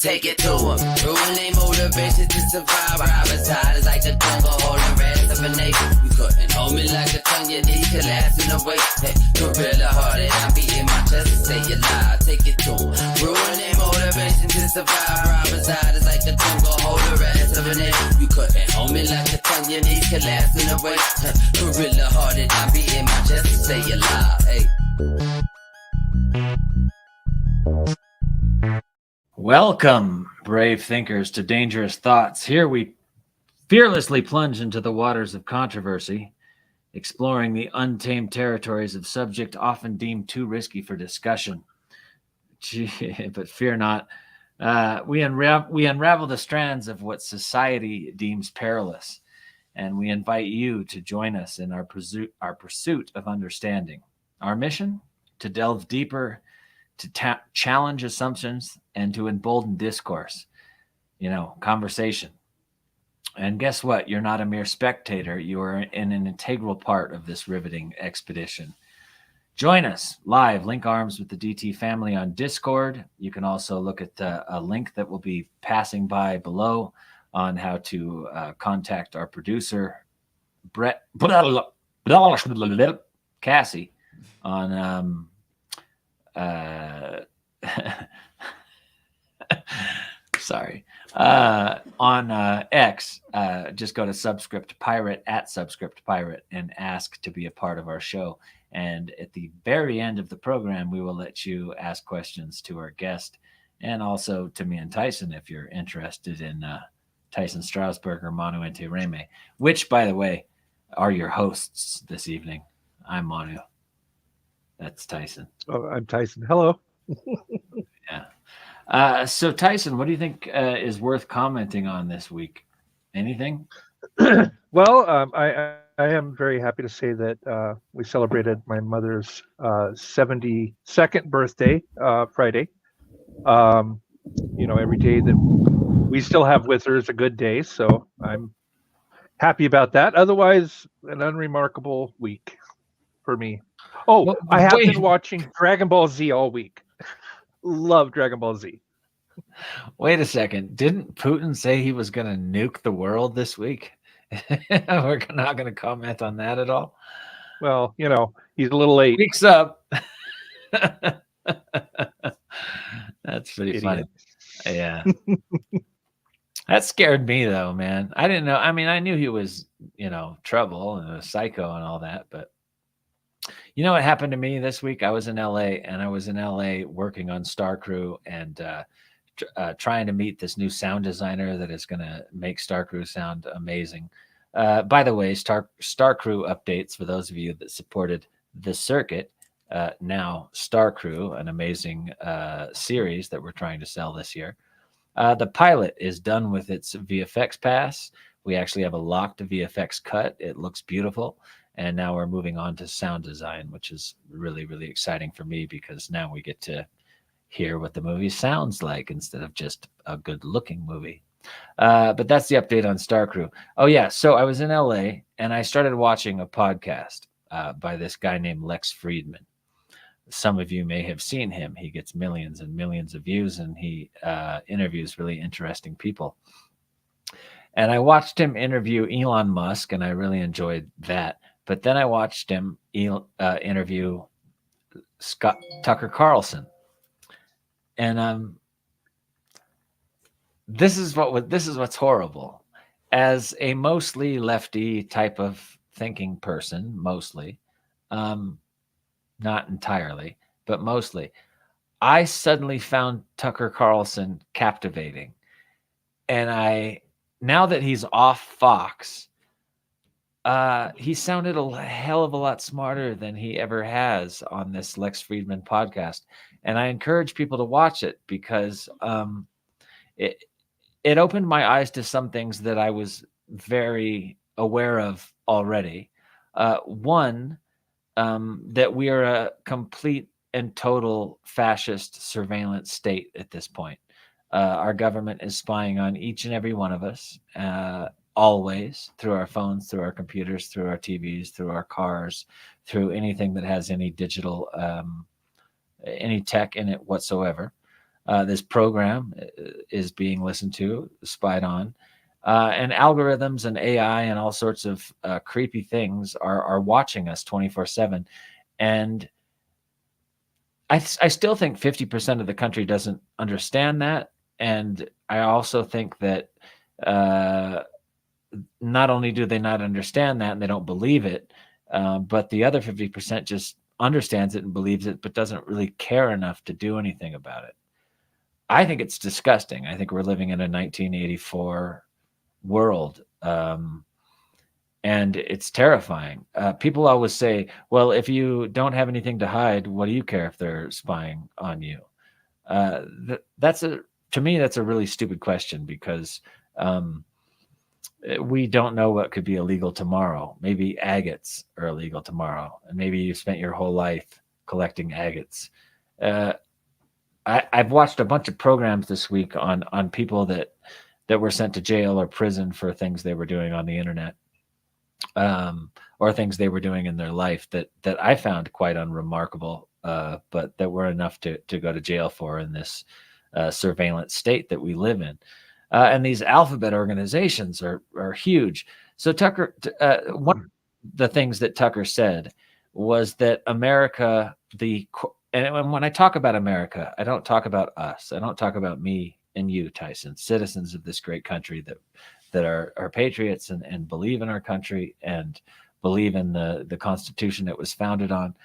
take it to them. Ruin their motivation to survive. Private side is like the jungle holding rest of a nation. You couldn't hold me like a tongue, your knees collapse in the weight. Hey, gorilla hearted, I be in my chest to say you lie. Take it to them. Ruin their motivation to survive. Private side is like the jungle holding rest of a nation. You couldn't hold me like a tongue, your knees collapse in the weight. Hey, gorilla hearted, I be in my chest to say you lie. Hey. Welcome, brave thinkers, to Dangerous Thoughts. Here we fearlessly plunge into the waters of controversy, exploring the untamed territories of subject often deemed too risky for discussion. But fear not. We unravel the strands of what society deems perilous, and we invite you to join us in our pursuit of understanding. Our mission? To delve deeper, to challenge assumptions, and to embolden discourse, conversation. And guess what? You're not a mere spectator. You are an integral part of this riveting expedition. Join us live, link arms with the DT family on Discord. You can also look at a link that will be passing by below on how to contact our producer, Cassie, on on X. Just go to Subscript Pirate at Subscript Pirate and ask to be a part of our show. And at the very end of the program, we will let you ask questions to our guest and also to me and Tyson if you're interested in Tyson Strasburg or Manu Reme, which, by the way, are your hosts this evening. I'm Manu. That's Tyson. Oh, I'm Tyson. Hello. Yeah. So Tyson, what do you think is worth commenting on this week? Anything? Well, I am very happy to say that we celebrated my mother's 72nd birthday Friday. Every day that we still have with her is a good day, so I'm happy about that. Otherwise, an unremarkable week for me. Oh, well, I have been watching Dragon Ball Z all week. Love Dragon Ball Z. Wait a second. Didn't Putin say he was going to nuke the world this week? We're not going to comment on that at all. Well, he's a little late. Weeks up. That's pretty funny. Yeah. That scared me though, man. I didn't know. I mean, I knew he was, trouble and a psycho and all that, but you know what happened to me this week? I was in LA working on Star Crew and trying to meet this new sound designer that is going to make Star Crew sound amazing. By the way, Star Crew updates for those of you that supported the circuit. Now Star Crew, an amazing series that we're trying to sell this year. The pilot is done with its VFX pass. We actually have a locked VFX cut. It looks beautiful. And now we're moving on to sound design, which is really, really exciting for me because now we get to hear what the movie sounds like instead of just a good-looking movie. But that's the update on Star Crew. Oh, yeah. So I was in LA and I started watching a podcast by this guy named Lex Friedman. Some of you may have seen him. He gets millions and millions of views and he interviews really interesting people. And I watched him interview Elon Musk and I really enjoyed that. But then I watched him interview Tucker Carlson, and this is what's horrible. As a mostly lefty type of thinking person, mostly, not entirely, but mostly, I suddenly found Tucker Carlson captivating, and now that he's off Fox. He sounded a hell of a lot smarter than he ever has on this Lex Friedman podcast. And I encourage people to watch it because it opened my eyes to some things that I was very aware of already. One, that we are a complete and total fascist surveillance state at this point. Our government is spying on each and every one of us. Always, through our phones, through our computers, through our TVs, through our cars, through anything that has any digital, any tech in it whatsoever. This program is being listened to, spied on, and algorithms and AI and all sorts of creepy things are watching us 24/7. And I still think 50% of the country doesn't understand that. And I also think that not only do they not understand that and they don't believe it, but the other 50% just understands it and believes it, but doesn't really care enough to do anything about it. I think it's disgusting. I think we're living in a 1984 world. And it's terrifying. People always say, well, if you don't have anything to hide, what do you care if they're spying on you? To me, that's a really stupid question, because we don't know what could be illegal tomorrow. Maybe agates are illegal tomorrow, and maybe you spent your whole life collecting agates. I've watched a bunch of programs this week on people that were sent to jail or prison for things they were doing on the internet, or things they were doing in their life that I found quite unremarkable, but that were enough to go to jail for in this surveillance state that we live in. And these alphabet organizations are huge. So Tucker, one of the things that Tucker said was that America, and when I talk about America, I don't talk about us. I don't talk about me and you, Tyson, citizens of this great country that are patriots and believe in our country and believe in the Constitution it was founded on.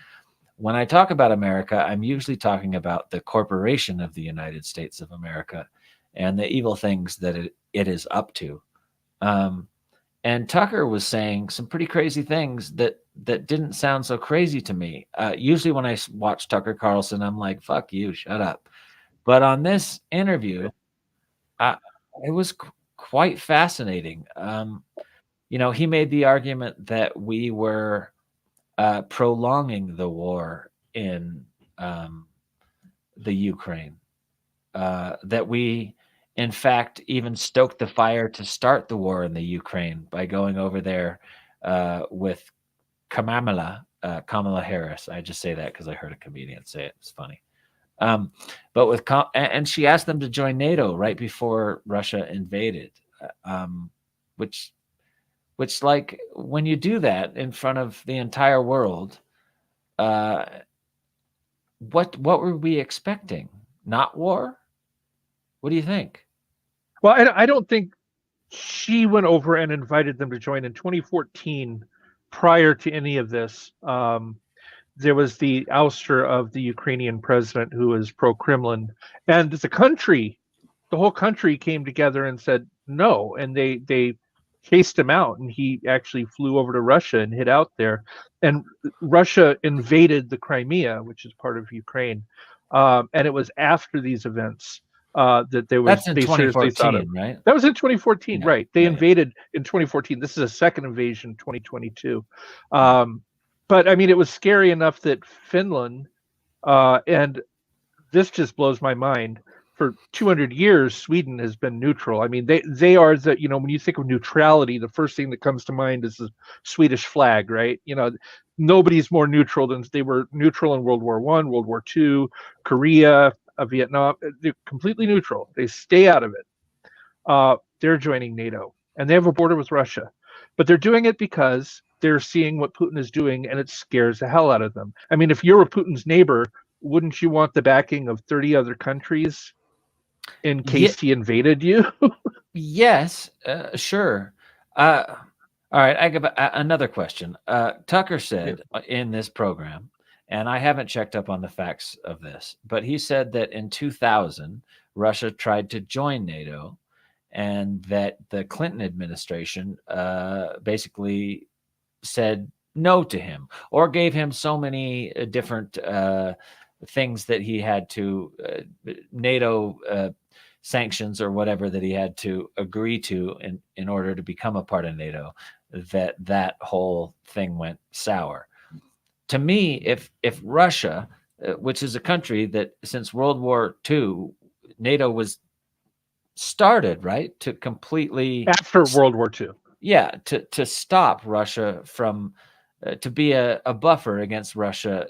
When I talk about America, I'm usually talking about the corporation of the United States of America and the evil things that it is up to. And Tucker was saying some pretty crazy things that didn't sound so crazy to me. Usually when I watch Tucker Carlson, I'm like, fuck you, shut up. But on this interview, it was quite fascinating. He made the argument that we were prolonging the war in the Ukraine, that we, in fact, even stoked the fire to start the war in the Ukraine by going over there with Kamala Harris. I just say that because I heard a comedian say it. It's funny. But and she asked them to join NATO right before Russia invaded, which like when you do that in front of the entire world, what were we expecting? Not war? What do you think? Well, I don't think she went over and invited them to join in 2014. Prior to any of this, there was the ouster of the Ukrainian president who was pro-Kremlin, and the whole country came together and said no, and they chased him out, and he actually flew over to Russia and hid out there, and Russia invaded the Crimea, which is part of Ukraine, and it was after these events that there was. That's in 2014, right? That was in 2014, yeah. right? They invaded in 2014. This is a second invasion, 2022. But I mean, it was scary enough that Finland, and this just blows my mind. For 200 years, Sweden has been neutral. I mean, they are the, when you think of neutrality, the first thing that comes to mind is the Swedish flag, right? Nobody's more neutral than they were neutral in World War I, World War II, Korea, Vietnam. They're completely neutral. They stay out of it. They're joining NATO, and they have a border with Russia, but they're doing it because they're seeing what Putin is doing, and it scares the hell out of them. I mean, if you're a Putin's neighbor, wouldn't you want the backing of 30 other countries in case he invaded you? Yes, sure. All right, I got another question. Tucker said in this program, and I haven't checked up on the facts of this, but he said that in 2000, Russia tried to join NATO, and that the Clinton administration basically said no to him, or gave him so many different things that he had to, NATO sanctions or whatever that he had to agree to in order to become a part of NATO, that whole thing went sour. To me, if Russia, which is a country that since World War II, NATO was started, right, to completely after World War II. Yeah, to stop Russia from, to be a buffer against Russia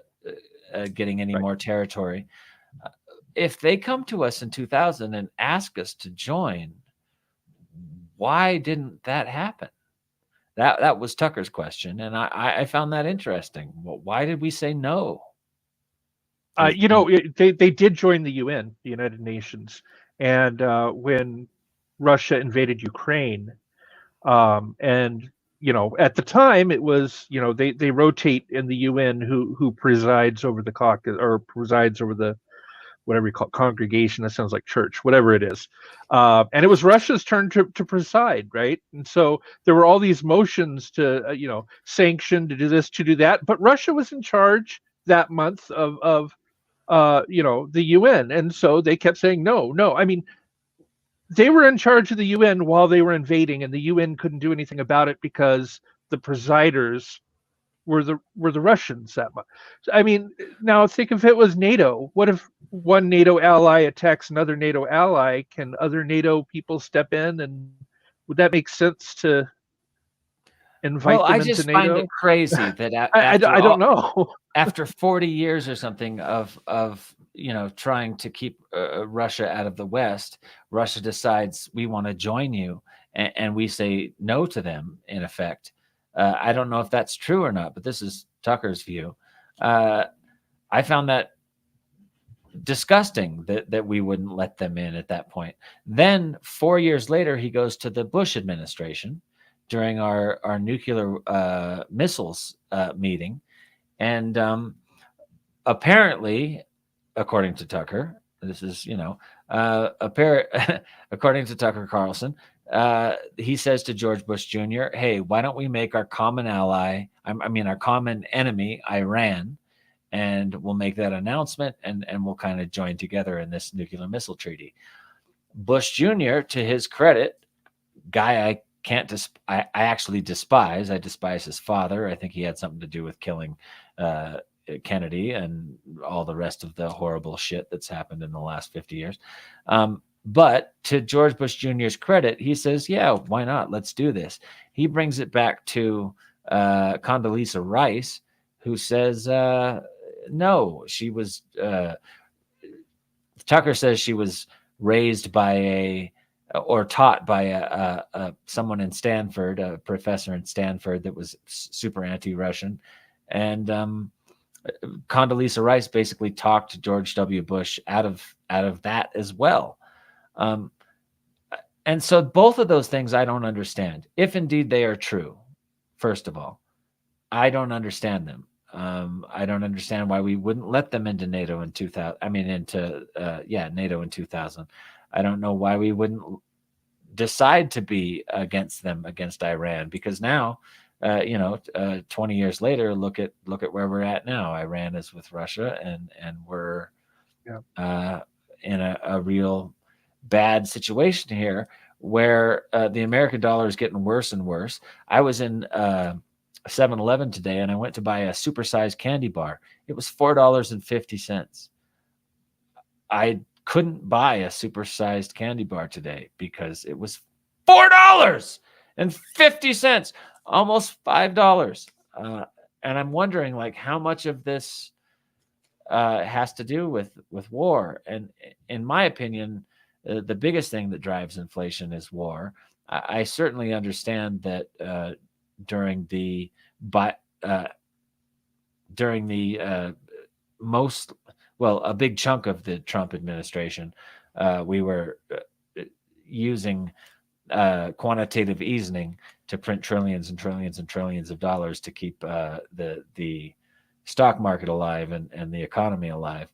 getting any more territory. if they come to us in 2000 and ask us to join, why didn't that happen? That was Tucker's question, and I found that interesting. Well, why did we say no? They did join the UN, the United Nations, and when Russia invaded Ukraine, and at the time it was they rotate in the UN who presides over the caucus or presides over the whatever you call it, congregation. That sounds like church, whatever it is. And it was Russia's turn to preside, right? And so there were all these motions to sanction, to do this, to do that, but Russia was in charge that month of the UN, and so they kept saying no. I mean, they were in charge of the UN while they were invading, and the UN couldn't do anything about it because the presiders were the Russians that much. I mean, now think if it was NATO. What if one NATO ally attacks another NATO ally? Can other NATO people step in, and would that make sense to invite them into NATO? I just find it crazy that I don't know. After 40 years or something of trying to keep Russia out of the West, Russia decides we want to join you, and we say no to them, in effect. I don't know if that's true or not, but this is Tucker's view. I found that disgusting that we wouldn't let them in at that point. Then 4 years later, he goes to the Bush administration during our nuclear missiles meeting. And apparently, according to Tucker, this is, according to Tucker Carlson, he says to George Bush Jr., hey, why don't we make our common ally, our common enemy, Iran, and we'll make that announcement and we'll kind of join together in this nuclear missile treaty. Bush Jr., to his credit, guy I actually despise. I despise his father. I think he had something to do with killing Kennedy and all the rest of the horrible shit that's happened in the last 50 years. But to George Bush Jr.'s credit, he says, yeah, why not? Let's do this. He brings it back to Condoleezza Rice, who says, no, she was, Tucker says she was raised by taught by someone in Stanford, a professor in Stanford that was super anti-Russian. And Condoleezza Rice basically talked George W. Bush out of that as well. And so both of those things I don't understand. If indeed they are true, first of all, I don't understand them. I don't understand why we wouldn't let them into NATO in 2000. NATO in 2000. I don't know why we wouldn't decide to be against them, against Iran, because now, 20 years later, look at where we're at now. Iran is with Russia, and we're in a real bad situation here where the American dollar is getting worse and worse. I was in 7-Eleven today, and I went to buy a supersized candy bar. It was $4.50. I couldn't buy a supersized candy bar today because it was $4.50, almost $5. And I'm wondering, like, how much of this has to do with war. And in my opinion, the biggest thing that drives inflation is war. I certainly understand that during the a big chunk of the Trump administration, we were using quantitative easing to print trillions and trillions and trillions of dollars to keep the stock market alive and the economy alive.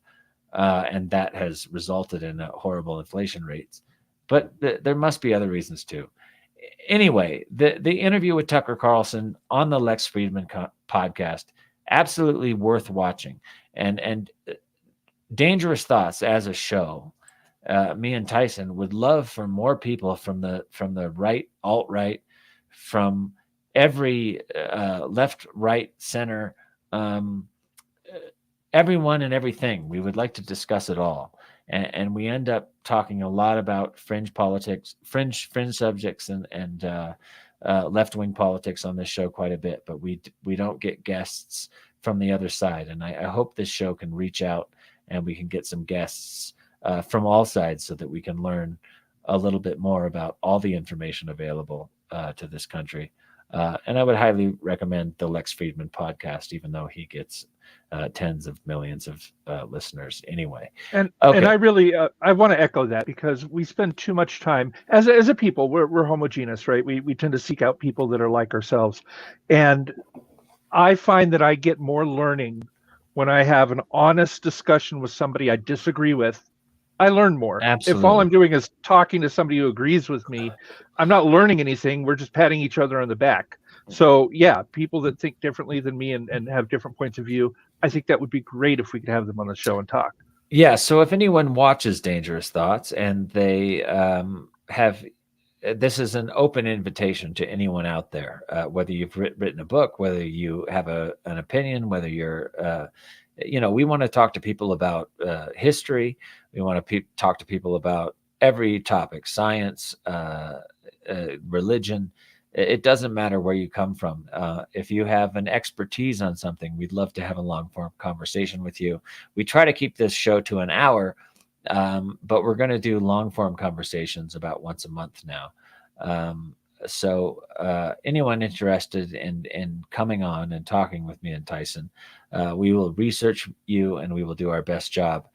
And that has resulted in horrible inflation rates. But there must be other reasons too. Anyway, the interview with Tucker Carlson on the Lex Friedman podcast, absolutely worth watching. And Dangerous Thoughts as a show, me and Tyson would love for more people from the right, alt-right, from every left, right, center, everyone and everything. We would like to discuss it all. And we end up talking a lot about fringe politics, fringe subjects, and left-wing politics on this show quite a bit. But we don't get guests from the other side. And I hope this show can reach out and we can get some guests from all sides so that we can learn a little bit more about all the information available to this country. And I would highly recommend the Lex Friedman podcast, even though he gets tens of millions of listeners anyway. And I really I want to echo that, because we spend too much time as a people. We're homogeneous, right? We tend to seek out people that are like ourselves, and I find that I get more learning when I have an honest discussion with somebody I disagree with. I learn more. Absolutely. If all I'm doing is talking to somebody who agrees with me, I'm not learning anything. We're just patting each other on the back. So yeah, people that think differently than me and have different points of view, I think that would be great if we could have them on the show and talk. Yeah. So if anyone watches Dangerous Thoughts and they this is an open invitation to anyone out there, whether you've written a book, whether you have an opinion, whether you're, we want to talk to people about history. We want to talk to people about every topic, science, religion. It doesn't matter where you come from. If you have an expertise on something, we'd love to have a long form conversation with you. We try to keep this show to an hour, but we're going to do long form conversations about once a month now. So anyone interested in coming on and talking with me and Tyson, we will research you and we will do our best job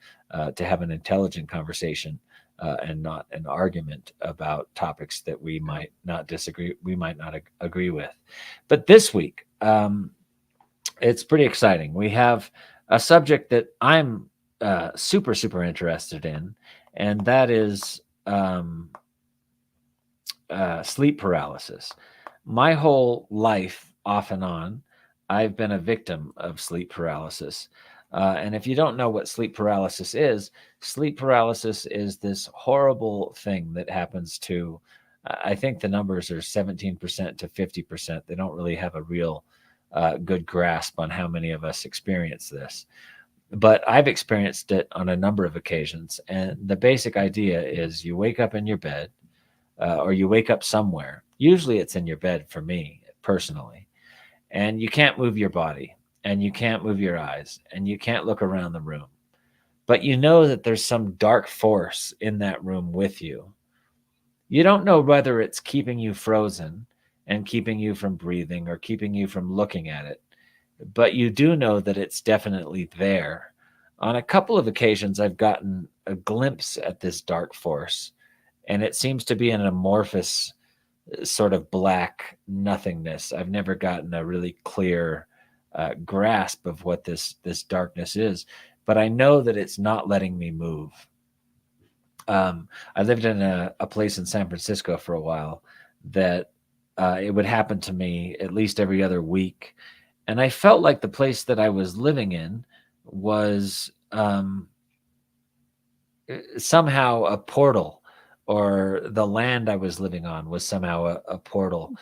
to have an intelligent conversation and not an argument about topics that we might not agree with. But this week, it's pretty exciting. We have a subject that I'm super, super interested in, and that is sleep paralysis. My whole life, off and on, I've been a victim of sleep paralysis. And if you don't know what sleep paralysis is this horrible thing that happens to, I think the numbers are 17% to 50%. They don't really have a real good grasp on how many of us experience this. But I've experienced it on a number of occasions. And the basic idea is you wake up in your bed, or you wake up somewhere. Usually it's in your bed for me personally. And you can't move your body, and you can't move your eyes, and you can't look around the room. But you know that there's some dark force in that room with you. You don't know whether it's keeping you frozen and keeping you from breathing or keeping you from looking at it. But you do know that it's definitely there. On a couple of occasions, I've gotten a glimpse at this dark force, and it seems to be an amorphous sort of black nothingness. I've never gotten a really clear grasp of what this darkness is, but I know that it's not letting me move. I lived in a place in San Francisco for a while that it would happen to me at least every other week. And I felt like the place that I was living in was somehow a portal, or the land I was living on was somehow a portal,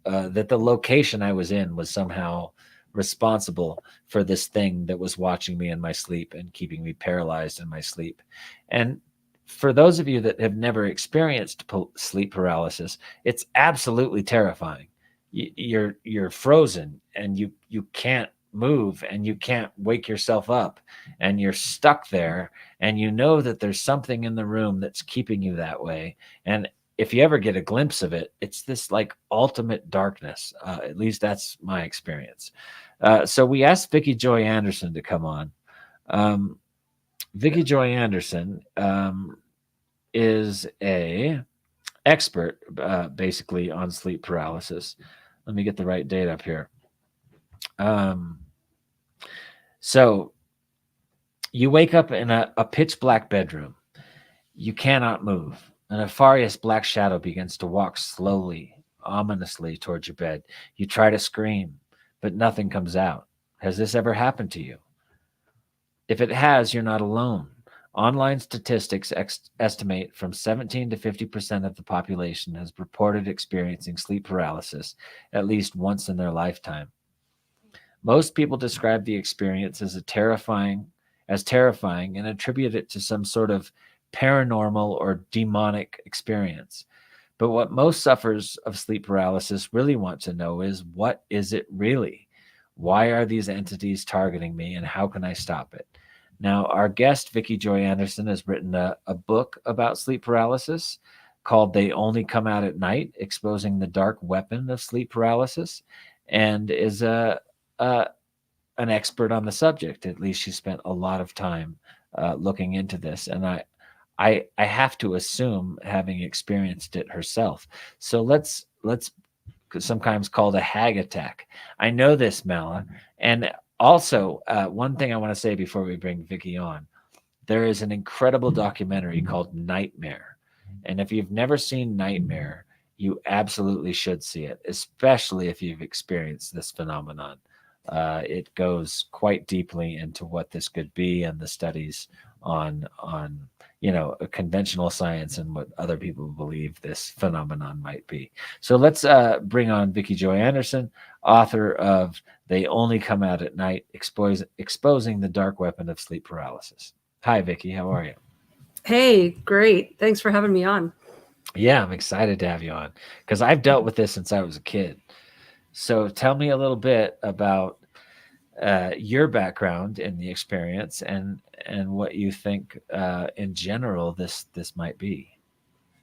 that the location I was in was somehow responsible for this thing that was watching me in my sleep and keeping me paralyzed in my sleep. And for those of you that have never experienced sleep paralysis, it's absolutely terrifying. You're frozen and you can't move and you can't wake yourself up, and you're stuck there, and you know that there's something in the room that's keeping you that way. And if you ever get a glimpse of it, it's this like ultimate darkness. At least that's my experience. So we asked Vicki Joy Anderson to come on. Vicki Joy Anderson is a expert basically on sleep paralysis. Let me get the right date up here. So you wake up in a pitch black bedroom. You cannot move. A nefarious black shadow begins to walk slowly, ominously towards your bed. You try to scream, but nothing comes out. Has this ever happened to you? If it has, you're not alone. Online statistics estimate from 17 to 50% of the population has reported experiencing sleep paralysis at least once in their lifetime. Most people describe the experience as terrifying and attribute it to some sort of paranormal or demonic experience. But what most sufferers of sleep paralysis really want to know is, what is it really? Why are these entities targeting me, and how can I stop it? Now, our guest, Vicki Joy Anderson, has written a book about sleep paralysis called They Only Come Out at Night, Exposing the Dark Weapon of Sleep Paralysis, and is an expert on the subject. At least she spent a lot of time looking into this. And I have to assume, having experienced it herself. So let's sometimes called a hag attack. I know this, Mala. And also, one thing I want to say before we bring Vicki on, there is an incredible documentary called Nightmare. And if you've never seen Nightmare, you absolutely should see it, especially if you've experienced this phenomenon. It goes quite deeply into what this could be and the studies on a conventional science and what other people believe this phenomenon might be. So let's bring on Vicki Joy Anderson, author of They Only Come Out at Night, Exposing the Dark Weapon of Sleep Paralysis. Hi, Vicki. How are you? Hey, great. Thanks for having me on. Yeah, I'm excited to have you on because I've dealt with this since I was a kid. So tell me a little bit about your background in the experience and what you think in general this might be.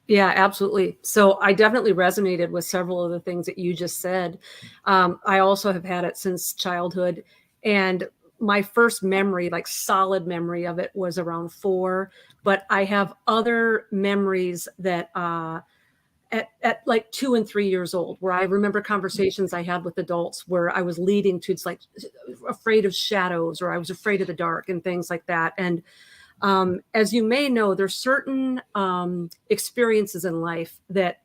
Yeah, absolutely. So I definitely resonated with several of the things that you just said. I also have had it since childhood, and my first memory, like solid memory of it, was around 4. But I have other memories that at like 2 and 3 years old, where I remember conversations I had with adults where I was leading to, it's like afraid of shadows, or I was afraid of the dark and things like that. And as you may know, there's certain experiences in life that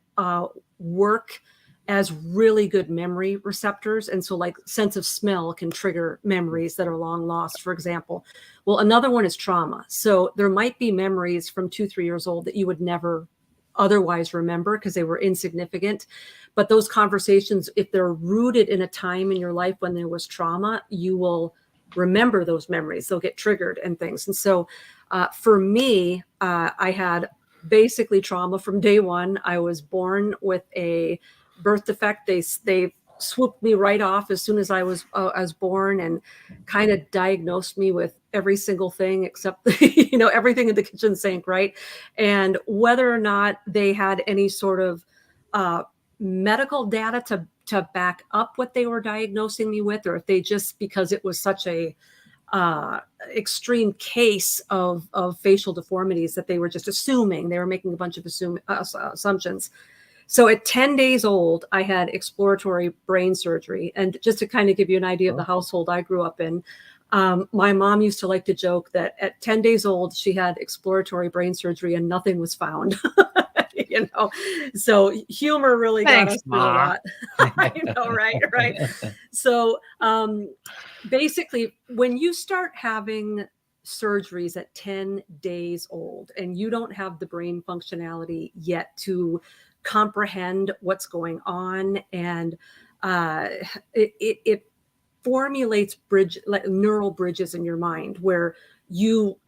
work as really good memory receptors. And so like sense of smell can trigger memories that are long lost, for example. Well, another one is trauma. So there might be memories from 2, 3 years old that you would never otherwise remember because they were insignificant. But those conversations, if they're rooted in a time in your life when there was trauma, you will remember those memories. They'll get triggered and things. And so for me, I had basically trauma from day one. I was born with a birth defect. They swooped me right off as soon as I was born and kind of diagnosed me with every single thing except everything in the kitchen sink, right? And whether or not they had any sort of medical data to back up what they were diagnosing me with, or if they just, because it was such a extreme case of facial deformities, that they were just assuming, they were making a bunch of assumptions. So at 10 days old, I had exploratory brain surgery. And just to kind of give you an idea of the household I grew up in, my mom used to like to joke that at 10 days old, she had exploratory brain surgery and nothing was found. So humor really got us through a lot. I know, right? So basically, when you start having surgeries at 10 days old and you don't have the brain functionality yet to comprehend what's going on, and it formulates neural bridges in your mind where you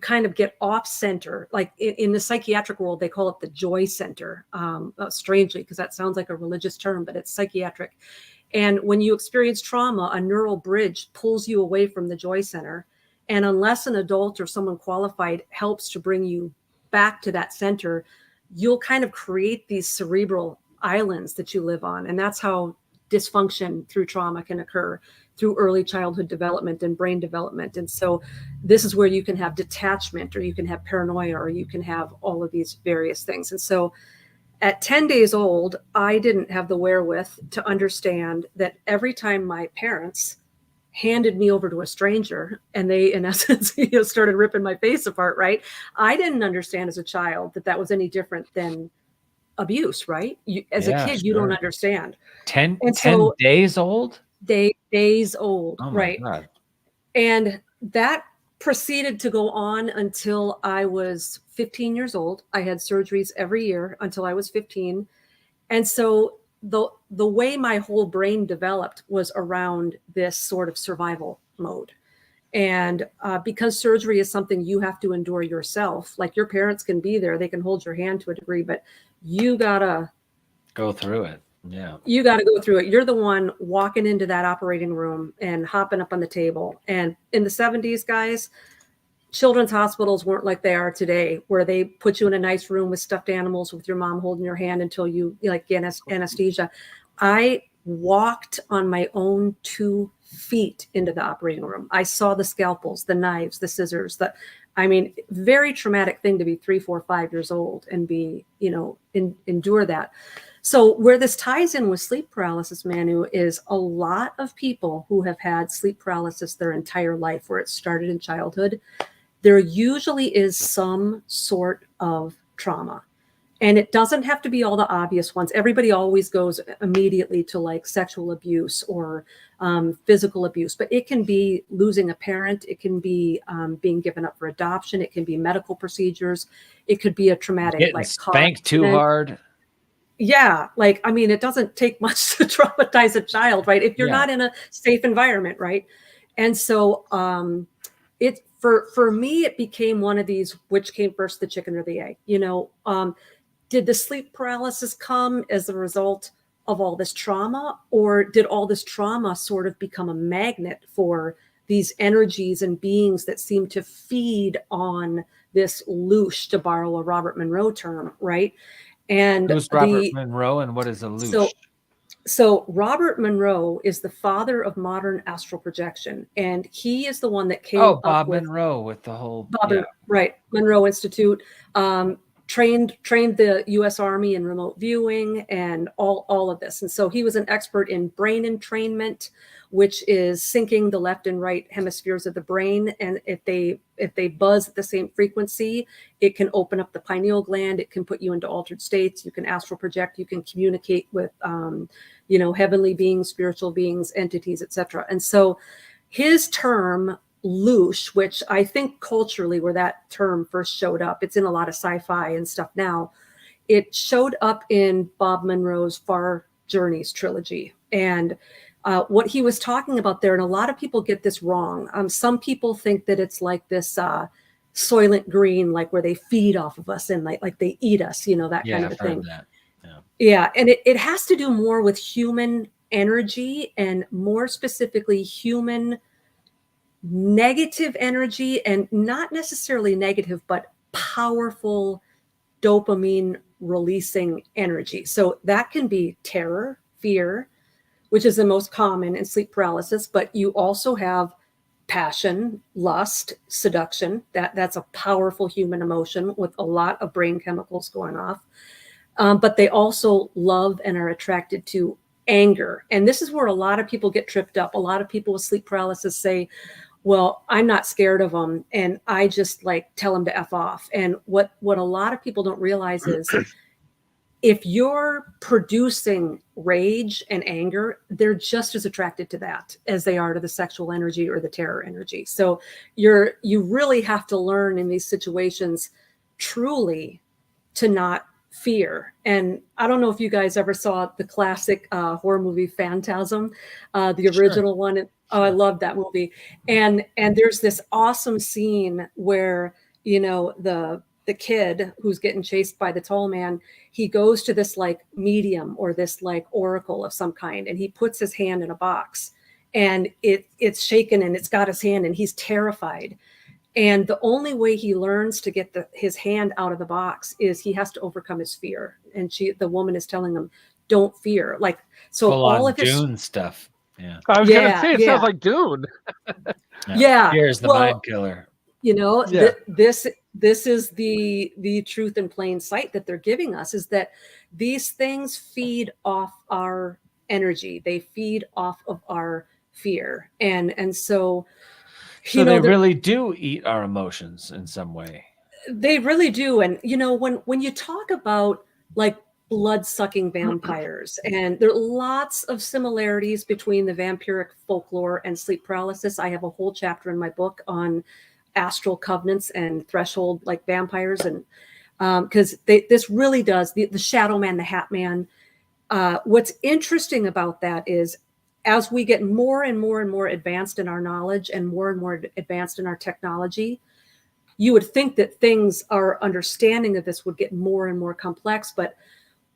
kind of get off center. Like in the psychiatric world, they call it the joy center, strangely, because that sounds like a religious term, but it's psychiatric. And when you experience trauma, a neural bridge pulls you away from the joy center. And unless an adult or someone qualified helps to bring you back to that center, you'll kind of create these cerebral islands that you live on. And that's how dysfunction through trauma can occur, through early childhood development and brain development. And so this is where you can have detachment, or you can have paranoia, or you can have all of these various things. And so at 10 days old, I didn't have the wherewith to understand that every time my parents handed me over to a stranger and they, in essence, started ripping my face apart, right? I didn't understand as a child that was any different than abuse, right? As a kid, you don't understand. 10 days old? Days old, oh my right? God. And that proceeded to go on until I was 15 years old. I had surgeries every year until I was 15. And so the way my whole brain developed was around this sort of survival mode. And because surgery is something you have to endure yourself, like your parents can be there, they can hold your hand to a degree, but you gotta go through it. Yeah. You got to go through it. You're the one walking into that operating room and hopping up on the table. And in the 70s, guys, children's hospitals weren't like they are today, where they put you in a nice room with stuffed animals with your mom holding your hand until you like get anesthesia. I walked on my own 2 feet into the operating room. I saw the scalpels, the knives, the scissors, very traumatic thing to be 3, 4, 5 years old and be, endure that. So where this ties in with sleep paralysis, Manu, is a lot of people who have had sleep paralysis their entire life, where it started in childhood, there usually is some sort of trauma. And it doesn't have to be all the obvious ones. Everybody always goes immediately to like sexual abuse or physical abuse, but it can be losing a parent. It can be being given up for adoption. It can be medical procedures. It could be a traumatic getting spanked too hard. Yeah. It doesn't take much to traumatize a child, right? If you're not in a safe environment, right? And so for me, it became one of these, which came first, the chicken or the egg, did the sleep paralysis come as a result of all this trauma, or did all this trauma sort of become a magnet for these energies and beings that seem to feed on this loosh, to borrow a Robert Monroe term, right? And who's Robert Monroe, and what is a loosh? So Robert Monroe is the father of modern astral projection, and he is the one that came up Bob with Monroe with the whole right, Monroe Institute. Trained the U.S. Army in remote viewing and all of this. And so he was an expert in brain entrainment, which is syncing the left and right hemispheres of the brain. And if they buzz at the same frequency, it can open up the pineal gland. It can put you into altered states. You can astral project. You can communicate with, heavenly beings, spiritual beings, entities, etc. And so his term loosh, which I think culturally where that term first showed up, it's in a lot of sci-fi and stuff now. It showed up in Bob Monroe's Far Journeys trilogy. And what he was talking about there, and a lot of people get this wrong. Some people think that it's like this Soylent Green, like where they feed off of us and like they eat us, that kind of a thing. Yeah. And it has to do more with human energy, and more specifically human negative energy, and not necessarily negative, but powerful dopamine releasing energy. So that can be terror, fear, which is the most common in sleep paralysis, but you also have passion, lust, seduction. That's a powerful human emotion with a lot of brain chemicals going off. But they also love and are attracted to anger. And this is where a lot of people get tripped up. A lot of people with sleep paralysis say, well, I'm not scared of them, and I just like tell them to F off. And what a lot of people don't realize is if you're producing rage and anger, they're just as attracted to that as they are to the sexual energy or the terror energy. So you really have to learn in these situations truly to not fear. And I don't know if you guys ever saw the classic horror movie Phantasm, the original one. Oh, I love that movie. And there's this awesome scene where, the kid who's getting chased by the tall man, he goes to this like medium or this like oracle of some kind, and he puts his hand in a box, and it's shaken and it's got his hand, and he's terrified. And the only way he learns to get his hand out of the box is he has to overcome his fear. And the woman is telling him, don't fear. Like, so all of his Dune stuff. Yeah. I was going to say, it sounds like Dune. Yeah. Here's the mind killer. This is the truth in plain sight that they're giving us, is that these things feed off our energy. They feed off of our fear. And so, they really do eat our emotions in some way. They really do. And, when you talk about like blood-sucking vampires, and there are lots of similarities between the vampiric folklore and sleep paralysis. I have a whole chapter in my book on astral covenants and threshold like vampires, and because this really does, the Shadow Man, the Hat Man. What's interesting about that is, as we get more and more and more advanced in our knowledge and more advanced in our technology, you would think that our understanding of this would get more and more complex. But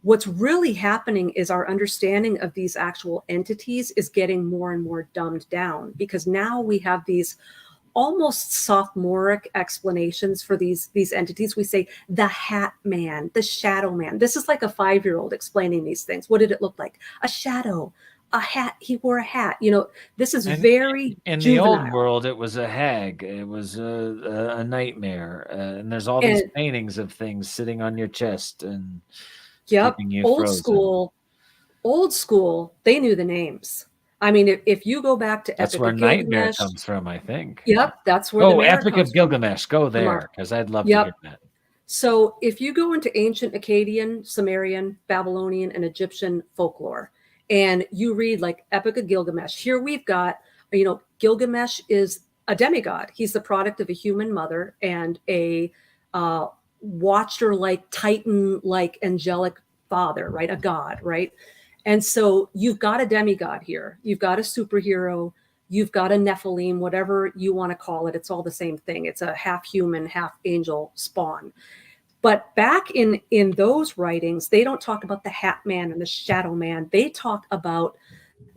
what's really happening is our understanding of these actual entities is getting more and more dumbed down, because now we have these almost sophomoric explanations for these entities. We say the Hat Man, the Shadow Man. This is like a 5-year-old explaining these things. What did it look like? A shadow, a hat. He wore a hat. This is very in juvenile. the old world. It was a hag. It was a nightmare. And there's all these paintings of things sitting on your chest and keeping you frozen. Old school. They knew the names. I mean, if you go back to that's Epic where of Nightmare Gilgamesh, comes from, I think. Yep, that's where the Epic of Gilgamesh. Go there, because I'd love to hear that. So if you go into ancient Akkadian, Sumerian, Babylonian, and Egyptian folklore, and you read like Epic of Gilgamesh, here we've got, Gilgamesh is a demigod. He's the product of a human mother and a watcher-like, titan-like, angelic father, right? A god, right? And so you've got a demigod here. You've got a superhero. You've got a Nephilim, whatever you want to call it. It's all the same thing. It's a half human, half angel spawn. But back in those writings, they don't talk about the Hat Man and the Shadow Man. They talk about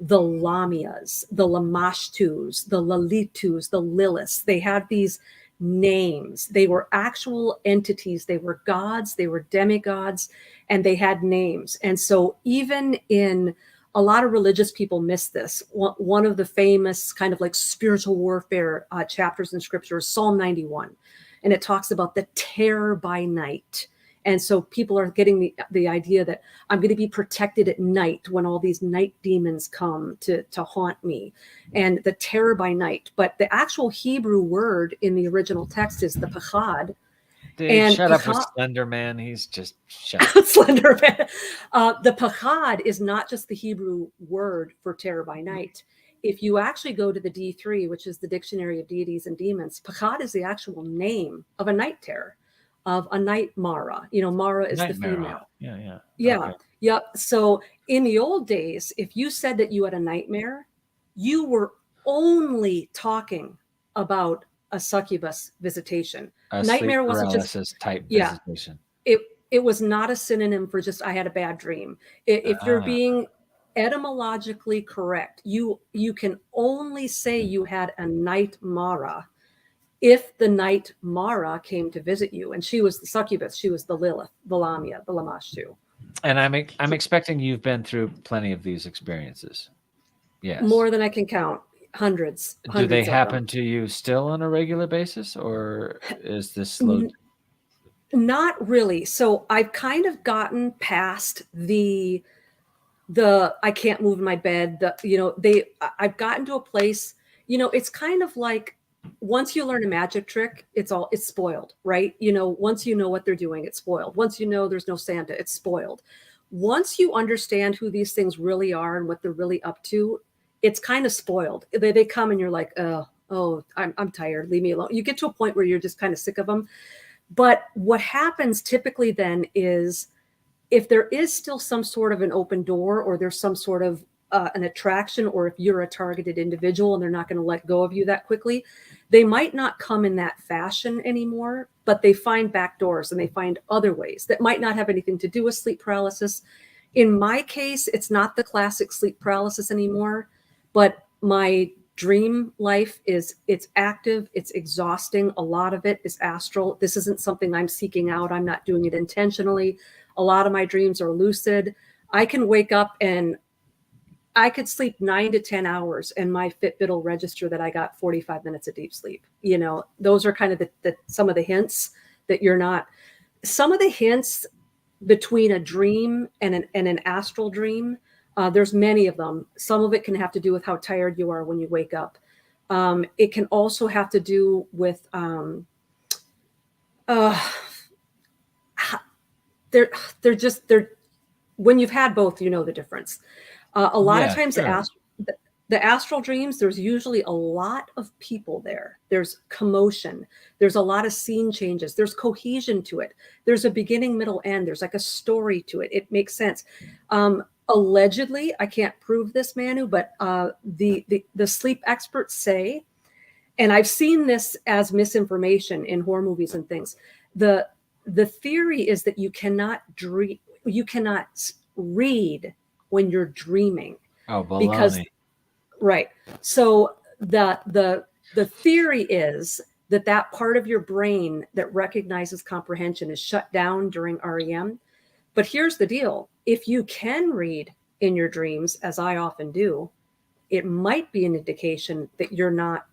the Lamias, the Lamashtus, the Lalitus, the Liliths. They had these names. They were actual entities. They were gods. They were demigods, and they had names. And so even in a lot of religious people miss this. One of the famous kind of like spiritual warfare chapters in scripture is Psalm 91. And it talks about the terror by night. And so people are getting the idea that I'm going to be protected at night when all these night demons come to haunt me, and the terror by night. But the actual Hebrew word in the original text is the pachad. Dude, and shut up with Slender Man. He's just shut up. Slender Man. The pachad is not just the Hebrew word for terror by night. If you actually go to the D3, which is the Dictionary of Deities and Demons, pachad is the actual name of a night terror, of a night Mara. Mara is the female. Yeah. Okay. Yep. So in the old days, if you said that you had a nightmare, you were only talking about a succubus visitation. Nightmare wasn't just type visitation. It was not a synonym for just I had a bad dream. If you're being etymologically correct, you can only say you had a night Mara if the night Mara came to visit you, and she was the succubus, she was the Lilith, the Lamia, the Lamashtu. And I'm expecting you've been through plenty of these experiences. Yes, more than I can count. Hundreds. Do they happen to you still on a regular basis, or is this slow? Not really. So I've kind of gotten past the I can't move in my bed. I've gotten to a place. It's kind of like once you learn a magic trick, it's spoiled, right? Once you know what they're doing, it's spoiled. Once you know there's no Santa, it's spoiled. Once you understand who these things really are and what they're really up to, it's kind of spoiled. They come and you're like, oh, I'm tired. Leave me alone. You get to a point where you're just kind of sick of them. But what happens typically then is if there is still some sort of an open door, or there's some sort of an attraction, or if you're a targeted individual and they're not going to let go of you that quickly, they might not come in that fashion anymore, but they find back doors and they find other ways that might not have anything to do with sleep paralysis. In my case, it's not the classic sleep paralysis anymore. But my dream life it's active, it's exhausting. A lot of it is astral. This isn't something I'm seeking out. I'm not doing it intentionally. A lot of my dreams are lucid. I can wake up and I could sleep 9 to 10 hours and my Fitbit will register that I got 45 minutes of deep sleep. Those are kind of the some of the hints that you're not. Some of the hints between a dream and an astral dream, there's many of them. Some of it can have to do with how tired you are when you wake up. It can also have to do with they're when you've had both, you know the difference. A lot of times the astral dreams, there's usually a lot of people there. There's commotion. There's a lot of scene changes. There's cohesion to it. There's a beginning, middle, end. There's like a story to it. It makes sense. Allegedly, I can't prove this, Manu, but the sleep experts say, and I've seen this as misinformation in horror movies and things. The theory is that you cannot read when you're dreaming. Oh, baloney. Right. So the The theory is that that part of your brain that recognizes comprehension is shut down during REM. But here's the deal. If you can read in your dreams, as I often do, it might be an indication that you're not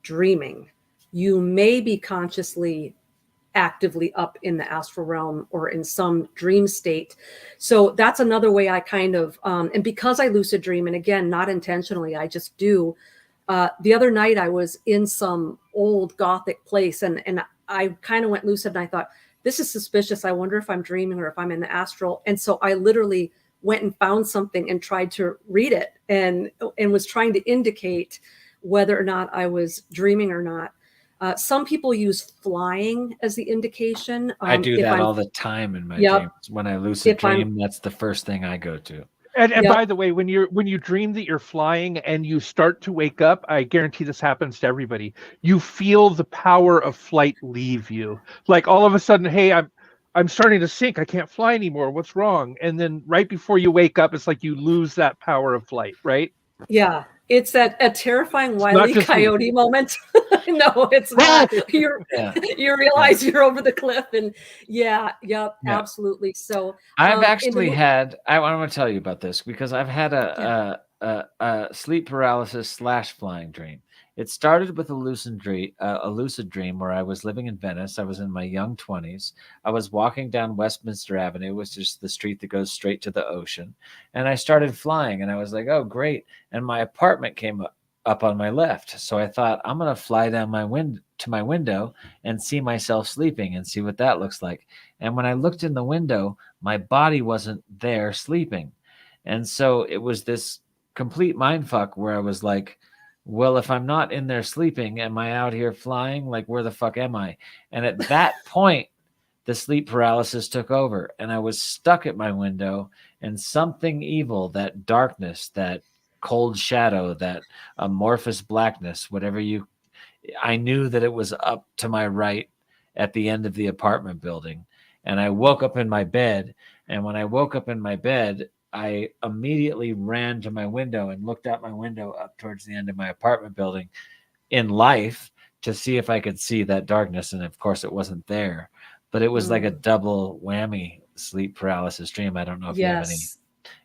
dreaming. You may be consciously actively up in the astral realm or in some dream state. So that's another way I kind of, and because I lucid dream, and again, not intentionally, I just do. The other night I was in some old Gothic place and I kind of went lucid and I thought, this is suspicious. I wonder if I'm dreaming or if I'm in the astral. And so I literally went and found something and tried to read it and was trying to indicate whether or not I was dreaming or not. Some people use flying as the indication. I do that all the time in my dreams. When I lucid dream, that's the first thing I go to. And by the way, when you dream that you're flying and you start to wake up, I guarantee this happens to everybody. You feel the power of flight leave you. Like all of a sudden, hey, I'm starting to sink. I can't fly anymore. What's wrong? And then right before you wake up, it's like you lose that power of flight, right? Yeah. It's a terrifying Wile E. Coyote moment. No, it's not. You realize you're over the cliff, and absolutely. So I've actually had. I want to tell you about this because I've had a sleep paralysis / flying dream. It started with a lucid dream where I was living in Venice. I was in my young 20s. I was walking down Westminster Avenue, which is the street that goes straight to the ocean. And I started flying and I was like, oh, great. And my apartment came up on my left. So I thought, I'm going to fly down to my window and see myself sleeping and see what that looks like. And when I looked in the window, my body wasn't there sleeping. And so it was this complete mindfuck where I was like, well, if I'm not in there sleeping, am I out here flying? Like, where the fuck am I? And at that point, the sleep paralysis took over and I was stuck at my window and something evil, that darkness, that cold shadow, that amorphous blackness, I knew that it was up to my right at the end of the apartment building. And I woke up in my bed. And when I woke up in my bed, I immediately ran to my window and looked out my window up towards the end of my apartment building in life to see if I could see that darkness. And of course it wasn't there, but it was like a double whammy sleep paralysis dream. I don't know if you have any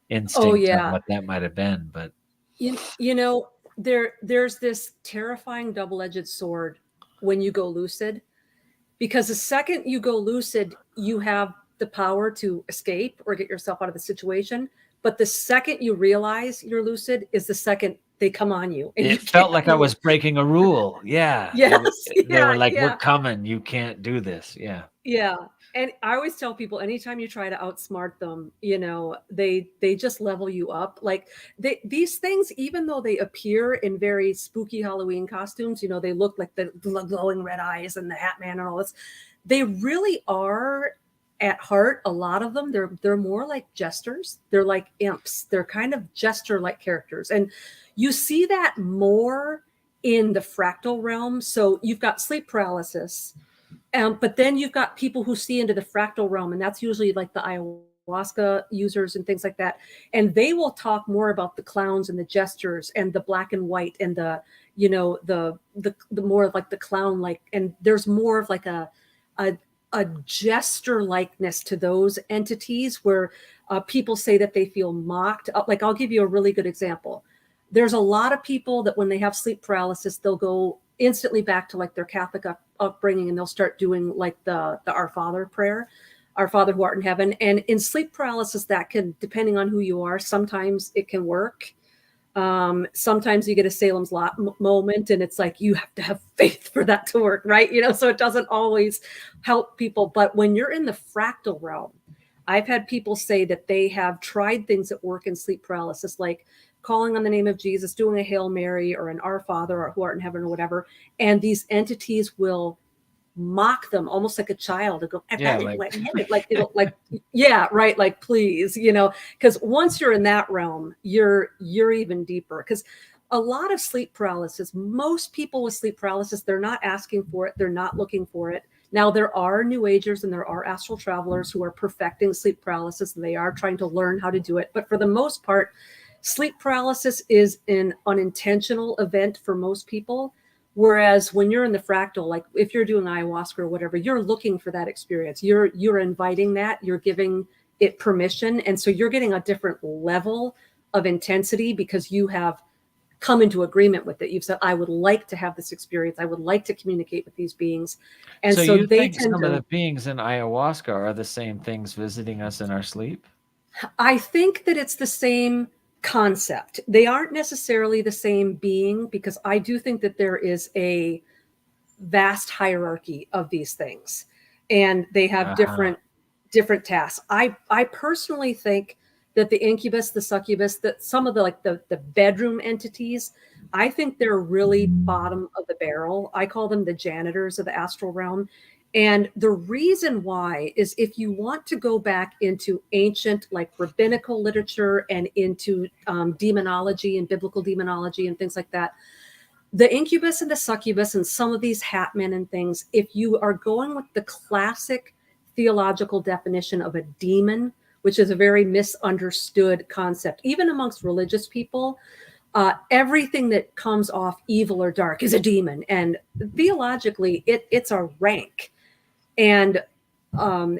instinct on what that might have been, but you know, there's this terrifying double-edged sword when you go lucid, because the second you go lucid, you have the power to escape or get yourself out of the situation. But the second you realize you're lucid is the second they come on you. And it felt like I was breaking a rule. Yeah. Yes. They were like, we're coming. You can't do this. Yeah. Yeah. And I always tell people, anytime you try to outsmart them, you know, they just level you up. Like these things, even though they appear in very spooky Halloween costumes, you know, they look like the glowing red eyes and the Hat Man and all this. They really are, at heart, a lot of them, they're more like jesters. They're like imps. They're kind of jester-like characters. And you see that more in the fractal realm. So you've got sleep paralysis, but then you've got people who see into the fractal realm, and that's usually like the ayahuasca users and things like that. And they will talk more about the clowns and the jesters and the black and white and the, you know, the more of like the clown, like, and there's more of like a jester likeness to those entities where people say that they feel mocked. Like, I'll give you a really good example. There's a lot of people that when they have sleep paralysis, they'll go instantly back to like their Catholic upbringing and they'll start doing like the Our Father prayer, Our Father who art in heaven. And in sleep paralysis, that can, depending on who you are, sometimes it can work. Sometimes you get a Salem's Lot moment and it's like, you have to have faith for that to work, right? You know, so it doesn't always help people. But when you're in the fractal realm, I've had people say that they have tried things that work in sleep paralysis, like calling on the name of Jesus, doing a Hail Mary or an Our Father or who art in heaven or whatever. And these entities will mock them almost like a child and go, like, please, you know, because once you're in that realm, you're even deeper. Because a lot of sleep paralysis, most people with sleep paralysis, they're not asking for it, they're not looking for it. Now, there are New Agers and there are astral travelers who are perfecting sleep paralysis, and they are trying to learn how to do it. But for the most part, sleep paralysis is an unintentional event for most people. Whereas when you're in the fractal, like if you're doing ayahuasca or whatever, you're looking for that experience. You're inviting that, you're giving it permission. And so you're getting a different level of intensity because you have come into agreement with it. You've said, I would like to have this experience. I would like to communicate with these beings. And so you they think tend some to, of the beings in ayahuasca are the same things visiting us in our sleep? I think that it's the same concept. They aren't necessarily the same being, because I do think that there is a vast hierarchy of these things, and they have different tasks. I personally think that the incubus, the succubus, that some of the like the bedroom entities, I think they're really bottom of the barrel. I call them the janitors of the astral realm. And the reason why is, if you want to go back into ancient, like rabbinical literature and into demonology and biblical demonology and things like that, the incubus and the succubus and some of these hatmen and things, if you are going with the classic theological definition of a demon, which is a very misunderstood concept, even amongst religious people, everything that comes off evil or dark is a demon. And theologically, it's a rank. And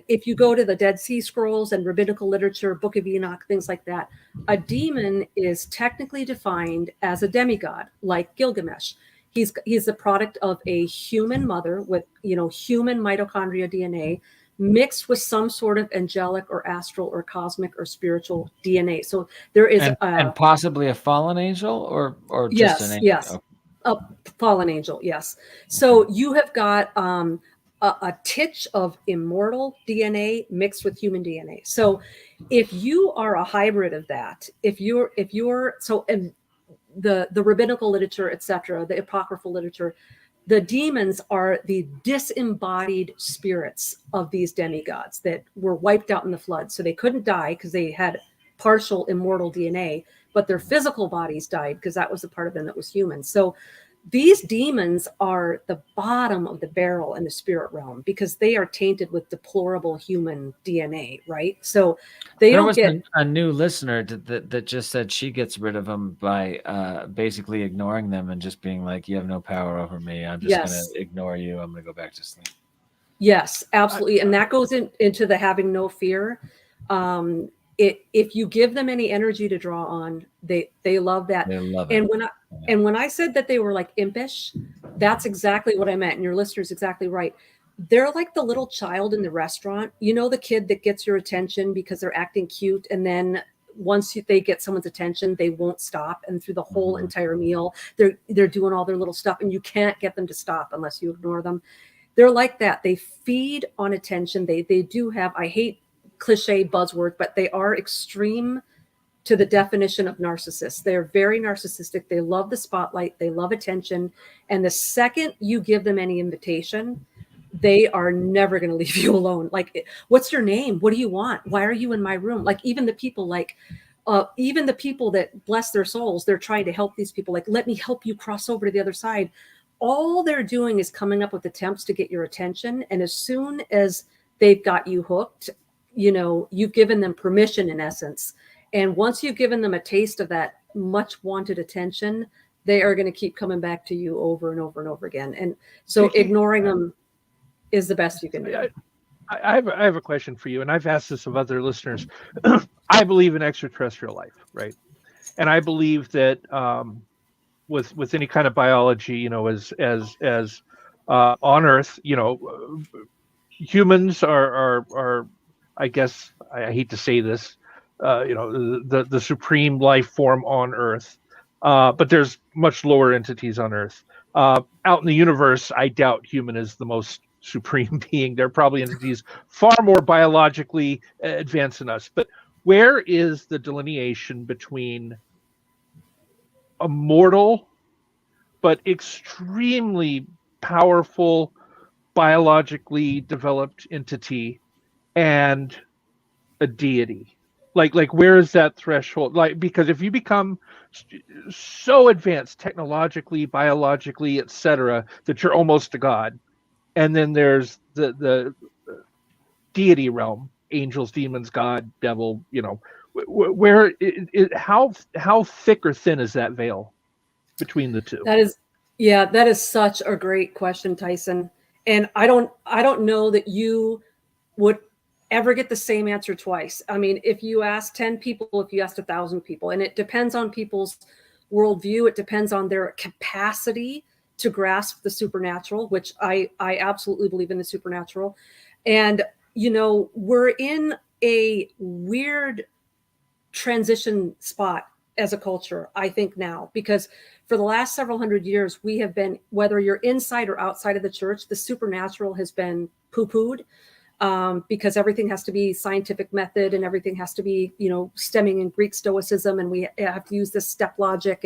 if you go to the Dead Sea Scrolls and rabbinical literature, Book of Enoch, things like that, a demon is technically defined as a demigod, like Gilgamesh. He's the product of a human mother with, human mitochondria DNA mixed with some sort of angelic or astral or cosmic or spiritual DNA. So there is and possibly a fallen angel, or just an angel? Yes, Okay. a fallen angel. Yes. So you have got a titch of immortal DNA mixed with human DNA. So if you are a hybrid of that, if you're so, and the rabbinical literature, etc., the apocryphal literature, the demons are the disembodied spirits of these demigods that were wiped out in the flood. So they couldn't die because they had partial immortal DNA, but their physical bodies died because that was the part of them that was human. So these demons are the bottom of the barrel in the spirit realm because they are tainted with deplorable human DNA, right? So there was a new listener that just said she gets rid of them by basically ignoring them and just being like, you have no power over me. I'm just going to ignore you. I'm going to go back to sleep. Yes, absolutely. And that goes into the having no fear. If you give them any energy to draw on, they love that. They love it. And when I said that they were like impish, that's exactly what I meant. And your listener's exactly right. They're like the little child in the restaurant. You know, the kid that gets your attention because they're acting cute. And then once they get someone's attention, they won't stop. And through the whole entire meal, they're doing all their little stuff. And you can't get them to stop unless you ignore them. They're like that. They feed on attention. They do have, I hate cliche buzzword, but they are extreme to the definition of narcissists. They're very narcissistic. They love the spotlight. They love attention. And the second you give them any invitation, they are never going to leave you alone. Like, what's your name? What do you want? Why are you in my room? Like, even the people that bless their souls, they're trying to help these people. Like, let me help you cross over to the other side. All they're doing is coming up with attempts to get your attention. And as soon as they've got you hooked, you've given them permission, in essence. And once you've given them a taste of that much wanted attention, they are going to keep coming back to you over and over and over again. And so ignoring them is the best you can do. I have a question for you, and I've asked this of other listeners. I believe in extraterrestrial life, right? And I believe that with any kind of biology, as on Earth, humans are I guess, I hate to say this, the supreme life form on Earth, but there's much lower entities on Earth. Out in the universe, I doubt human is the most supreme being. There are probably entities far more biologically advanced than us. But where is the delineation between a mortal but extremely powerful, biologically developed entity and a deity? Like where is that threshold? Like, because if you become so advanced technologically, biologically, etc., that you're almost a god, and then there's the deity realm, angels, demons, God, devil, where how thick or thin is that veil between the two? That Yeah, that is such a great question, Tyson. And I don't know that you would ever get the same answer twice. I mean, if you ask 10 people, if you asked 1,000 people, and it depends on people's worldview, it depends on their capacity to grasp the supernatural, which I absolutely believe in the supernatural. And, we're in a weird transition spot as a culture, I think now, because for the last several hundred years, we have been, whether you're inside or outside of the church, the supernatural has been poo-pooed, because everything has to be scientific method and everything has to be, stemming in Greek Stoicism, and we have to use this step logic.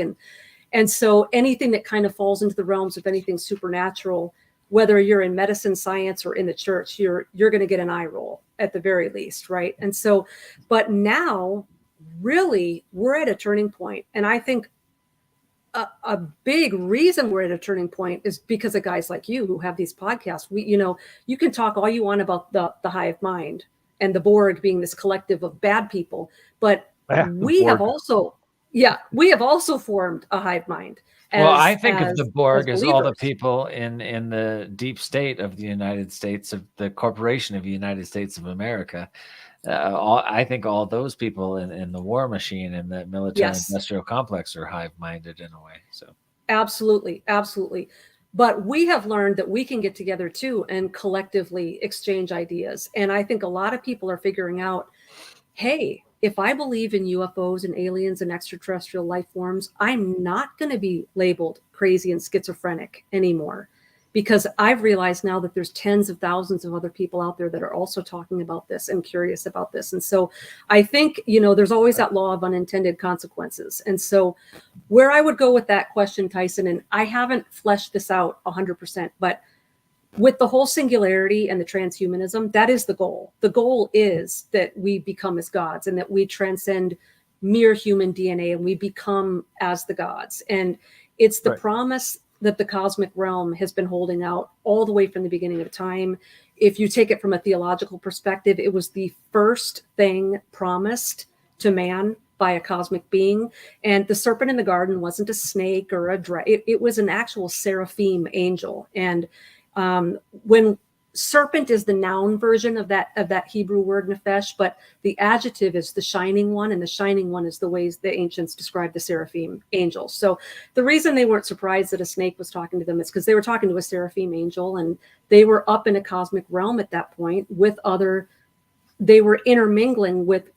And so anything that kind of falls into the realms of anything supernatural, whether you're in medicine, science, or in the church, you're going to get an eye roll at the very least, right? And so, but now, really, we're at a turning point. And I think a big reason we're at a turning point is because of guys like you who have these podcasts. You can talk all you want about the hive mind and the Borg being this collective of bad people, but we have also formed a hive mind. Well, I think of the Borg as all the people in the deep state of the United States, of the corporation of the United States of America. I think all those people in the war machine and the military industrial complex are hive-minded in a way. So absolutely. But we have learned that we can get together too and collectively exchange ideas. And I think a lot of people are figuring out, hey, if I believe in UFOs and aliens and extraterrestrial life forms, I'm not going to be labeled crazy and schizophrenic anymore, because I've realized now that there's tens of thousands of other people out there that are also talking about this and curious about this. And so I think, there's always that law of unintended consequences. And so where I would go with that question, Tyson, and I haven't fleshed this out 100%, but with the whole singularity and the transhumanism, that is the goal. The goal is that we become as gods and that we transcend mere human DNA and we become as the gods. And it's the promise that the cosmic realm has been holding out all the way from the beginning of time. If you take it from a theological perspective, it was the first thing promised to man by a cosmic being. And the serpent in the garden wasn't a snake or a dragon. It was an actual seraphim angel. And when serpent is the noun version of that Hebrew word nephesh, but the adjective is the shining one, and the shining one is the ways the ancients described the seraphim angels. So the reason they weren't surprised that a snake was talking to them is because they were talking to a seraphim angel, and they were up in a cosmic realm at that point with they were intermingling with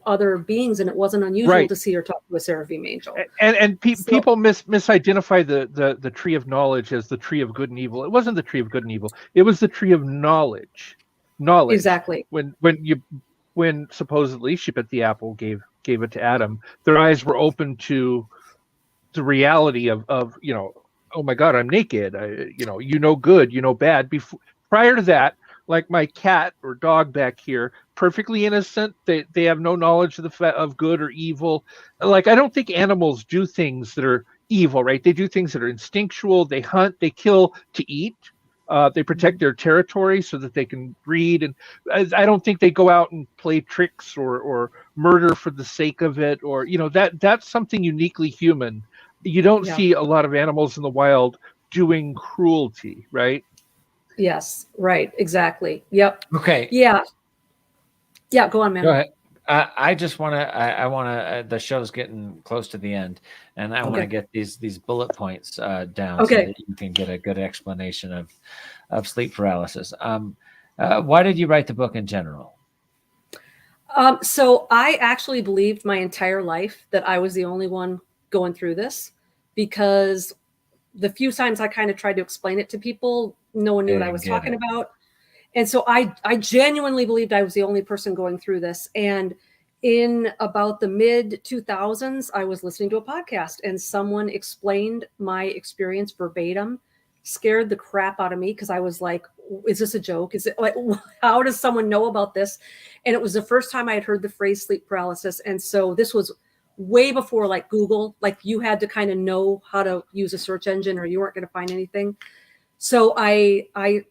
other beings, and it wasn't unusual to see or talk to a seraphim angel. And people misidentify the tree of knowledge as the tree of good and evil. It wasn't the tree of good and evil. It was the tree of knowledge. Exactly. When supposedly she bit the apple, gave it to Adam, their eyes were open to the reality of oh my God, I'm naked. Good, bad. Prior to that, like my cat or dog back here, perfectly innocent. They have no knowledge of good or evil. Like, I don't think animals do things that are evil, right? They do things that are instinctual. They hunt, they kill to eat. They protect their territory so that they can breed. And I don't think they go out and play tricks or murder for the sake of it, or that's something uniquely human. You don't see a lot of animals in the wild doing cruelty, right? Yes, right, exactly. Yep. Okay. Yeah, go on, man. Go ahead. I just want to. I want to. The show's getting close to the end, and I want to get these bullet points down so that you can get a good explanation of sleep paralysis. Why did you write the book in general? So I actually believed my entire life that I was the only one going through this, because the few times I kind of tried to explain it to people, no one knew what I was talking about. And so I genuinely believed I was the only person going through this. And in about the mid 2000s, I was listening to a podcast and someone explained my experience verbatim, scared the crap out of me, because I was like, is this a joke? Is it like, how does someone know about this? And it was the first time I had heard the phrase sleep paralysis. And so this was way before like Google, like you had to kind of know how to use a search engine or you weren't going to find anything. So I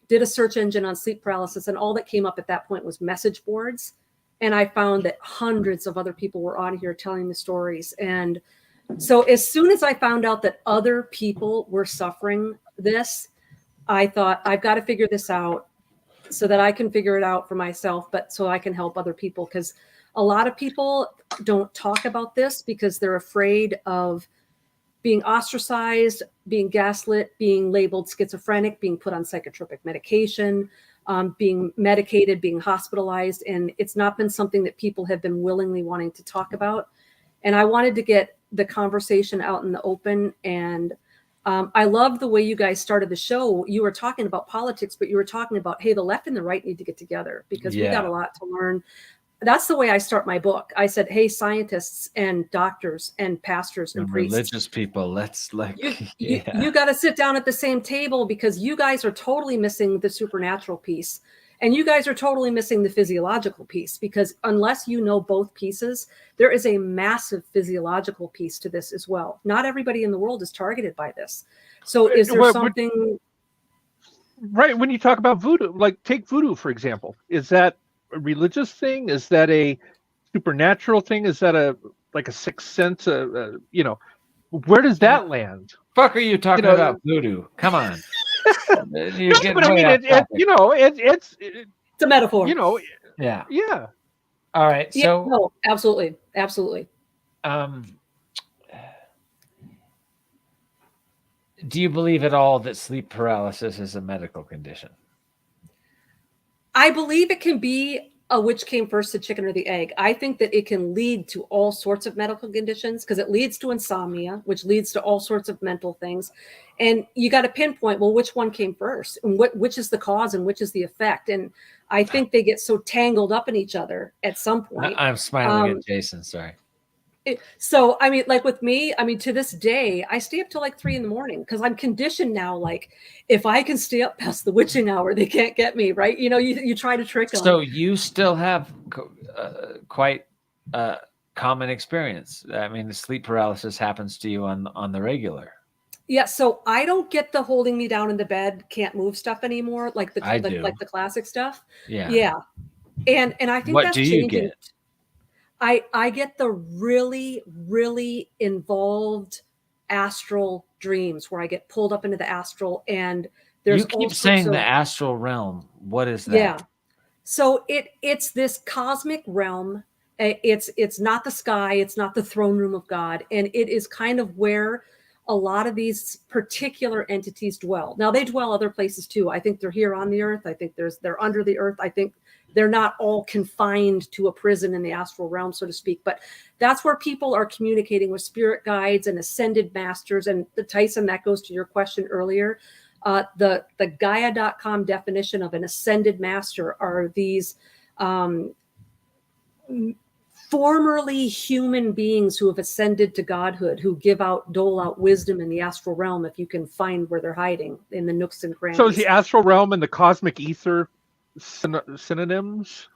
did a search engine on sleep paralysis, and all that came up at that point was message boards. And I found that hundreds of other people were on here telling the stories. And So as soon as I found out that other people were suffering this, I thought, I've got to figure this out so that I can figure it out for myself, but so I can help other people. Because a lot of people don't talk about this because they're afraid of being ostracized, being gaslit, being labeled schizophrenic, being put on psychotropic medication, being medicated, being hospitalized. And it's not been something that people have been willingly wanting to talk about. And I wanted to get the conversation out in the open. And I loved the way you guys started the show. You were talking about politics, but you were talking about, hey, the left and the right need to get together because we got a lot to learn. That's the way I start my book. I said, hey, scientists and doctors and pastors and priests, religious people, let's you got to sit down at the same table because you guys are totally missing the supernatural piece. And you guys are totally missing the physiological piece because unless you know both pieces, there is a massive physiological piece to this as well. Not everybody in the world is targeted by this. So is there something... Right, when you talk about voodoo, like take voodoo, for example. Is that a religious thing? Is that a supernatural thing? Is that a sixth sense? You know, where does that land? Fuck are you talking about voodoo? Come on. You're no, but I mean, it's a metaphor. You know, yeah. All right. So no, absolutely. Do you believe at all that sleep paralysis is a medical condition? I believe it can be a which came first, the chicken or the egg. I think that it can lead to all sorts of medical conditions because it leads to insomnia, which leads to all sorts of mental things. And you got to pinpoint, well, which one came first and which is the cause and which is the effect. And I think they get so tangled up in each other at some point. I'm smiling at Jason. Sorry. So, I mean, like with me, I mean, to this day, I stay up till like 3 a.m. because I'm conditioned now. Like if I can stay up past the witching hour, they can't get me, right? You know, you try to trick them. So you still have quite common experience. I mean, the sleep paralysis happens to you on the regular. Yeah. So I don't get the holding me down in the bed, can't move stuff anymore. Like the classic stuff. Yeah. Yeah. And I think what that's do you changing. Get? I get the really, really involved astral dreams where I get pulled up into the astral and there's you keep saying the astral realm. What is that? Yeah. So it's this cosmic realm. It's not the sky. It's not the throne room of God. And it is kind of where a lot of these particular entities dwell. Now they dwell other places too. I think they're here on the earth. I think they're under the earth. I think they're not all confined to a prison in the astral realm, so to speak. But that's where people are communicating with spirit guides and ascended masters. And the Tyson, that goes to your question earlier. The Gaia.com definition of an ascended master are these formerly human beings who have ascended to godhood, who dole out wisdom in the astral realm if you can find where they're hiding in the nooks and crannies. So is the astral realm and the cosmic ether synonyms?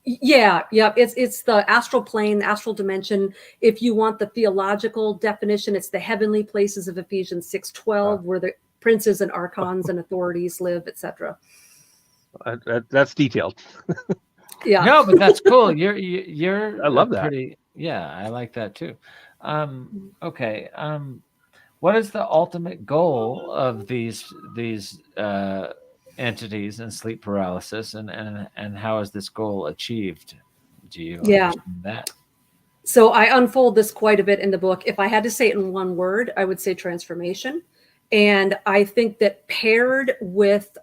Yeah. It's the astral plane, astral dimension. If you want the theological definition, it's the heavenly places of Ephesians 6:12, where the princes and archons and authorities live, etc. That's detailed. Yeah. No, but that's cool. You're I love that. Yeah, I like that too. Okay. What is the ultimate goal of these entities and sleep paralysis, and how is this goal achieved? Do you understand that? So I unfold this quite a bit in the book. If I had to say it in one word, I would say transformation. And I think that paired with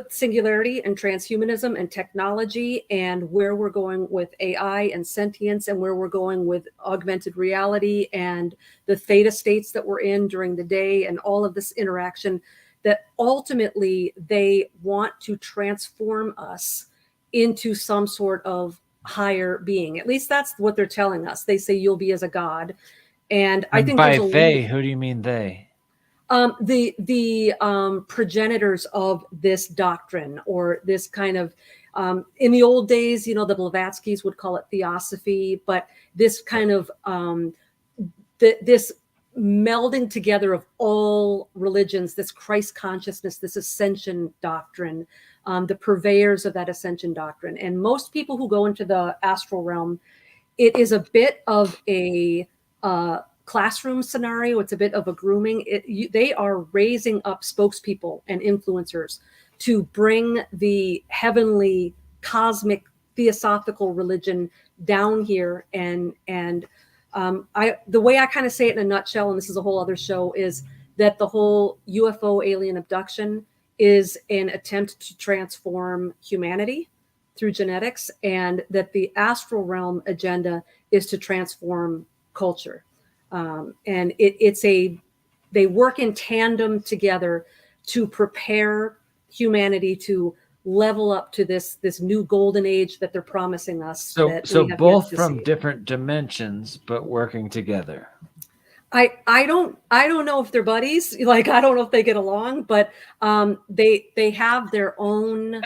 singularity and transhumanism and technology, and where we're going with AI and sentience, and where we're going with augmented reality and the theta states that we're in during the day, and all of this interaction, that ultimately they want to transform us into some sort of higher being. At least that's what they're telling us. They say you'll be as a god. And I think by they, who do you mean they? The progenitors of this doctrine, or this kind of, in the old days, the Blavatskys would call it theosophy, but this kind of, this melding together of all religions, this Christ consciousness, this ascension doctrine, the purveyors of that ascension doctrine. And most people who go into the astral realm, it is a bit of a classroom scenario. It's a bit of a grooming. They are raising up spokespeople and influencers to bring the heavenly, cosmic, theosophical religion down here. And the way I kind of say it in a nutshell, and this is a whole other show, is that the whole UFO alien abduction is an attempt to transform humanity through genetics, and that the astral realm agenda is to transform culture. And they work in tandem together to prepare humanity to level up to this new golden age that they're promising us. So both from different dimensions, but working together. I don't know if they're buddies. Like, I don't know if they get along, but they have their own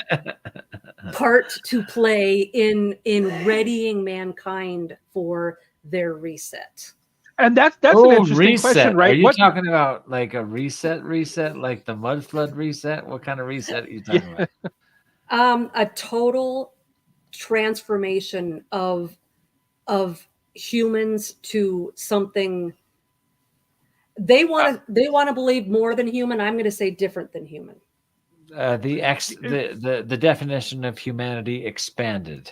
part to play in readying mankind for their reset. And that's an interesting question, right? Are you talking about like a reset, like the mud flood reset? What kind of reset are you talking about? A total transformation of humans to something they want to believe more than human. I'm going to say different than human. The definition of humanity expanded.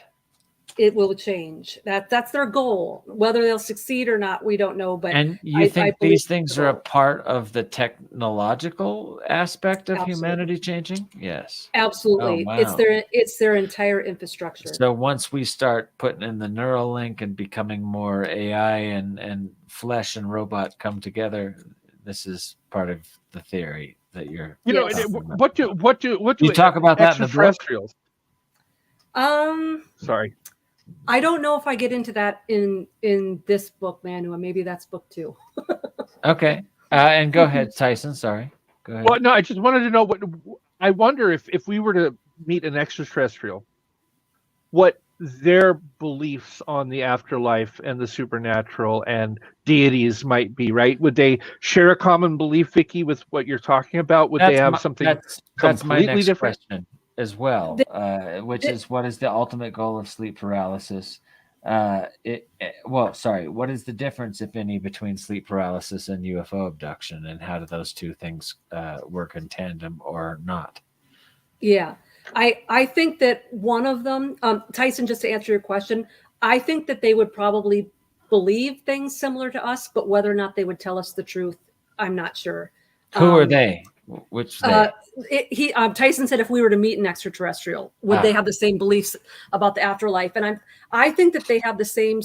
It will change. That's their goal. Whether they'll succeed or not, we don't know. But and you think these things are a part of the technological aspect of humanity changing? Yes, absolutely. Oh, wow. It's their entire infrastructure. So once we start putting in the neural link and becoming more AI and flesh and robot come together, this is part of the theory that you're. You know, what do you talk about that in the book? Sorry. I don't know if I get into that in this book, Manu. Maybe that's book 2. Okay. And go ahead, Tyson. Sorry. Go ahead. Well, no, I just wanted to know I wonder if we were to meet an extraterrestrial, what their beliefs on the afterlife and the supernatural and deities might be, right? Would they share a common belief, Vicki, with what you're talking about? Would they have something completely different? Question as well, which is, what is the ultimate goal of sleep paralysis? What is the difference, if any, between sleep paralysis and UFO abduction, and how do those two things work in tandem or not? Yeah, I think that one of them, Tyson, just to answer your question, I think that they would probably believe things similar to us, but whether or not they would tell us the truth, I'm not sure. Who are they? Which they? Tyson said if we were to meet an extraterrestrial, would they have the same beliefs about the afterlife? And I think that they have the same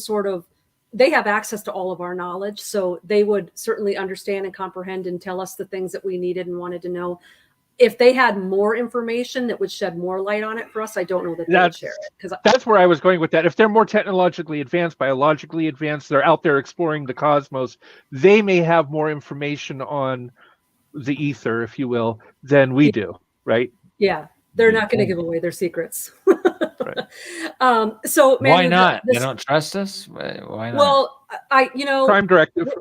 they have access to all of our knowledge, so they would certainly understand and comprehend and tell us the things that we needed and wanted to know. If they had more information that would shed more light on it for us, I don't know that they would share it. Because that's where I was going with that. If they're more technologically advanced, biologically advanced, they're out there exploring the cosmos, they may have more information on the ether, if you will, than we do, right? Yeah, they're not going to give away their secrets. Right. So why not? They don't trust us? Why not? Well, Prime directive.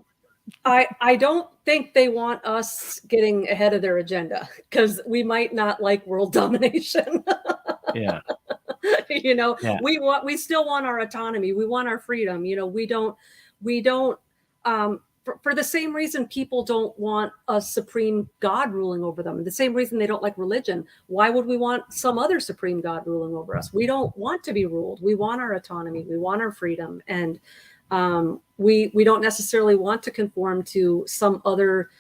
I don't think they want us getting ahead of their agenda, because we might not like world domination. Yeah. We still want our autonomy. We want our freedom. We don't for the same reason people don't want a supreme God ruling over them. The same reason they don't like religion. Why would we want some other supreme God ruling over us? We don't want to be ruled. We want our autonomy. We want our freedom. And we don't necessarily want to conform to some other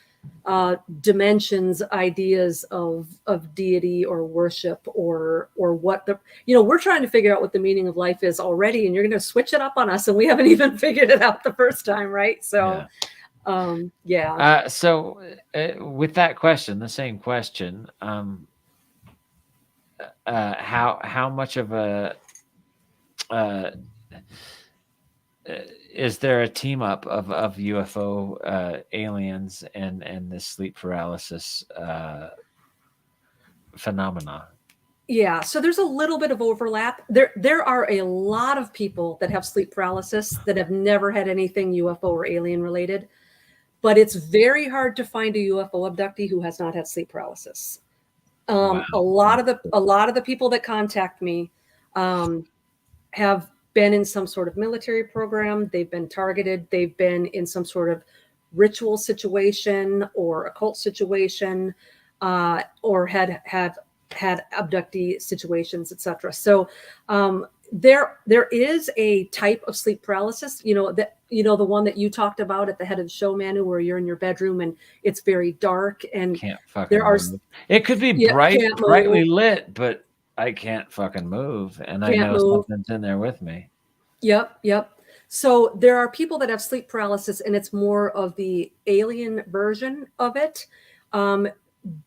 dimensions, ideas of deity or worship or what we're trying to figure out what the meaning of life is already, and you're going to switch it up on us, and we haven't even figured it out the first time, right? So so with that question, the same question, how much of a is there a team up of UFO aliens and this sleep paralysis phenomena? Yeah, so there's a little bit of overlap. There are a lot of people that have sleep paralysis that have never had anything UFO or alien related, but it's very hard to find a UFO abductee who has not had sleep paralysis. Wow. A lot of the people that contact me have been in some sort of military program, they've been targeted, they've been in some sort of ritual situation or occult situation, or have had abductee situations, etc. So there is a type of sleep paralysis, the one that you talked about at the head of the show, Manu, where you're in your bedroom and it's very dark and can't fucking there are move. It could be brightly lit, but I can't fucking move, and I know something's in there with me. Yep. So there are people that have sleep paralysis, and it's more of the alien version of it.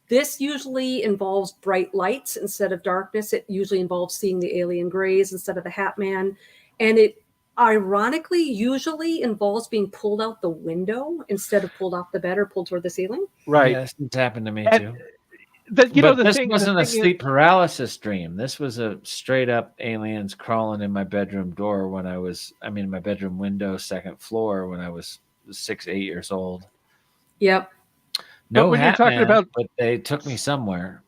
This usually involves bright lights instead of darkness. It usually involves seeing the alien grays instead of the Hat Man. And it ironically usually involves being pulled out the window instead of pulled off the bed or pulled toward the ceiling. Right. Yes, it's happened to me too. But this wasn't a sleep paralysis dream. This was a straight up aliens crawling in my bedroom door my bedroom window, second floor, when I was 6, 8 years old. Yep. No, when you're talking about, but they took me somewhere.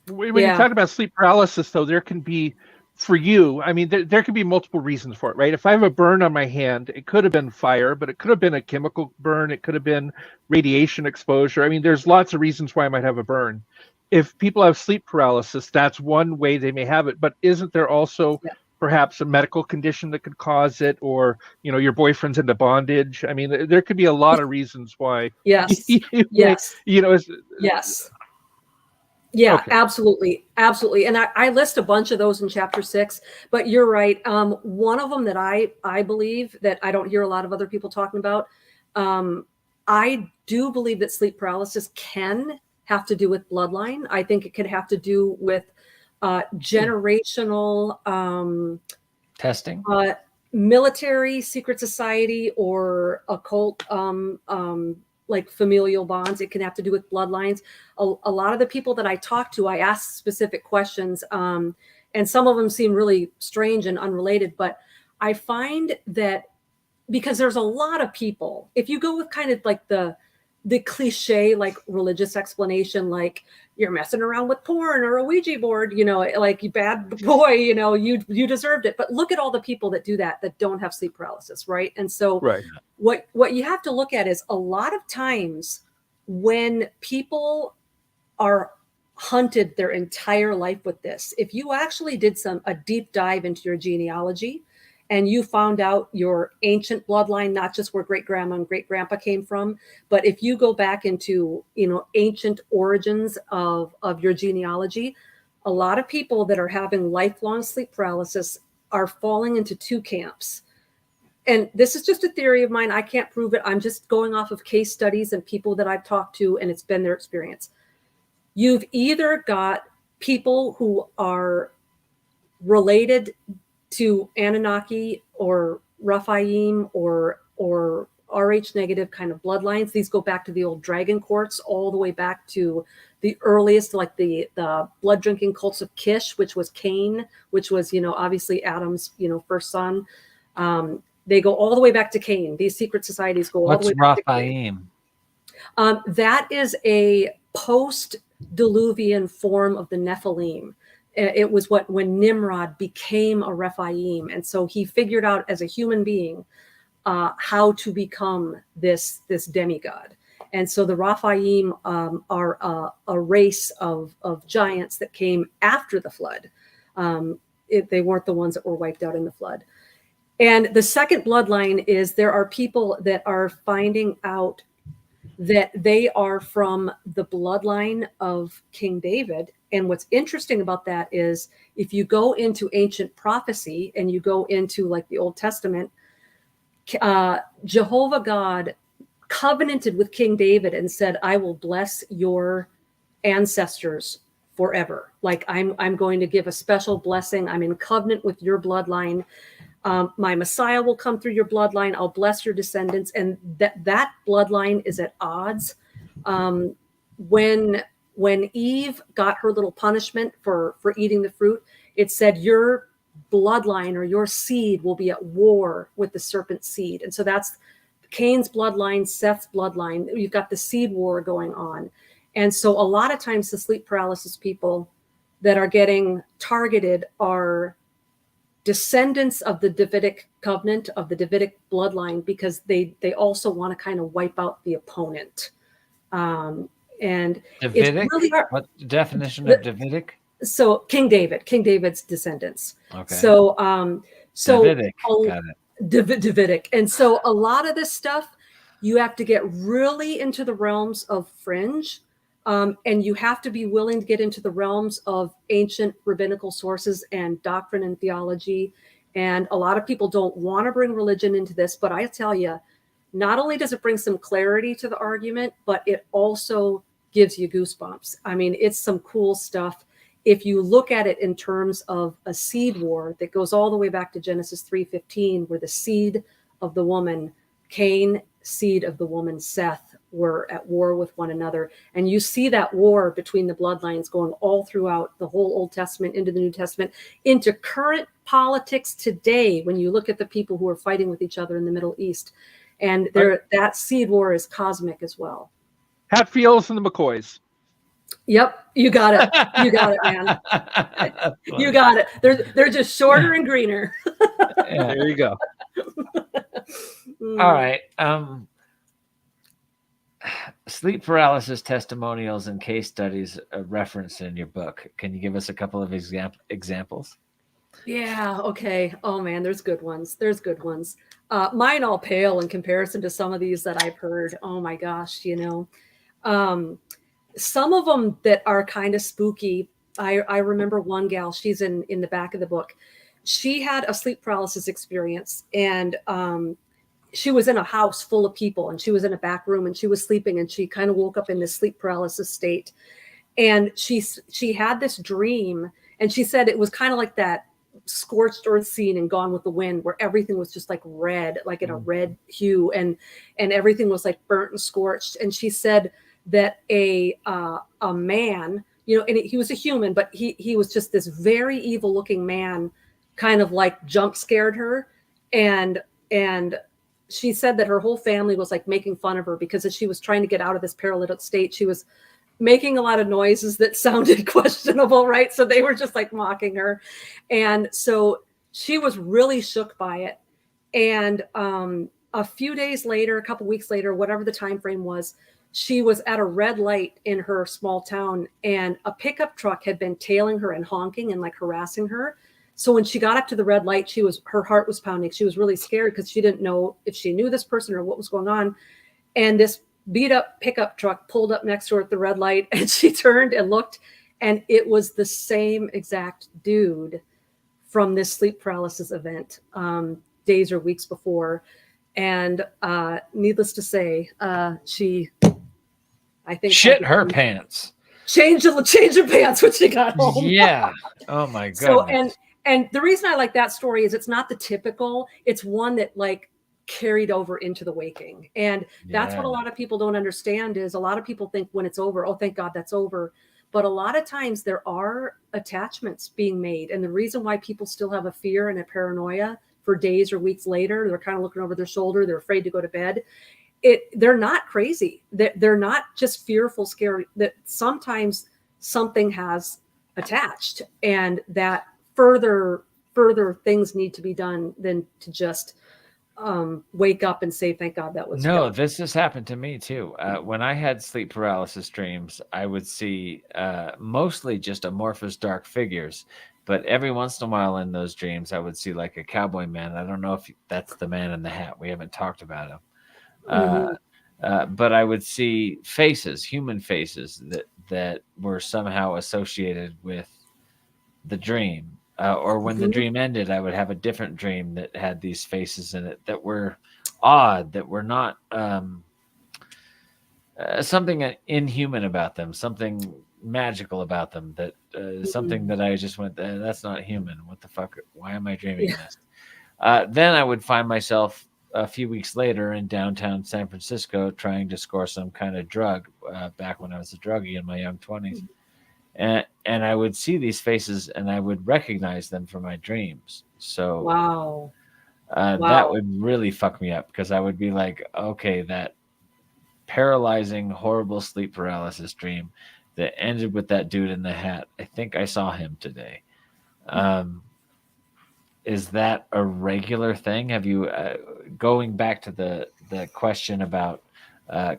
When you talk about sleep paralysis, though, there can be, for you, I mean, there can be multiple reasons for it, right? If I have a burn on my hand, it could have been fire, but it could have been a chemical burn. It could have been radiation exposure. I mean, there's lots of reasons why I might have a burn. If people have sleep paralysis, that's one way they may have it. But isn't there also perhaps a medical condition that could cause it, or your boyfriend's into bondage? I mean, there could be a lot of reasons why. Yes. Yeah, okay. Absolutely. And I list a bunch of those in chapter 6, but you're right. One of them that I believe that I don't hear a lot of other people talking about, I do believe that sleep paralysis can have to do with bloodline. I think it could have to do with generational testing, military, secret society, or occult like familial bonds. It can have to do with bloodlines. A lot of the people that I talk to, I ask specific questions, and some of them seem really strange and unrelated, but I find that because there's a lot of people, if you go with kind of like the cliche, like religious explanation, like you're messing around with porn or a Ouija board, like you bad boy, you deserved it. But look at all the people that do that don't have sleep paralysis, right? And so what you have to look at is a lot of times when people are hunted their entire life with this, if you actually did a deep dive into your genealogy and you found out your ancient bloodline, not just where great grandma and great grandpa came from, but if you go back into, ancient origins of your genealogy, a lot of people that are having lifelong sleep paralysis are falling into two camps. And this is just a theory of mine. I can't prove it. I'm just going off of case studies and people that I've talked to, and it's been their experience. You've either got people who are related to Anunnaki or Raphaim or Rh negative kind of bloodlines. These go back to the old dragon courts, all the way back to the earliest, like the blood drinking cults of Kish, which was Cain, which was, obviously Adam's, first son. They go all the way back to Cain. These secret societies go all the way back to Cain. That is a post-Diluvian form of the Nephilim. It was when Nimrod became a Rephaim. And so he figured out as a human being how to become this demigod. And so the Rephaim are a race of giants that came after the flood. They weren't the ones that were wiped out in the flood. And the second bloodline is there are people that are finding out that they are from the bloodline of King David. And what's interesting about that is if you go into ancient prophecy and you go into like the Old Testament, Jehovah God covenanted with King David and said, I will bless your ancestors forever. Like I'm going to give a special blessing. I'm in covenant with your bloodline. My Messiah will come through your bloodline. I'll bless your descendants. And that bloodline is at odds. When Eve got her little punishment for eating the fruit, it said your bloodline or your seed will be at war with the serpent seed. And so that's Cain's bloodline, Seth's bloodline. You've got the seed war going on. And so a lot of times the sleep paralysis people that are getting targeted are descendants of the Davidic covenant, of the Davidic bloodline, because they also want to kind of wipe out the opponent. And Davidic? it's really hard. What the definition of Davidic? So King David's descendants. Okay. So Davidic. Got it. Davidic. And so a lot of this stuff, you have to get really into the realms of fringe. And you have to be willing to get into the realms of ancient rabbinical sources and doctrine and theology. And a lot of people don't want to bring religion into this, but I tell you, not only does it bring some clarity to the argument, but it also gives you goosebumps. I mean, it's some cool stuff. If you look at it in terms of a seed war that goes all the way back to Genesis 3:15, where the seed of the woman, Cain, seed of the woman, Seth, were at war with one another. And you see that war between the bloodlines going all throughout the whole Old Testament, into the New Testament, into current politics today, when you look at the people who are fighting with each other in the Middle East. And that seed war is cosmic as well. Hatfields and the McCoys. Yep, you got it. You got it, man. You got it. They're just shorter and greener. Yeah. There you go. All right. Sleep paralysis testimonials and case studies are referenced in your book. Can you give us a couple of examples? Yeah. Okay. Oh man, there's good ones. Mine all pale in comparison to some of these that I've heard. Oh my gosh, some of them that are kind of spooky. I remember one gal, she's in the back of the book. She had a sleep paralysis experience, and she was in a house full of people, and she was in a back room, and she was sleeping, and she kind of woke up in this sleep paralysis state. And she had this dream, and she said it was kind of like that scorched earth scene in Gone with the Wind, where everything was just like red, like in a red hue, and everything was like burnt and scorched. And she said that a man, and he was a human, but he was just this very evil looking man, kind of like jump scared her. And she said that her whole family was like making fun of her because as she was trying to get out of this paralytic state, she was making a lot of noises that sounded questionable, right? So they were just like mocking her. And so she was really shook by it. And a few days later, a couple weeks later, whatever the time frame was, she was at a red light in her small town, and a pickup truck had been tailing her and honking and like harassing her. So when she got up to the red light, her heart was pounding. She was really scared because she didn't know if she knew this person or what was going on. And this beat up pickup truck pulled up next to her at the red light, and she turned and looked, and it was the same exact dude from this sleep paralysis event days or weeks before. And needless to say, she, I think, shit her pants. Change her pants when she got home. Yeah. Oh my goodness. So and the reason I like that story is it's not the typical. It's one that like carried over into the waking, and that's what a lot of people don't understand. Is a lot of people think when it's over, oh, thank God that's over. But a lot of times there are attachments being made, and the reason why people still have a fear and a paranoia for days or weeks later, they're kind of looking over their shoulder. They're afraid to go to bed. They're not crazy. They're not just fearful, scared. That sometimes something has attached, and that further things need to be done than to just wake up and say, thank God that was done. This has happened to me too. When I had sleep paralysis dreams, I would see mostly just amorphous dark figures, but every once in a while in those dreams, I would see like a cowboy man. I don't know if that's the man in the hat. We haven't talked about him. But I would see faces, human faces that were somehow associated with the dream. Or when the dream ended, I would have a different dream that had these faces in it that were odd, that were not something inhuman about them, something magical about them, that something that I just went, that's not human. What the fuck? Why am I dreaming this? Then I would find myself a few weeks later in downtown San Francisco trying to score some kind of drug back when I was a druggie in my young 20s. And I would see these faces and I would recognize them from my dreams. So that would really fuck me up, because I would be like, okay, that paralyzing, horrible sleep paralysis dream that ended with that dude in the hat, I think I saw him today. is that a regular thing? Have you, going back to the question about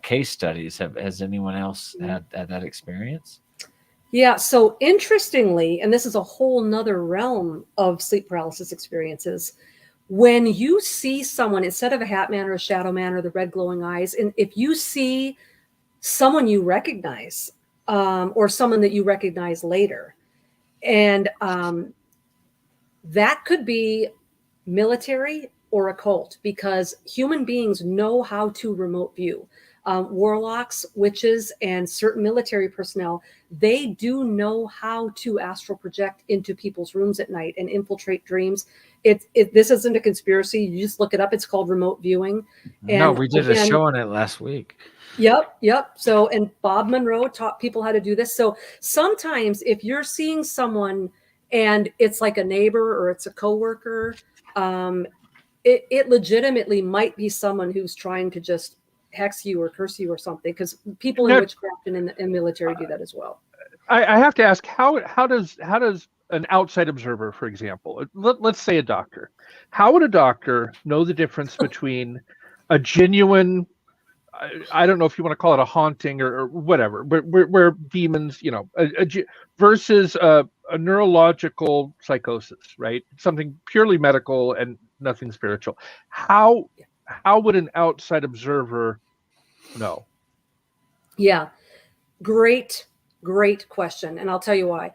case studies, has anyone else had that experience? Yeah. So interestingly, and this is a whole nother realm of sleep paralysis experiences, when you see someone, instead of a hat man or a shadow man or the red glowing eyes, and if you see someone you recognize, or someone that you recognize later, and that could be military or occult, because human beings know how to remote view. Warlocks, witches, and certain military personnel, they do know how to astral project into people's rooms at night and infiltrate dreams. This isn't a conspiracy. You just look it up. It's called remote viewing. And no, we did a show on it last week. Yep. So, and Bob Monroe taught people how to do this. So sometimes if you're seeing someone and it's like a neighbor or it's a coworker, it legitimately might be someone who's trying to just hex you or curse you or something, because people in witchcraft and in military do that as well. I have to ask, how does an outside observer, for example, let's say a doctor, how would a doctor know the difference between a genuine, I don't know if you want to call it a haunting or whatever, but where demons, versus a neurological psychosis, right? Something purely medical and nothing spiritual. How would an outside observer know? Yeah, great question. And I'll tell you why.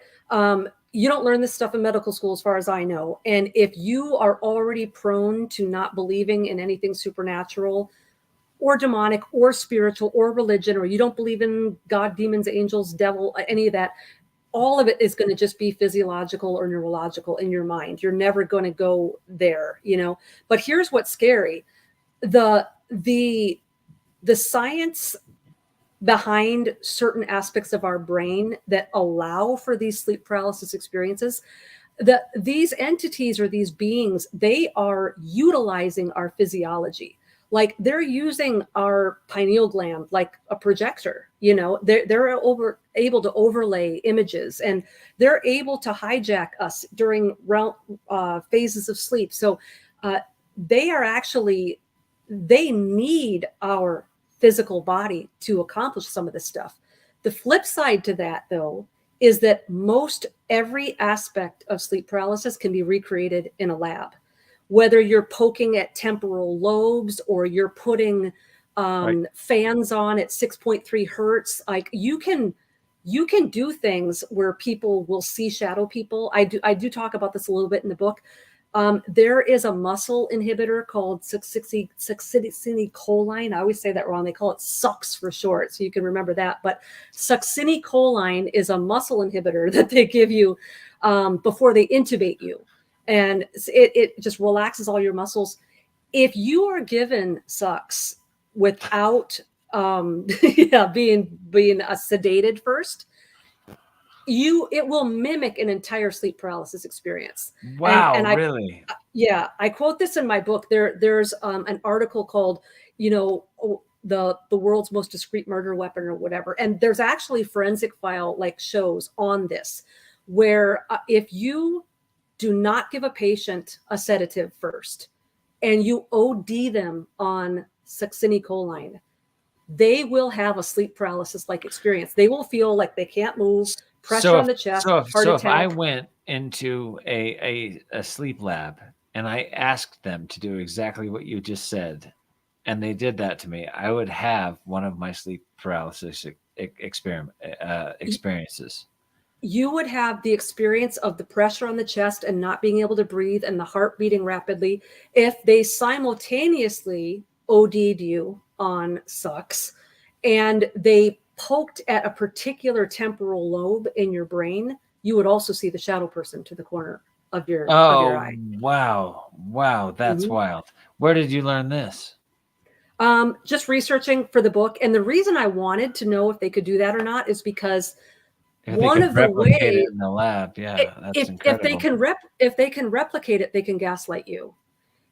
You don't learn this stuff in medical school, as far as I know. And if you are already prone to not believing in anything supernatural or demonic or spiritual or religion, or you don't believe in God, demons, angels, devil, any of that, all of it is going to just be physiological or neurological in your mind. You're never going to go there, But here's what's scary. The science behind certain aspects of our brain that allow for these sleep paralysis experiences, these entities or these beings, they are utilizing our physiology. Like they're using our pineal gland like a projector. They're able to overlay images, and they're able to hijack us during phases of sleep. So they need our physical body to accomplish some of this stuff. The flip side to that, though, is that most every aspect of sleep paralysis can be recreated in a lab. Whether you're poking at temporal lobes or you're putting fans on at 6.3 hertz, like you can do things where people will see shadow people. I do talk about this a little bit in the book. There is a muscle inhibitor called succinylcholine. I always say that wrong. They call it SUX for short, so you can remember that. But succinylcholine is a muscle inhibitor that they give you before they intubate you. And it just relaxes all your muscles. If you are given SUX without being sedated first, it will mimic an entire sleep paralysis experience. Wow, and really? I quote this in my book. There's an article called, the world's most discreet murder weapon or whatever. And there's actually forensic file like shows on this, where if you do not give a patient a sedative first and you OD them on succinylcholine, they will have a sleep paralysis like experience. They will feel like they can't move, pressure on the chest, heart attack. If I went into a sleep lab and I asked them to do exactly what you just said, and they did that to me, I would have one of my sleep paralysis experiences. You would have the experience of the pressure on the chest and not being able to breathe and the heart beating rapidly. If they simultaneously OD'd you on SUX and they poked at a particular temporal lobe in your brain, you would also see the shadow person to the corner of your eye. Wow, that's wild. Where did you learn this? Just researching for the book. And the reason I wanted to know if they could do that or not is because one of the ways in the lab, that's incredible. If they can replicate it, they can gaslight you.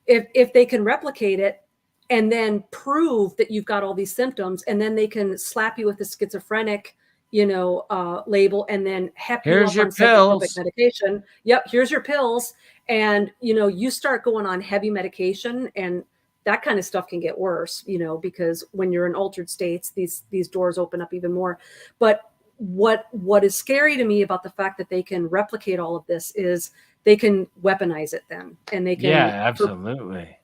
If they can replicate it and then prove that you've got all these symptoms, and then they can slap you with a schizophrenic, label, and then hep you Here's up your on psychotropic pills. medication. Yep, here's your pills. And, you start going on heavy medication, and that kind of stuff can get worse, because when you're in altered states, these doors open up even more. But what is scary to me about the fact that they can replicate all of this is they can weaponize it then, and they can. Yeah, absolutely.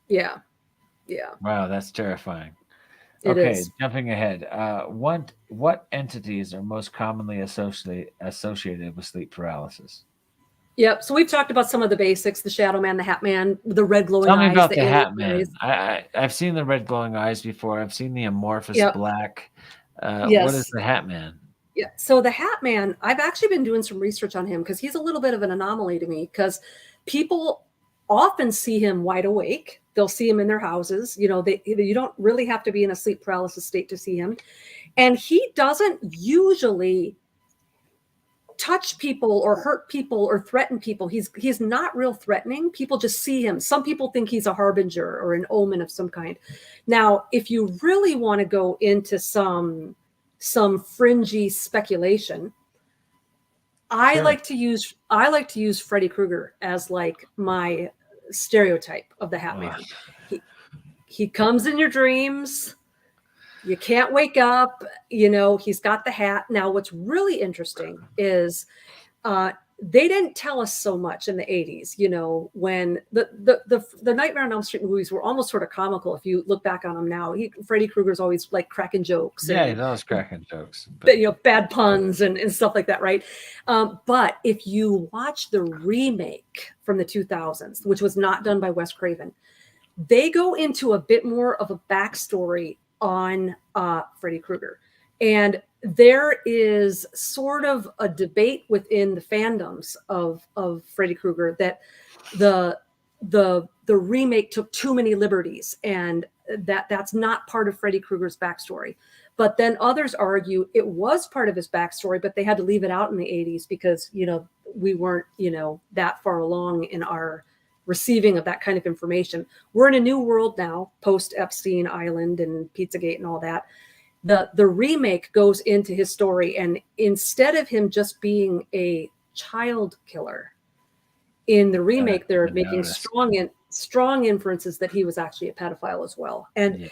Yeah. Wow, that's terrifying. It Okay, is. jumping ahead. What entities are most commonly associated with sleep paralysis? Yep. So we've talked about some of the basics: the shadow man, the hat man, the red glowing Tell me eyes, about the the alien Hat Man. eyes. I've seen the red glowing eyes before. I've seen the amorphous Yep. black. What is Yes. the Hat Man? Yeah. So the Hat Man, I've actually been doing some research on him because he's a little bit of an anomaly to me, because people often see him wide awake. They'll see him in their houses. You don't really have to be in a sleep paralysis state to see him. And he doesn't usually touch people or hurt people or threaten people. He's not real threatening. People just see him. Some people think he's a harbinger or an omen of some kind. Now, if you really want to go into some fringy speculation, I Sure. like to use Freddy Krueger as like my stereotype of the Hat Man. He comes in your dreams. You can't wake up. He's got the hat. Now, what's really interesting is they didn't tell us so much in the 80s, when the Nightmare on Elm Street movies were almost sort of comical. If you look back on them now, Freddy Krueger's always like cracking jokes. Yeah, and, he's always cracking jokes. But bad puns and stuff like that, right? But if you watch the remake from the 2000s, which was not done by Wes Craven, they go into a bit more of a backstory on Freddy Krueger. And there is sort of a debate within the fandoms of Freddy Krueger that the remake took too many liberties, and that's not part of Freddy Krueger's backstory. But then others argue it was part of his backstory, but they had to leave it out in the 80s because, we weren't, that far along in our receiving of that kind of information. We're in a new world now, post Epstein Island and Pizzagate and all that. The remake goes into his story, and instead of him just being a child killer, in the remake they're making strong inferences that he was actually a pedophile as well. And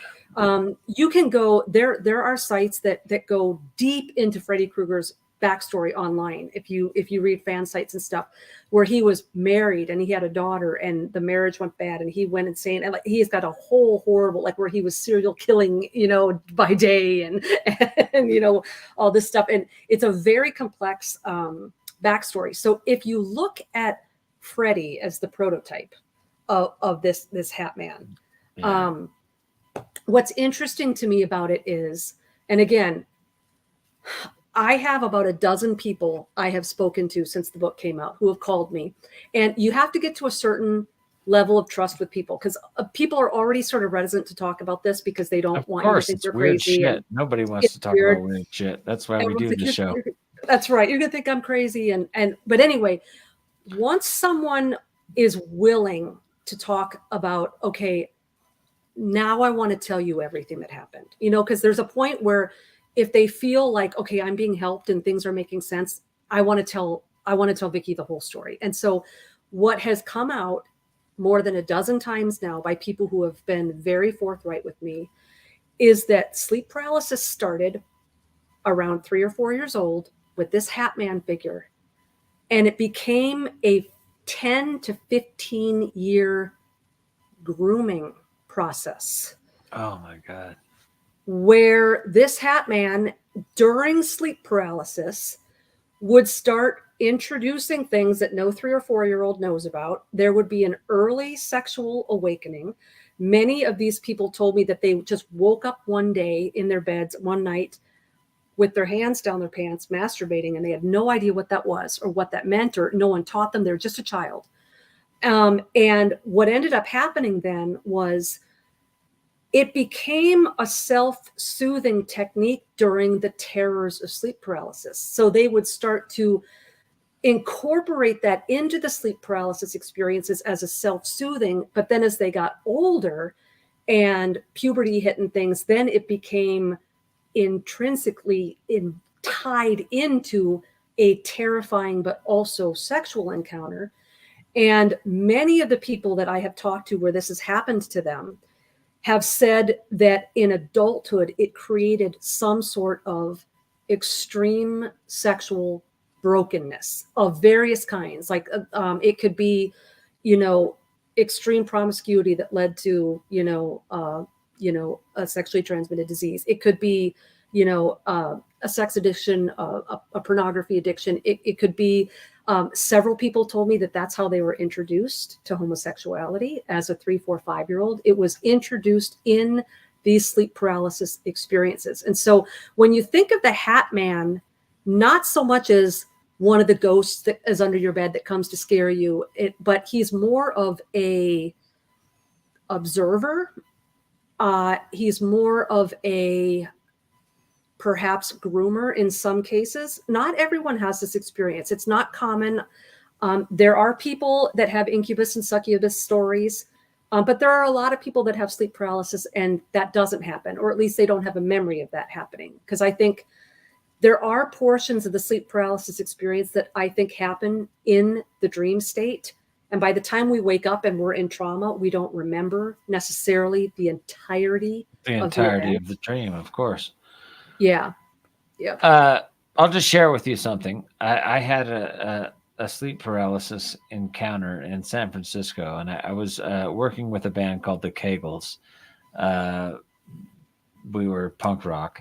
you can go there are sites that go deep into Freddy Krueger's backstory online. If you read fan sites and stuff, where he was married and he had a daughter and the marriage went bad and he went insane, and like he's got a whole horrible, like where he was serial killing, by day and all this stuff. And it's a very complex backstory. So if you look at Freddy as the prototype of this Hat Man, what's interesting to me about it is, and again, I have about a dozen people I have spoken to since the book came out who have called me, and you have to get to a certain level of trust with people, because people are already sort of reticent to talk about this because they don't want you to think they're crazy. Shit. Nobody wants to talk about weird shit. That's why we do the show. That's right. You're gonna think I'm crazy, but anyway, once someone is willing to talk about, okay, now I want to tell you everything that happened, because there's a point where if they feel like, okay, I'm being helped and things are making sense, I want to tell Vicki the whole story. And so what has come out more than a dozen times now by people who have been very forthright with me is that sleep paralysis started around 3 or 4 years old with this Hat Man figure. And it became a 10 to 15 year grooming process. Oh my God. Where this Hat Man during sleep paralysis would start introducing things that no 3 or 4 year old knows about. There would be an early sexual awakening. Many of these people told me that they just woke up one day in their beds one night with their hands down their pants, masturbating, and they had no idea what that was or what that meant, or no one taught them. They were just a child. And what ended up happening then was it became a self-soothing technique during the terrors of sleep paralysis. So they would start to incorporate that into the sleep paralysis experiences as a self-soothing. But then as they got older and puberty hit and things, then it became intrinsically tied into a terrifying but also sexual encounter. And many of the people that I have talked to where this has happened to them have said that in adulthood, it created some sort of extreme sexual brokenness of various kinds. Like it could be, extreme promiscuity that led to, a sexually transmitted disease. It could be, a sex addiction, a pornography addiction. It could be, several people told me that that's how they were introduced to homosexuality as a 3, 4, 5-year-old. It was introduced in these sleep paralysis experiences. And so when you think of the Hat Man, not so much as one of the ghosts that is under your bed that comes to scare you, but he's more of a observer. He's more of a perhaps groomer in some cases. Not everyone has this experience. It's not common. There are people that have incubus and succubus stories, but there are a lot of people that have sleep paralysis and that doesn't happen, or at least they don't have a memory of that happening. Because I think there are portions of the sleep paralysis experience that I think happen in the dream state. And by the time we wake up and we're in trauma, we don't remember necessarily the entirety of the dream, of course. Yeah. Yeah. I'll just share with you something. I had a sleep paralysis encounter in San Francisco, and I was working with a band called the Kegels. We were punk rock,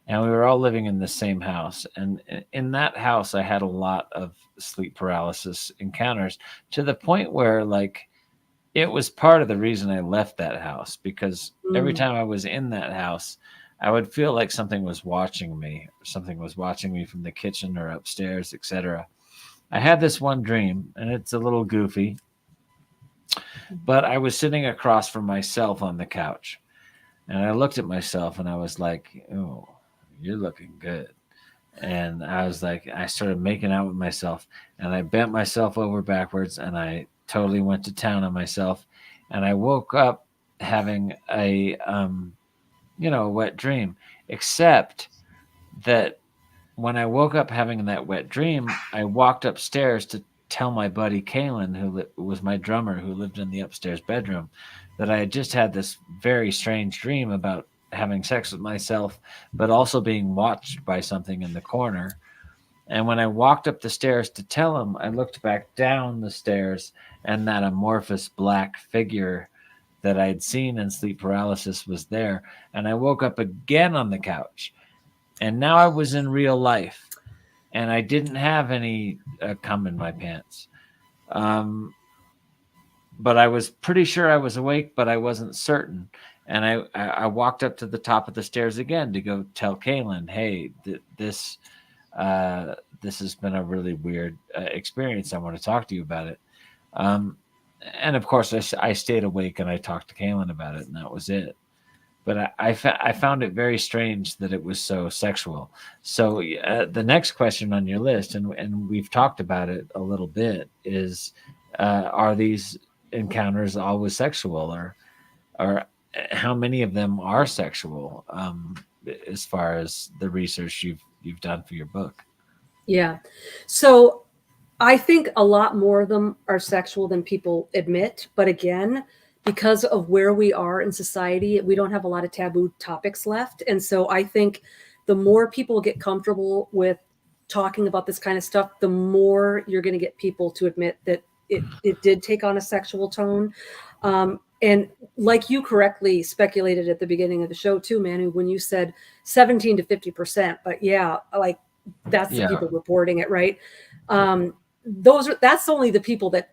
and we were all living in the same house. And in that house, I had a lot of sleep paralysis encounters, to the point where, like, it was part of the reason I left that house, because every time I was in that house, I would feel like something was watching me. Something was watching me from the kitchen or upstairs, etc. I had this one dream, and it's a little goofy, but I was sitting across from myself on the couch, and I looked at myself, and I was like, "Oh, you're looking good." And I was like, I started making out with myself, and I bent myself over backwards, and I totally went to town on myself. And I woke up having a wet dream, except that when I woke up having that wet dream, I walked upstairs to tell my buddy Kalen, who was my drummer, who lived in the upstairs bedroom, that I had just had this very strange dream about having sex with myself, but also being watched by something in the corner. And when I walked up the stairs to tell him, I looked back down the stairs, and that amorphous black figure that I'd seen in sleep paralysis was there. And I woke up again on the couch, and now I was in real life, and I didn't have any cum in my pants. But I was pretty sure I was awake, but I wasn't certain. And I walked up to the top of the stairs again to go tell Kaylin, hey, this has been a really weird experience. I want to talk to you about it. And of course, I stayed awake and I talked to Kaylin about it, and that was it. But I found it very strange that it was so sexual. So the next question on your list, and we've talked about it a little bit, is are these encounters always sexual, or how many of them are sexual, as far as the research you've done for your book? Yeah. So I think a lot more of them are sexual than people admit. But again, because of where we are in society, we don't have a lot of taboo topics left. And so I think the more people get comfortable with talking about this kind of stuff, the more you're going to get people to admit that it did take on a sexual tone. And like you correctly speculated at the beginning of the show too, Manu, when you said 17 to 50%, but yeah, like that's the people reporting it, right? That's only the people that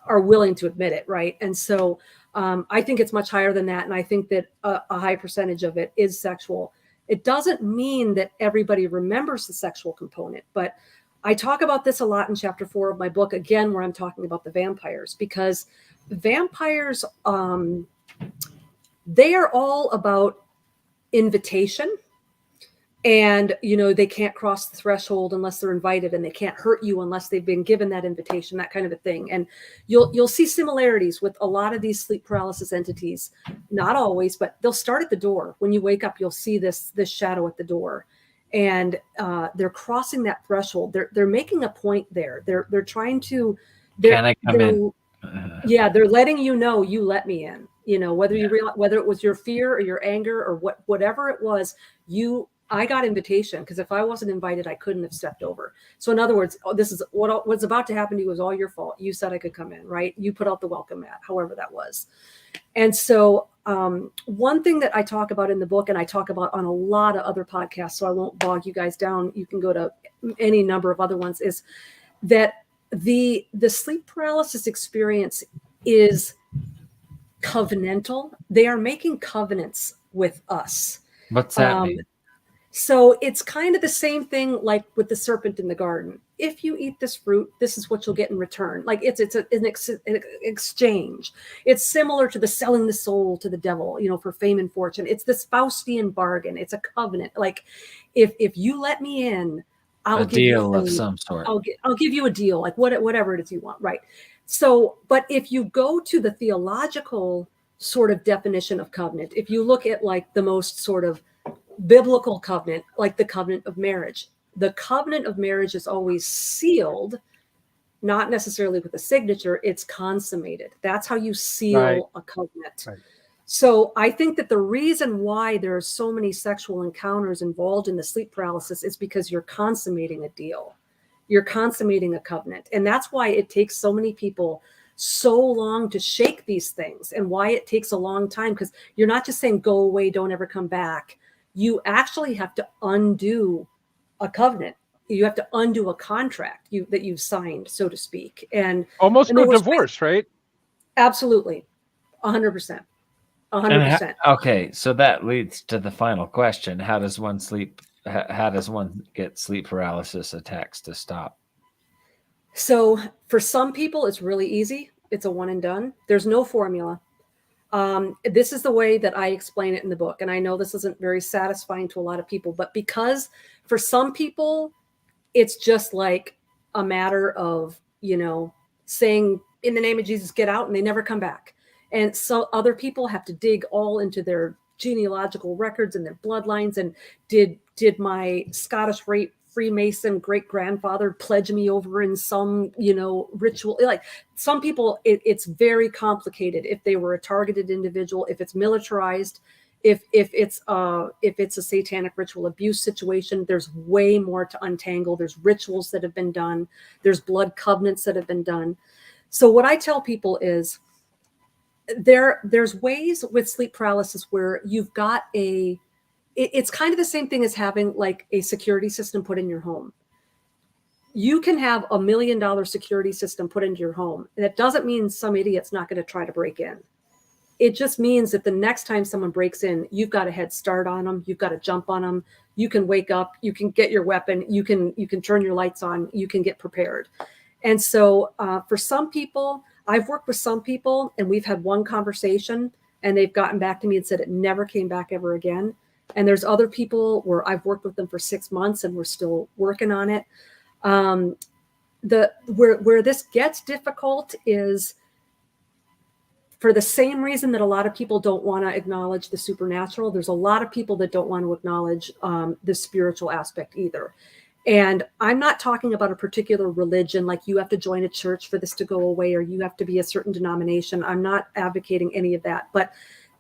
are willing to admit it, right? And so I think it's much higher than that. And I think that a high percentage of it is sexual. It doesn't mean that everybody remembers the sexual component, but I talk about this a lot in chapter 4 of my book, again, where I'm talking about the vampires, because vampires, they are all about invitation. And, they can't cross the threshold unless they're invited, and they can't hurt you unless they've been given that invitation, that kind of a thing. And you'll see similarities with a lot of these sleep paralysis entities. Not always, but they'll start at the door. When you wake up, you'll see this shadow at the door. and they're crossing that threshold. They're making a point there. They're trying to. Can I come in? Yeah, they're letting you know, you let me in. You know, whether you realize, whether it was your fear or your anger or whatever it was, I got invitation, because if I wasn't invited, I couldn't have stepped over. So in other words, this is what's about to happen to you was all your fault. You said I could come in, right? You put out the welcome mat, however that was. And so one thing that I talk about in the book, and I talk about on a lot of other podcasts, so I won't bog you guys down, you can go to any number of other ones, is that the sleep paralysis experience is covenantal. They are making covenants with us. What's that mean? So it's kind of the same thing like with the serpent in the garden. If you eat this fruit, this is what you'll get in return. Like it's an exchange. It's similar to the selling the soul to the devil, you know, for fame and fortune. It's this Faustian bargain. It's a covenant. Like if you let me in, I'll give deal you of some sort. I'll give you a deal, like whatever it is you want, right? So, but if you go to the theological sort of definition of covenant, if you look at like the most sort of biblical covenant, like the covenant of marriage, the covenant of marriage is always sealed, not necessarily with a signature, it's consummated. That's how you seal a covenant. Right. So I think that the reason why there are so many sexual encounters involved in the sleep paralysis is because you're consummating a deal. You're consummating a covenant. And that's why it takes so many people so long to shake these things, and why it takes a long time, because you're not just saying, go away, don't ever come back. You actually have to undo a covenant. You have to undo a contract that you've signed, so to speak. And almost no divorce, right? Absolutely. 100%. 100%. Okay. So that leads to the final question. How does one get sleep paralysis attacks to stop? So for some people, it's really easy. It's a one and done. There's no formula. This is the way that I explain it in the book. And I know this isn't very satisfying to a lot of people, but because for some people, it's just like a matter of, you know, saying in the name of Jesus, get out, and they never come back. And so other people have to dig all into their genealogical records and their bloodlines. And did my Scottish Freemason great-grandfather pledge me over in some, you know, ritual? Like some people, it's very complicated. If they were a targeted individual, if it's militarized, if it's a satanic ritual abuse situation, there's way more to untangle. There's rituals that have been done. There's blood covenants that have been done. So what I tell people is there's ways with sleep paralysis where you've got it's kind of the same thing as having like a security system put in your home. You can have $1 million security system put into your home. That doesn't mean some idiot's not going to try to break in. It just means that the next time someone breaks in, you've got a head start on them. You've got to jump on them. You can wake up. You can get your weapon. You can turn your lights on. You can get prepared. And so for some people, I've worked with some people, and we've had one conversation, and they've gotten back to me and said it never came back ever again. And there's other people where I've worked with them for 6 months and we're still working on it. Where this gets difficult is for the same reason that a lot of people don't want to acknowledge the supernatural. There's a lot of people that don't want to acknowledge the spiritual aspect either. And I'm not talking about a particular religion, like you have to join a church for this to go away, or you have to be a certain denomination. I'm not advocating any of that, but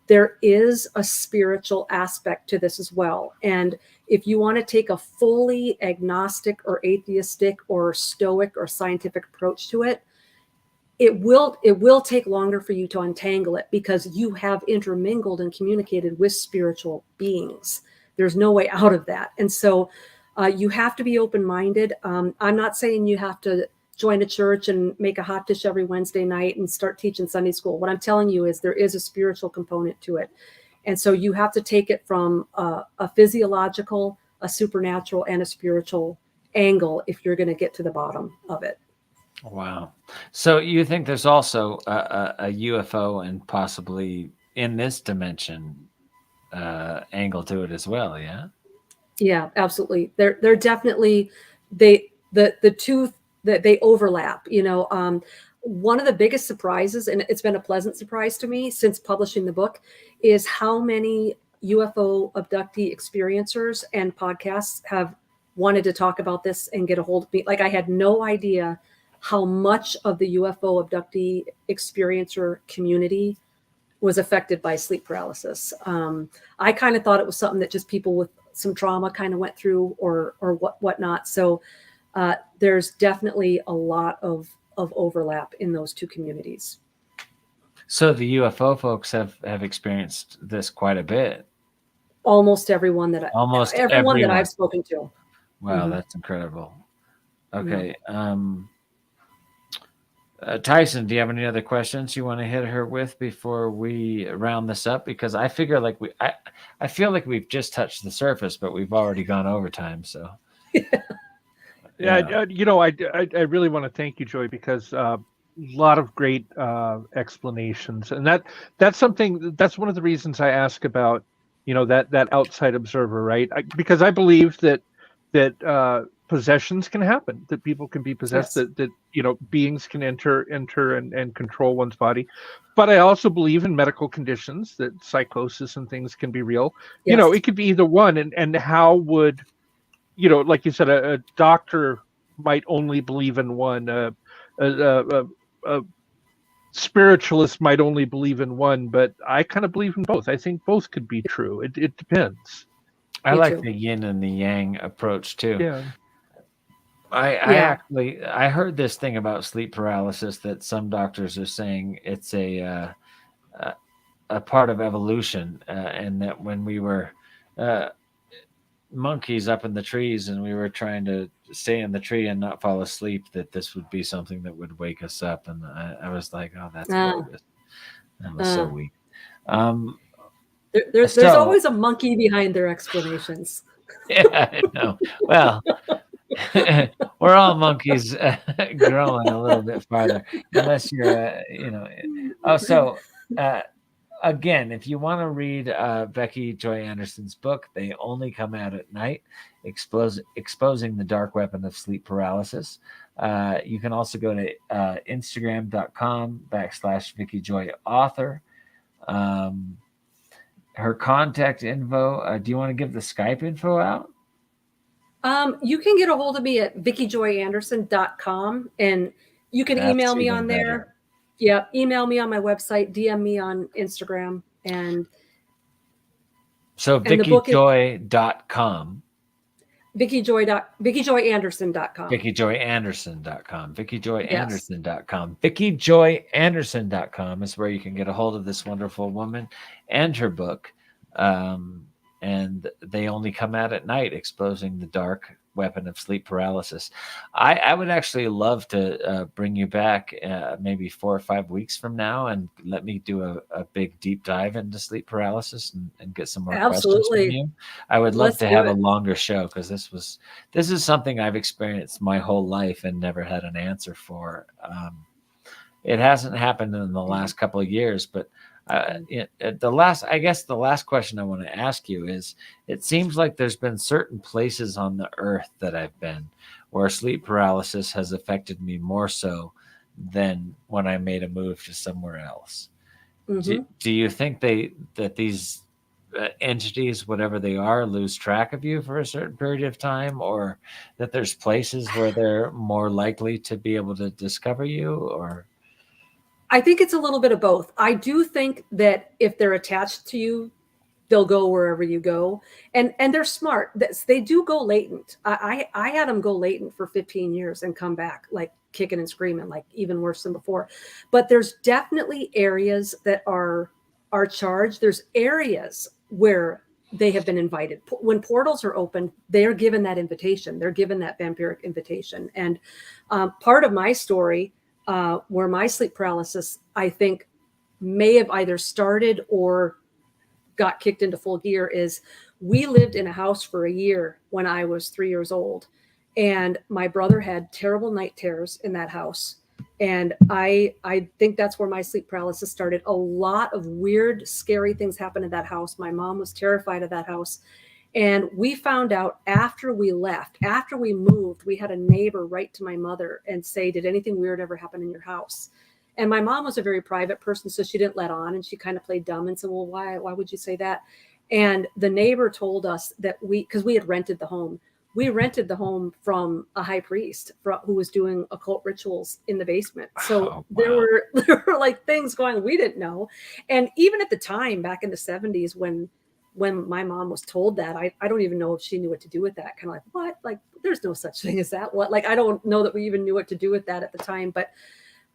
there is a spiritual aspect to this as well. And if you want to take a fully agnostic or atheistic or stoic or scientific approach to it, it will take longer for you to untangle it, because you have intermingled and communicated with spiritual beings. There's no way out of that. And so you have to be open-minded. I'm not saying you have to join a church and make a hot dish every Wednesday night and start teaching Sunday school. What I'm telling you is there is a spiritual component to it. And so you have to take it from a physiological, a supernatural, and a spiritual angle if you're going to get to the bottom of it. Wow. So you think there's also a UFO and possibly in this dimension angle to it as well, yeah? Yeah, absolutely. They're definitely, the two that they overlap. You know, one of the biggest surprises, and it's been a pleasant surprise to me since publishing the book, is how many UFO abductee experiencers and podcasts have wanted to talk about this and get a hold of me. Like, I had no idea how much of the UFO abductee experiencer community was affected by sleep paralysis. I kind of thought it was something that just people with some trauma kind of went through or whatnot. So there's definitely a lot of overlap in those two communities. So the UFO folks have experienced this quite a bit. Almost everyone that everyone that I've spoken to. Wow, that's incredible. Okay. Tyson, do you have any other questions you want to hit her with before we round this up? Because I figure like I feel like we've just touched the surface, but we've already gone overtime. So yeah, you know, I really want to thank you, Joy, because a lot of great explanations, and that's one of the reasons I ask about, you know, that outside observer, right? Because I believe that possessions can happen, that people can be possessed, Yes. that you know, beings can enter and control one's body. But I also believe in medical conditions, that psychosis and things can be real. Yes. You know, it could be either one. And how would, you know, like you said, a doctor might only believe in one, a spiritualist might only believe in one, but I kind of believe in both. I think both could be true. It depends. I Me like too. the yin and the yang approach too. Yeah. I heard this thing about sleep paralysis that some doctors are saying it's a part of evolution, and that when we were monkeys up in the trees and we were trying to stay in the tree and not fall asleep, that this would be something that would wake us up. And I was like, oh, that's bogus. That was so weak. There's always a monkey behind their explanations. Yeah, I know. Well, we're all monkeys growing a little bit farther, unless you're, you know. Oh, so again, if you want to read Vicki Joy Anderson's book, They Only Come Out at Night, Exposing the Dark Weapon of Sleep Paralysis. You can also go to Instagram.com/Vicki Joy Author. Her contact info. Do you want to give the Skype info out? You can get a hold of me at VickiJoyAnderson.com, and you can email me on there. Better. Yeah, email me on my website, DM me on Instagram, and so VickiJoy.com. VickiJoyAnderson.com. VickiJoyAnderson.com. VickiJoyAnderson.com. Yes. VickiJoyAnderson.com is where you can get a hold of this wonderful woman and her book. And They Only Come Out at Night, Exposing the Dark Weapon of Sleep Paralysis. I would actually love to bring you back maybe 4 or 5 weeks from now and let me do a big deep dive into sleep paralysis and get some more questions from you. I would love to have a longer show, because this is something I've experienced my whole life and never had an answer for. It hasn't happened in the last couple of years, but the last question I want to ask you is, it seems like there's been certain places on the earth that I've been where sleep paralysis has affected me more so than when I made a move to somewhere else. Mm-hmm. Do you think that these entities, whatever they are, lose track of you for a certain period of time, or that there's places where they're more likely to be able to discover you? Or I think it's a little bit of both. I do think that if they're attached to you, they'll go wherever you go, and they're smart. They do go latent. I had them go latent for 15 years and come back like kicking and screaming, like even worse than before. But there's definitely areas that are charged. There's areas where they have been invited. When portals are open, they are given that invitation. They're given that vampiric invitation. And part of my story, where my sleep paralysis, I think, may have either started or got kicked into full gear, is we lived in a house for a year when I was 3 years old, and my brother had terrible night terrors in that house. And I think that's where my sleep paralysis started. A lot of weird, scary things happened in that house. My mom was terrified of that house. And we found out after we left, after we moved, we had a neighbor write to my mother and say, did anything weird ever happen in your house? And my mom was a very private person, so she didn't let on, and she kind of played dumb and said, well, why would you say that? And the neighbor told us that because we had rented the home, we rented the home from a high priest who was doing occult rituals in the basement. So there were like things going we didn't know. And even at the time, back in the 70s, when my mom was told that, I don't even know if she knew what to do with that. Kind of like, what? Like, there's no such thing as that. What? Like, I don't know that we even knew what to do with that at the time. But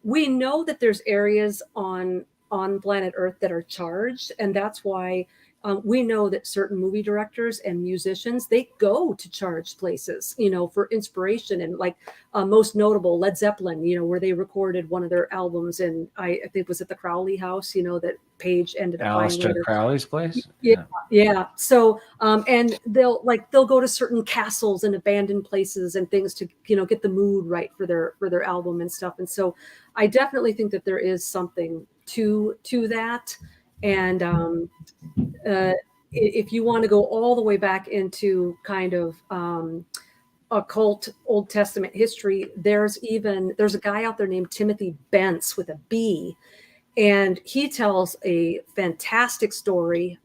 we know that there's areas on planet Earth that are charged. And that's why we know that certain movie directors and musicians, they go to charged places, for inspiration. And like most notable, Led Zeppelin, where they recorded one of their albums, and I think it was at the Crowley House, that Page ended up buying later. Crowley's place. Yeah. So, and they'll go to certain castles and abandoned places and things to, get the mood right for their album and stuff. And so, I definitely think that there is something to that. And if you want to go all the way back into kind of occult Old Testament history, there's a guy out there named Timothy Bence with a B, and he tells a fantastic story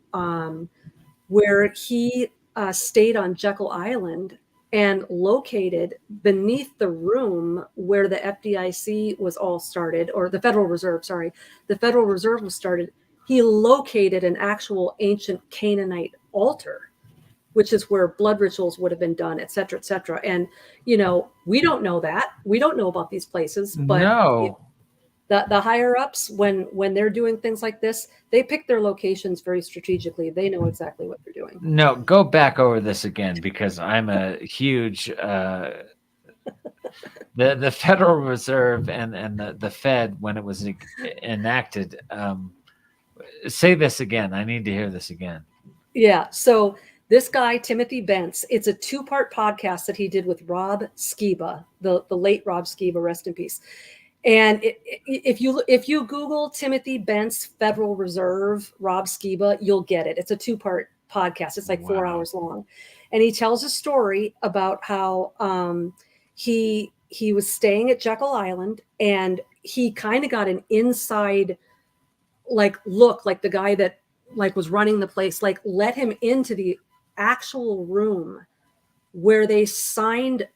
where he stayed on Jekyll Island and located beneath the room where the FDIC was all started, or the Federal Reserve was started. He located an actual ancient Canaanite altar, which is where blood rituals would have been done, et cetera, et cetera. And, we don't know that. We don't know about these places, but the higher ups, when they're doing things like this, they pick their locations very strategically. They know exactly what they're doing. No, go back over this again, because I'm a huge the Federal Reserve and the Fed, when it was enacted. Say this again. I need to hear this again. Yeah. So this guy, Timothy Bence, it's a 2-part podcast that he did with Rob Skiba, the late Rob Skiba, rest in peace. And if you Google Timothy Bence, Federal Reserve, Rob Skiba, you'll get it. It's a 2-part podcast. It's like 4 hours long. And he tells a story about how he was staying at Jekyll Island, and he kind of got an inside look, like the guy that was running the place, let him into the actual room where they signed,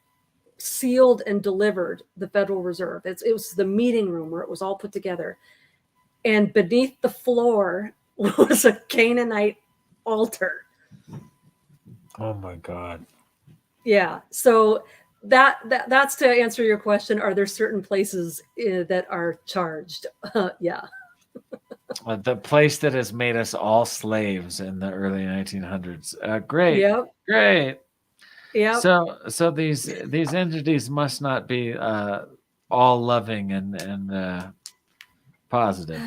sealed, and delivered the Federal Reserve. It was the meeting room where it was all put together. And beneath the floor was a Canaanite altar. Oh my God. Yeah. So that's to answer your question. Are there certain places that are charged? Yeah. The place that has made us all slaves in the early 1900s. Great. Yep. Great. Yeah. So these entities must not be all loving and positive.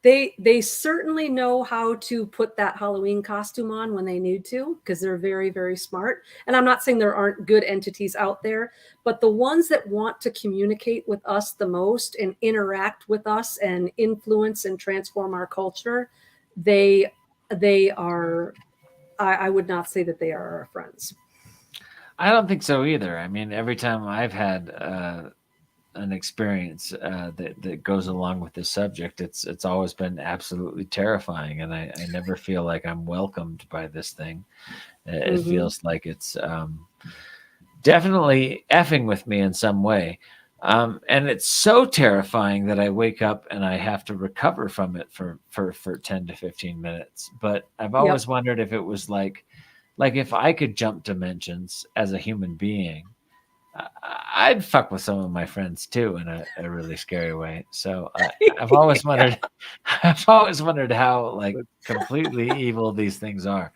They certainly know how to put that Halloween costume on when they need to, because they're very, very smart. And I'm not saying there aren't good entities out there, but the ones that want to communicate with us the most and interact with us and influence and transform our culture, they are, I would not say that they are our friends. I don't think so either. I mean, every time I've had an experience that goes along with this subject, it's always been absolutely terrifying, and I never feel like I'm welcomed by this thing. It feels like it's definitely effing with me in some way, and it's so terrifying that I wake up and I have to recover from it for 10 to 15 minutes. But I've always wondered if it was like if I could jump dimensions as a human being, I'd fuck with some of my friends too in a really scary way. So I've always wondered how completely evil these things are.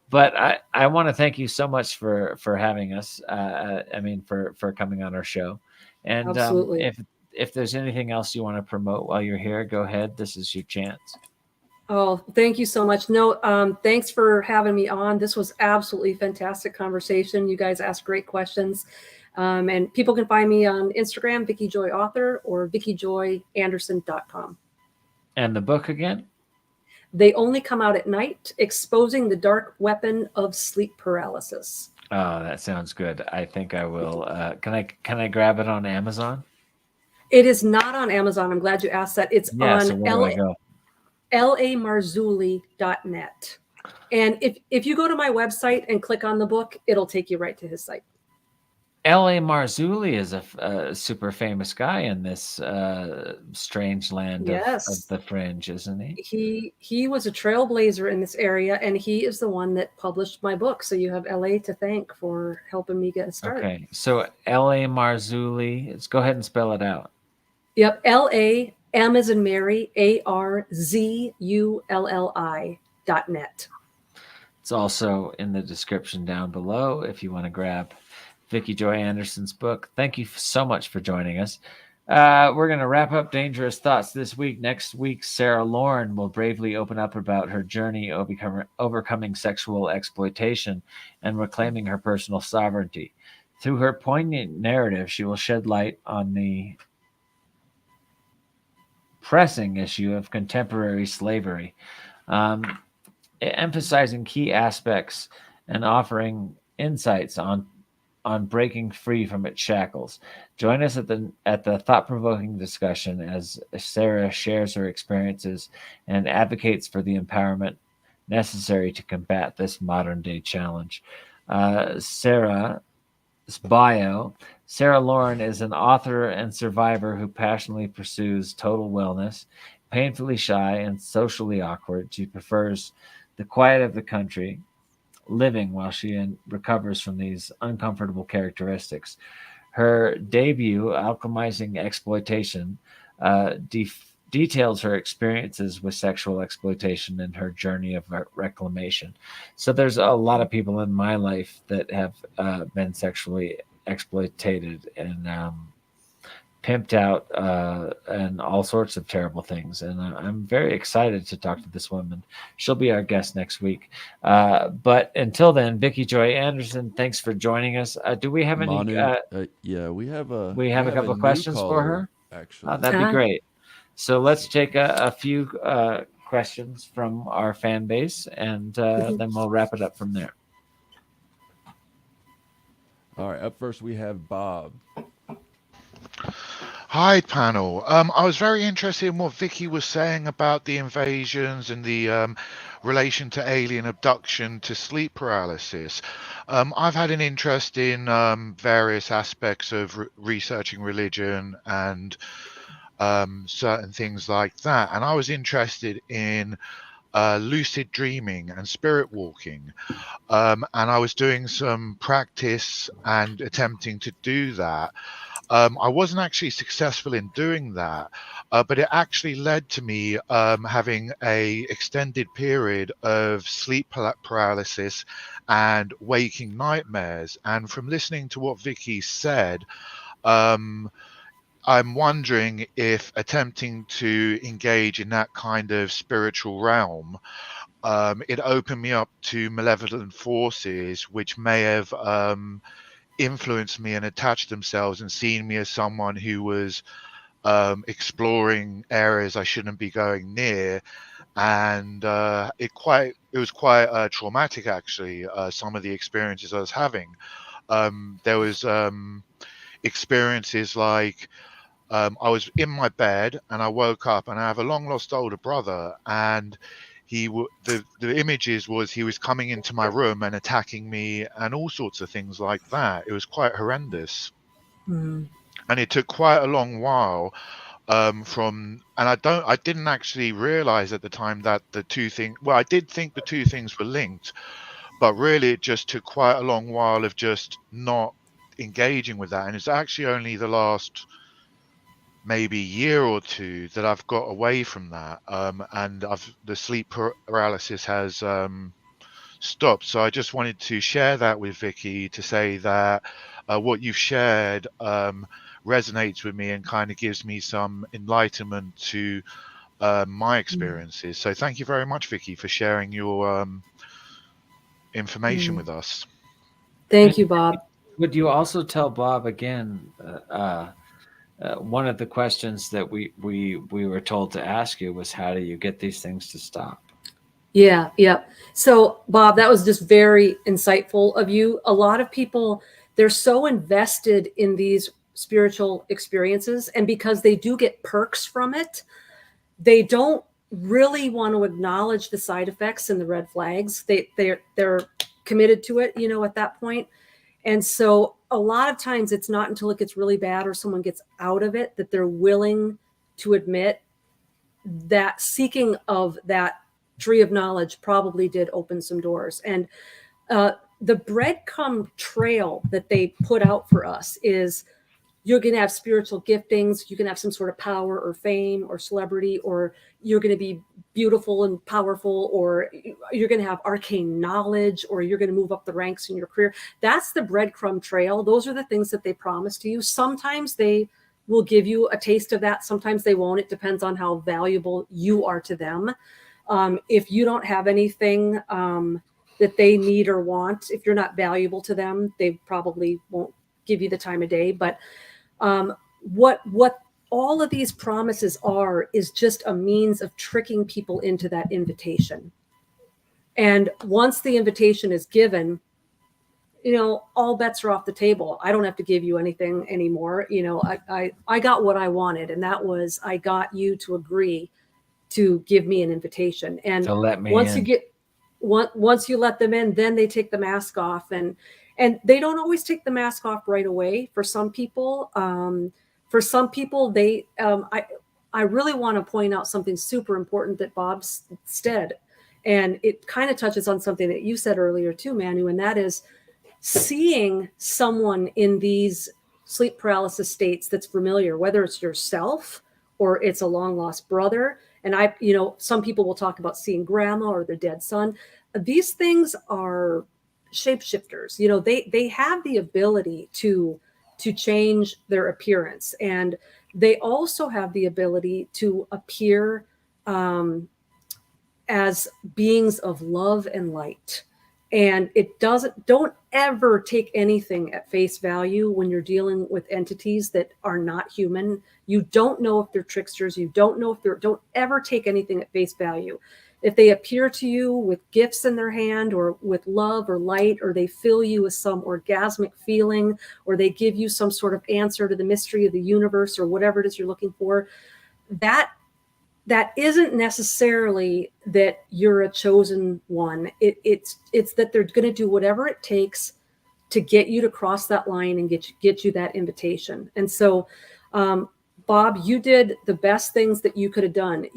But I want to thank you so much for having us. For coming on our show. And if there's anything else you want to promote while you're here, go ahead. This is your chance. Oh, thank you so much. No, thanks for having me on. This was absolutely fantastic conversation. You guys asked great questions. And people can find me on Instagram, Vicki Joy Author, or VickiJoyAnderson.com. And the book again? They Only Come Out at Night, Exposing the Dark Weapon of Sleep Paralysis. Oh, that sounds good. I think I will. Can I grab it on Amazon? It is not on Amazon. I'm glad you asked that. It's on so where do I go? lamarzulli.net. And if you go to my website and click on the book, it'll take you right to his site. L.A. Marzulli is a super famous guy in this strange land of the fringe, isn't he? He was a trailblazer in this area, and he is the one that published my book. So you have L.A. to thank for helping me get started. Okay, so L.A. Marzulli. Let's go ahead and spell it out. Yep, L.A. M as in Mary, ARZULLI.net. It's also in the description down below if you want to grab Vicki Joy Anderson's book. Thank you so much for joining us. We're going to wrap up Dangerous Thoughts this week. Next week, Sarah Lauren will bravely open up about her journey overcoming sexual exploitation and reclaiming her personal sovereignty. Through her poignant narrative, she will shed light on the pressing issue of contemporary slavery, emphasizing key aspects and offering insights on breaking free from its shackles. Join us at the thought-provoking discussion as Sarah shares her experiences and advocates for the empowerment necessary to combat this modern-day challenge. Sarah's bio. Sarah Lauren is an author and survivor who passionately pursues total wellness. Painfully shy and socially awkward, she prefers the quiet of the country living while she recovers from these uncomfortable characteristics. Her debut, Alchemizing Exploitation, details her experiences with sexual exploitation and her journey of reclamation. So there's a lot of people in my life that have been sexually exploited and pimped out and all sorts of terrible things. And I'm very excited to talk to this woman. She'll be our guest next week. But until then, Vicki Joy Anderson, thanks for joining us. Do we have any? Yeah, we have a couple of questions for her. Actually, that'd be great. So let's take a few questions from our fan base, and then we'll wrap it up from there. All right, up first we have Bob. Hi, panel. I was very interested in what Vicki was saying about the invasions and the relation to alien abduction to sleep paralysis. I've had an interest in various aspects of researching religion and certain things like that. And I was interested in lucid dreaming and spirit walking. And I was doing some practice and attempting to do that. I wasn't actually successful in doing that, but it actually led to me having a extended period of sleep paralysis and waking nightmares. And from listening to what Vicki said, I'm wondering if attempting to engage in that kind of spiritual realm, it opened me up to malevolent forces, which may have influenced me and attached themselves and seen me as someone who was exploring areas I shouldn't be going near. And it was quite traumatic, actually, some of the experiences I was having. There was experiences like I was in my bed and I woke up and I have a long lost older brother, and the images was he was coming into my room and attacking me and all sorts of things like that. It was quite horrendous. And it took quite a long while and I didn't actually realize at the time that the two things, well, I did think the two things were linked, but really it just took quite a long while of just not engaging with that. And it's actually only the last maybe year or two that I've got away from that, and the sleep paralysis has stopped. So I just wanted to share that with Vicki to say that what you've shared resonates with me and kind of gives me some enlightenment to my experiences. So thank you very much, Vicki, for sharing your information with us. Thank you, Bob. Would you also tell Bob again? One of the questions that we were told to ask you was, how do you get these things to stop? Yeah. So, Bob, that was just very insightful of you. A lot of people, they're so invested in these spiritual experiences, and because they do get perks from it, they don't really want to acknowledge the side effects and the red flags. They're committed to it, at that point. And so a lot of times it's not until it gets really bad or someone gets out of it that they're willing to admit that seeking of that tree of knowledge probably did open some doors. And the breadcrumb trail that they put out for us is you're going to have spiritual giftings. You can have some sort of power or fame or celebrity, or you're going to be beautiful and powerful, or you're going to have arcane knowledge, or you're going to move up the ranks in your career. That's the breadcrumb trail. Those are the things that they promise to you. Sometimes they will give you a taste of that. Sometimes they won't. It depends on how valuable you are to them. If you don't have anything that they need or want, if you're not valuable to them, they probably won't give you the time of day. But what all of these promises are is just a means of tricking people into that invitation. And once the invitation is given, all bets are off the table. I don't have to give you anything anymore. I got what I wanted, and that was I got you to agree to give me an invitation. And to let me once in. Once you let them in, then they take the mask off, and they don't always take the mask off right away. For some people, they I really want to point out something super important that Bob said, and it kind of touches on something that you said earlier too, Manu, and that is seeing someone in these sleep paralysis states that's familiar, whether it's yourself or it's a long lost brother. And some people will talk about seeing grandma or their dead son. These things are shapeshifters. They have the ability to change their appearance, and they also have the ability to appear as beings of love and light. And don't ever take anything at face value when you're dealing with entities that are not human. You don't know if they're tricksters. You don't know don't ever take anything at face value. If they appear to you with gifts in their hand, or with love or light, or they fill you with some orgasmic feeling, or they give you some sort of answer to the mystery of the universe, or whatever it is you're looking for, that isn't necessarily that you're a chosen one. It's that they're going to do whatever it takes to get you to cross that line and get you that invitation. And so, Bob, you did the best things that you could have done.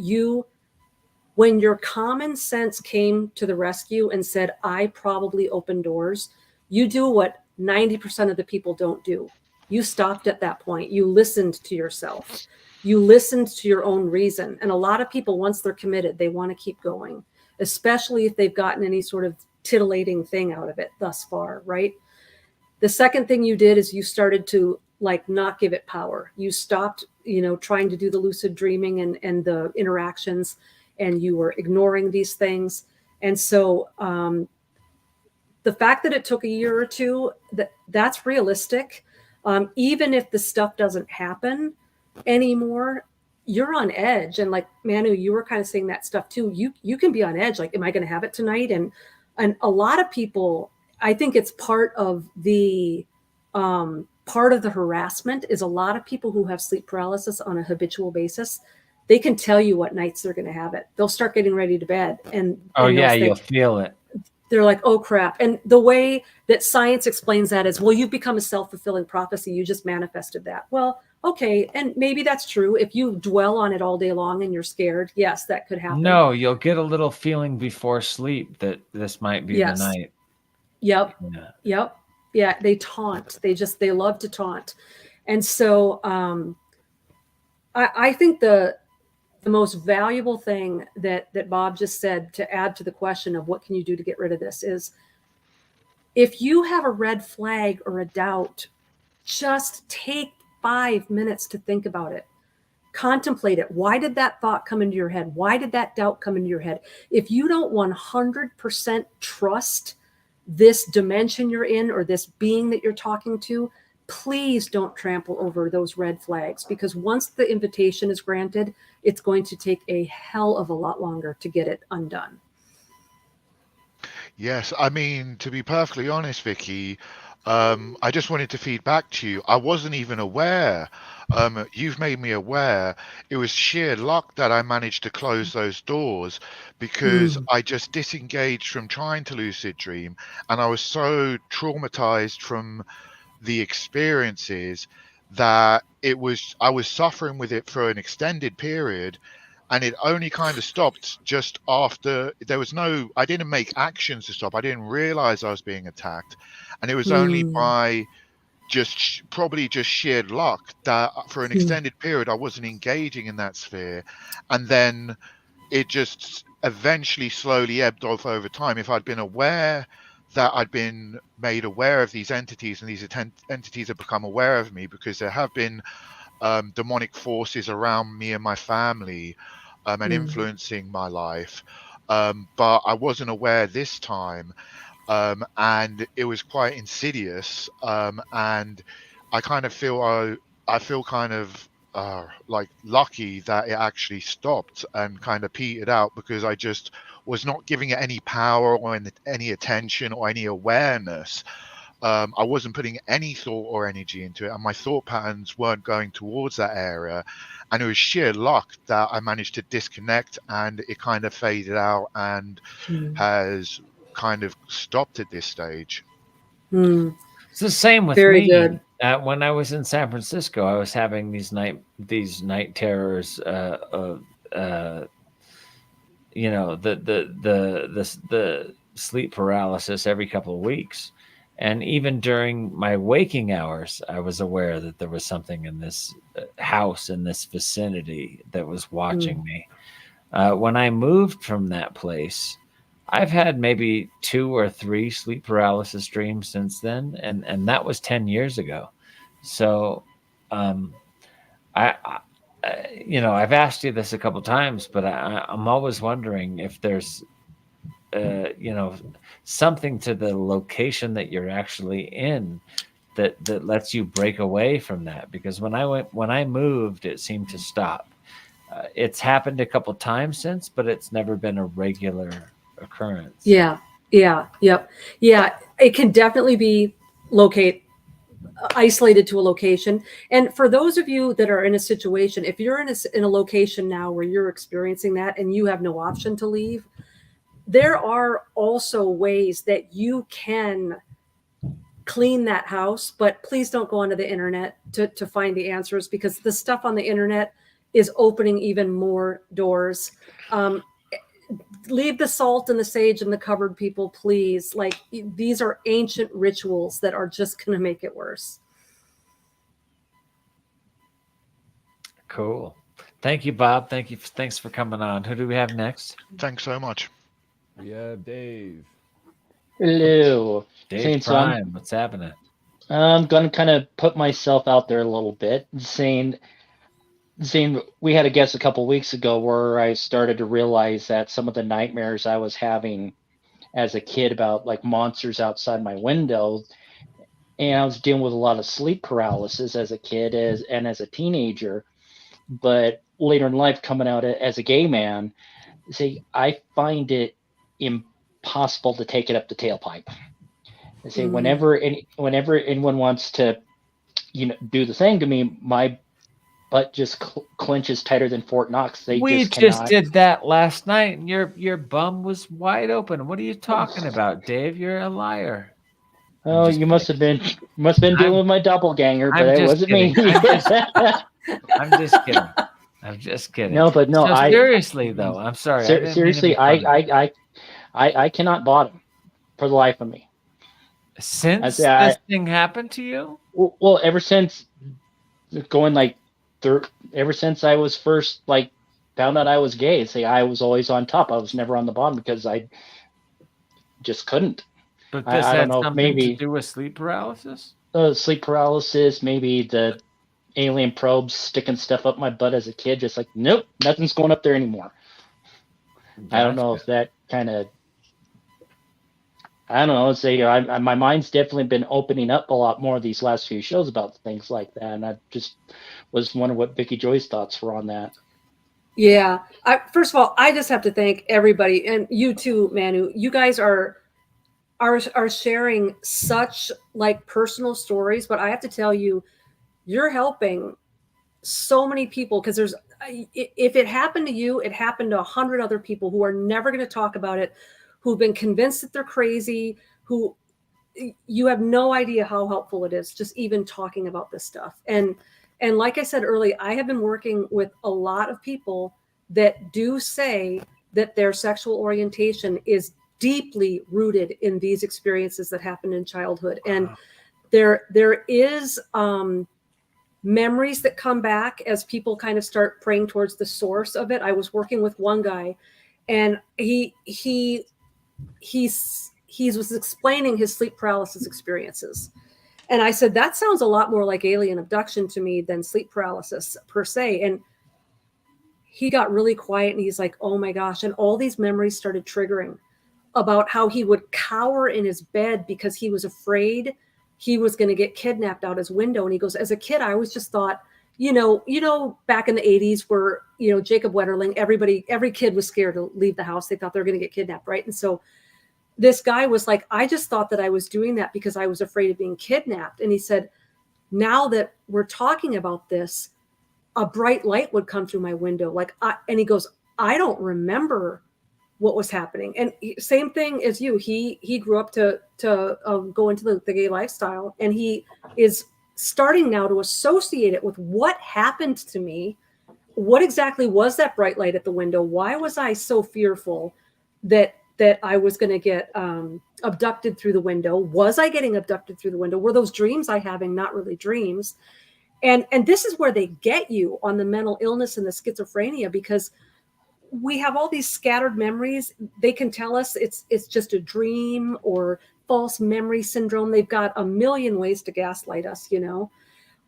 When your common sense came to the rescue and said, I probably opened doors, you do what 90% of the people don't do. You stopped at that point. You listened to yourself. You listened to your own reason. And a lot of people, once they're committed, they want to keep going, especially if they've gotten any sort of titillating thing out of it thus far, right? The second thing you did is you started to not give it power. You stopped, trying to do the lucid dreaming and the interactions, and you were ignoring these things. And so the fact that it took a year or two, that's realistic. Even if the stuff doesn't happen anymore, you're on edge. And Manu, you were kind of saying that stuff too. You can be on edge. Am I going to have it tonight? And a lot of people, I think it's part of the harassment is a lot of people who have sleep paralysis on a habitual basis. They can tell you what nights they're going to have it. They'll start getting ready to bed. You'll feel it. They're like, oh crap. And the way that science explains that is, well, you've become a self-fulfilling prophecy. You just manifested that. Well, okay. And maybe that's true. If you dwell on it all day long and you're scared, yes, that could happen. No, you'll get a little feeling before sleep that this might be the night. Yep. Yeah. Yep. Yeah. They taunt. They love to taunt. And so I think the most valuable thing that Bob just said, to add to the question of what can you do to get rid of this, is if you have a red flag or a doubt, just take 5 minutes to think about it. Contemplate it. Why did that thought come into your head? Why did that doubt come into your head? If you don't 100% trust this dimension you're in, or this being that you're talking to, please don't trample over those red flags, because once the invitation is granted, it's going to take a hell of a lot longer to get it undone. Yes, I mean, to be perfectly honest, Vicki, I just wanted to feed back to you. I wasn't even aware. You've made me aware. It was sheer luck that I managed to close those doors because I just disengaged from trying to lucid dream, and I was so traumatized from the experiences that I was suffering with it for an extended period, and it only kind of stopped just after I didn't make actions to stop. I didn't realize I was being attacked, and it was only by probably just sheer luck that for an extended period I wasn't engaging in that sphere, and then it just eventually slowly ebbed off over time. If I'd been aware that I'd been made aware of these entities, and these entities have become aware of me, because there have been demonic forces around me and my family, and influencing my life, but I wasn't aware this time, and it was quite insidious, and I kind of feel I feel kind of like lucky that it actually stopped and kind of petered out, because I just was not giving it any power or any attention or any awareness. I wasn't putting any thought or energy into it, and my thought patterns weren't going towards that area. And it was sheer luck that I managed to disconnect, and it kind of faded out and has kind of stopped at this stage. It's the same with Very me. good. When I was in San Francisco, I was having these night terrors. You know, the sleep paralysis every couple of weeks, and even during my waking hours, I was aware that there was something in this house, in this vicinity, that was watching me. When I moved from that place, I've had maybe 2 or 3 sleep paralysis dreams since then, and that was 10 years ago. So, I you know, I've asked you this a couple times, but I'm always wondering if there's, you know, something to the location that you're actually in that lets you break away from that. Because when I moved, it seemed to stop. It's happened a couple times since, but it's never been a regular occurrence. Yeah. It can definitely be isolated to a location. And for those of you that are in a situation, if you're in a location now where you're experiencing that and you have no option to leave, there are also ways that you can clean that house, but please don't go onto the internet to find the answers, because the stuff on the internet is opening even more doors. Leave the salt and the sage in the cupboard, people, please. Like, these are ancient rituals that are just going to make it worse. Cool. Thank you, Bob. Thanks for coming on. Who do we have next? Thanks so much. We have Dave. Hello. Dave Prime. What's happening? I'm going to kind of put myself out there a little bit, saying we had a guest a couple weeks ago where I started to realize that some of the nightmares I was having as a kid about like monsters outside my window, and I was dealing with a lot of sleep paralysis as a kid and as a teenager, but later in life, coming out as a gay man, I find it impossible to take it up the tailpipe. I say whenever anyone wants to, do the thing to me, my butt just clenches tighter than Fort Knox. We just did that last night, and your bum was wide open. What are you talking about, Dave? You're a liar. Oh, you must have been dealing with my doppelganger, but it wasn't me. I'm just kidding. I'm just kidding. No, but no. Seriously though, I'm sorry. Seriously, I cannot bottom for the life of me. Since this thing happened to you? Well, ever since ever since I was first found out I was gay, I was always on top. I was never on the bottom because I just couldn't. But this had something to do with sleep paralysis? Sleep paralysis, maybe the alien probes sticking stuff up my butt as a kid, just like, nope, nothing's going up there anymore. Gotcha. I don't know if that kind of, I don't know, my mind's definitely been opening up a lot more these last few shows about things like that, and I just was wondering what Vicki Joy's thoughts were on that. Yeah. First of all, I just have to thank everybody, and you too, Manu. You guys are are sharing such like personal stories, but I have to tell you, you're helping so many people, because if it happened to you, it happened to 100 other people who are never going to talk about it, who've been convinced that they're crazy, who you have no idea how helpful it is just even talking about this stuff. And like I said earlier, I have been working with a lot of people that do say that their sexual orientation is deeply rooted in these experiences that happened in childhood. And there is memories that come back as people kind of start praying towards the source of it. I was working with one guy, and he was explaining his sleep paralysis experiences. And I said, that sounds a lot more like alien abduction to me than sleep paralysis per se. And he got really quiet and he's like, oh my gosh. And all these memories started triggering about how he would cower in his bed because he was afraid he was going to get kidnapped out his window. And he goes, as a kid, I always just thought, back in the 80s where, Jacob Wetterling, every kid was scared to leave the house. They thought they were going to get kidnapped. Right. And so this guy was like, I just thought that I was doing that because I was afraid of being kidnapped. And he said, now that we're talking about this, a bright light would come through my window. And he goes, I don't remember what was happening. And same thing as you, he grew up to go into the gay lifestyle, and he is starting now to associate it with what happened to me. What exactly was that bright light at the window? Why was I so fearful that I was going to get abducted through the window? Was I getting abducted through the window? Were those dreams I having not really dreams? And this is where they get you on the mental illness and the schizophrenia, because we have all these scattered memories. They can tell us it's just a dream or false memory syndrome. They've got a million ways to gaslight us,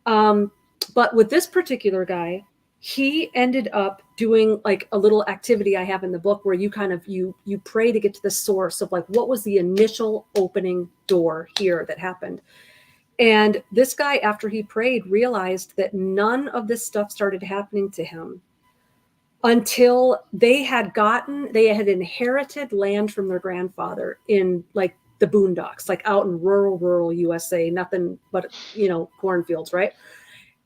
But with this particular guy, he ended up doing like a little activity I have in the book where you kind of, you pray to get to the source of like, what was the initial opening door here that happened? And this guy, after he prayed, realized that none of this stuff started happening to him until they had inherited land from their grandfather in like the boondocks, like out in rural USA, nothing but, cornfields, right?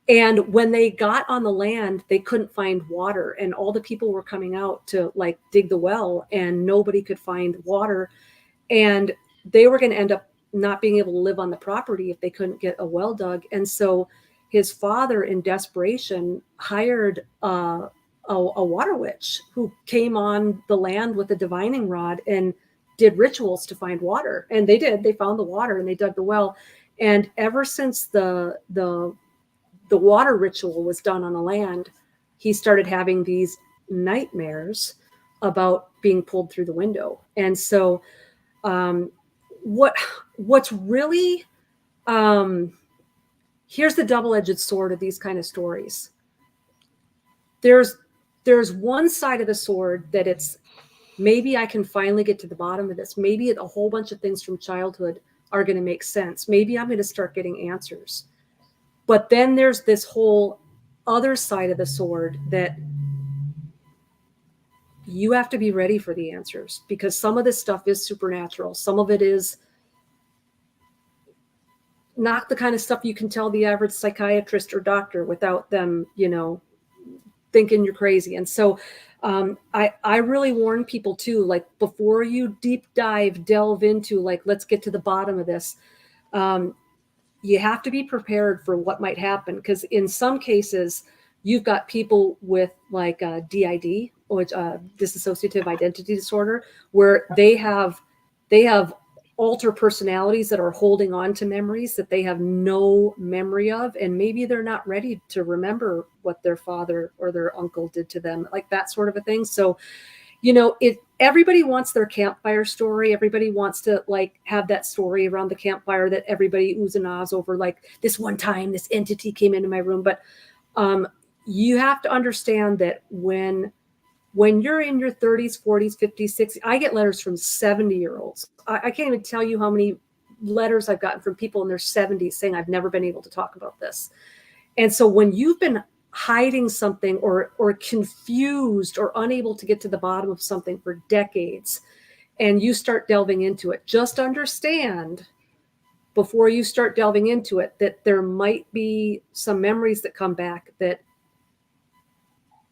And when they got on the land, they couldn't find water, and all the people were coming out to like dig the well, and nobody could find water. And they were going to end up not being able to live on the property if they couldn't get a well dug. And so his father, in desperation, hired a water witch who came on the land with a divining rod and did rituals to find water. And they found the water and they dug the well. And ever since the water ritual was done on the land, he started having these nightmares about being pulled through the window. And so what's really here's the double-edged sword of these kind of stories. There's one side of the sword that it's, maybe I can finally get to the bottom of this. Maybe a whole bunch of things from childhood are going to make sense. Maybe I'm going to start getting answers. But then there's this whole other side of the sword that you have to be ready for the answers, because some of this stuff is supernatural. Some of it is not the kind of stuff you can tell the average psychiatrist or doctor without them, thinking you're crazy. And so I really warn people too, like before you delve into like, let's get to the bottom of this. You have to be prepared for what might happen, because in some cases you've got people with like DID, or dissociative identity disorder, where they have alter personalities that are holding on to memories that they have no memory of, and maybe they're not ready to remember what their father or their uncle did to them, like that sort of a thing. So everybody wants their campfire story. Everybody wants to like have that story around the campfire that everybody oohs and ahs over, like this one time this entity came into my room. But you have to understand that when you're in your 30s, 40s, 50s, 60s, I get letters from 70-year-olds. I can't even tell you how many letters I've gotten from people in their 70s saying, I've never been able to talk about this. And so when you've been hiding something or confused or unable to get to the bottom of something for decades, and you start delving into it, just understand before you start delving into it that there might be some memories that come back that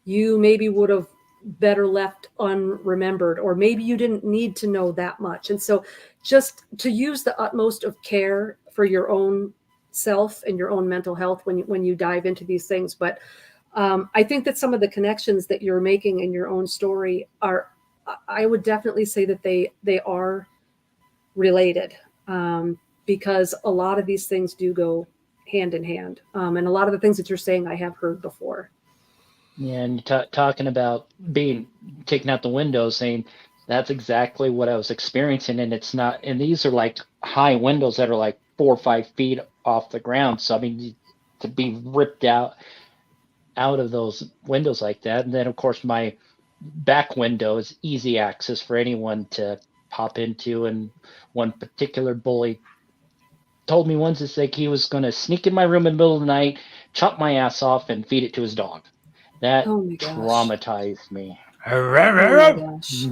you maybe would have better left unremembered, or maybe you didn't need to know that much. And so just to use the utmost of care for your own self and your own mental health when you dive into these things. But I think that some of the connections that you're making in your own story are, I would definitely say that they are related, because a lot of these things do go hand in hand. And a lot of the things that you're saying, I have heard before. Yeah, and talking about being taken out the window, saying that's exactly what I was experiencing, and it's not. And these are like high windows that are like 4 or 5 feet off the ground. So I mean, to be ripped out of those windows like that, and then of course my back window is easy access for anyone to pop into. And one particular bully told me once, it's like he was going to sneak in my room in the middle of the night, chop my ass off, and feed it to his dog. That traumatized me. Oh my gosh.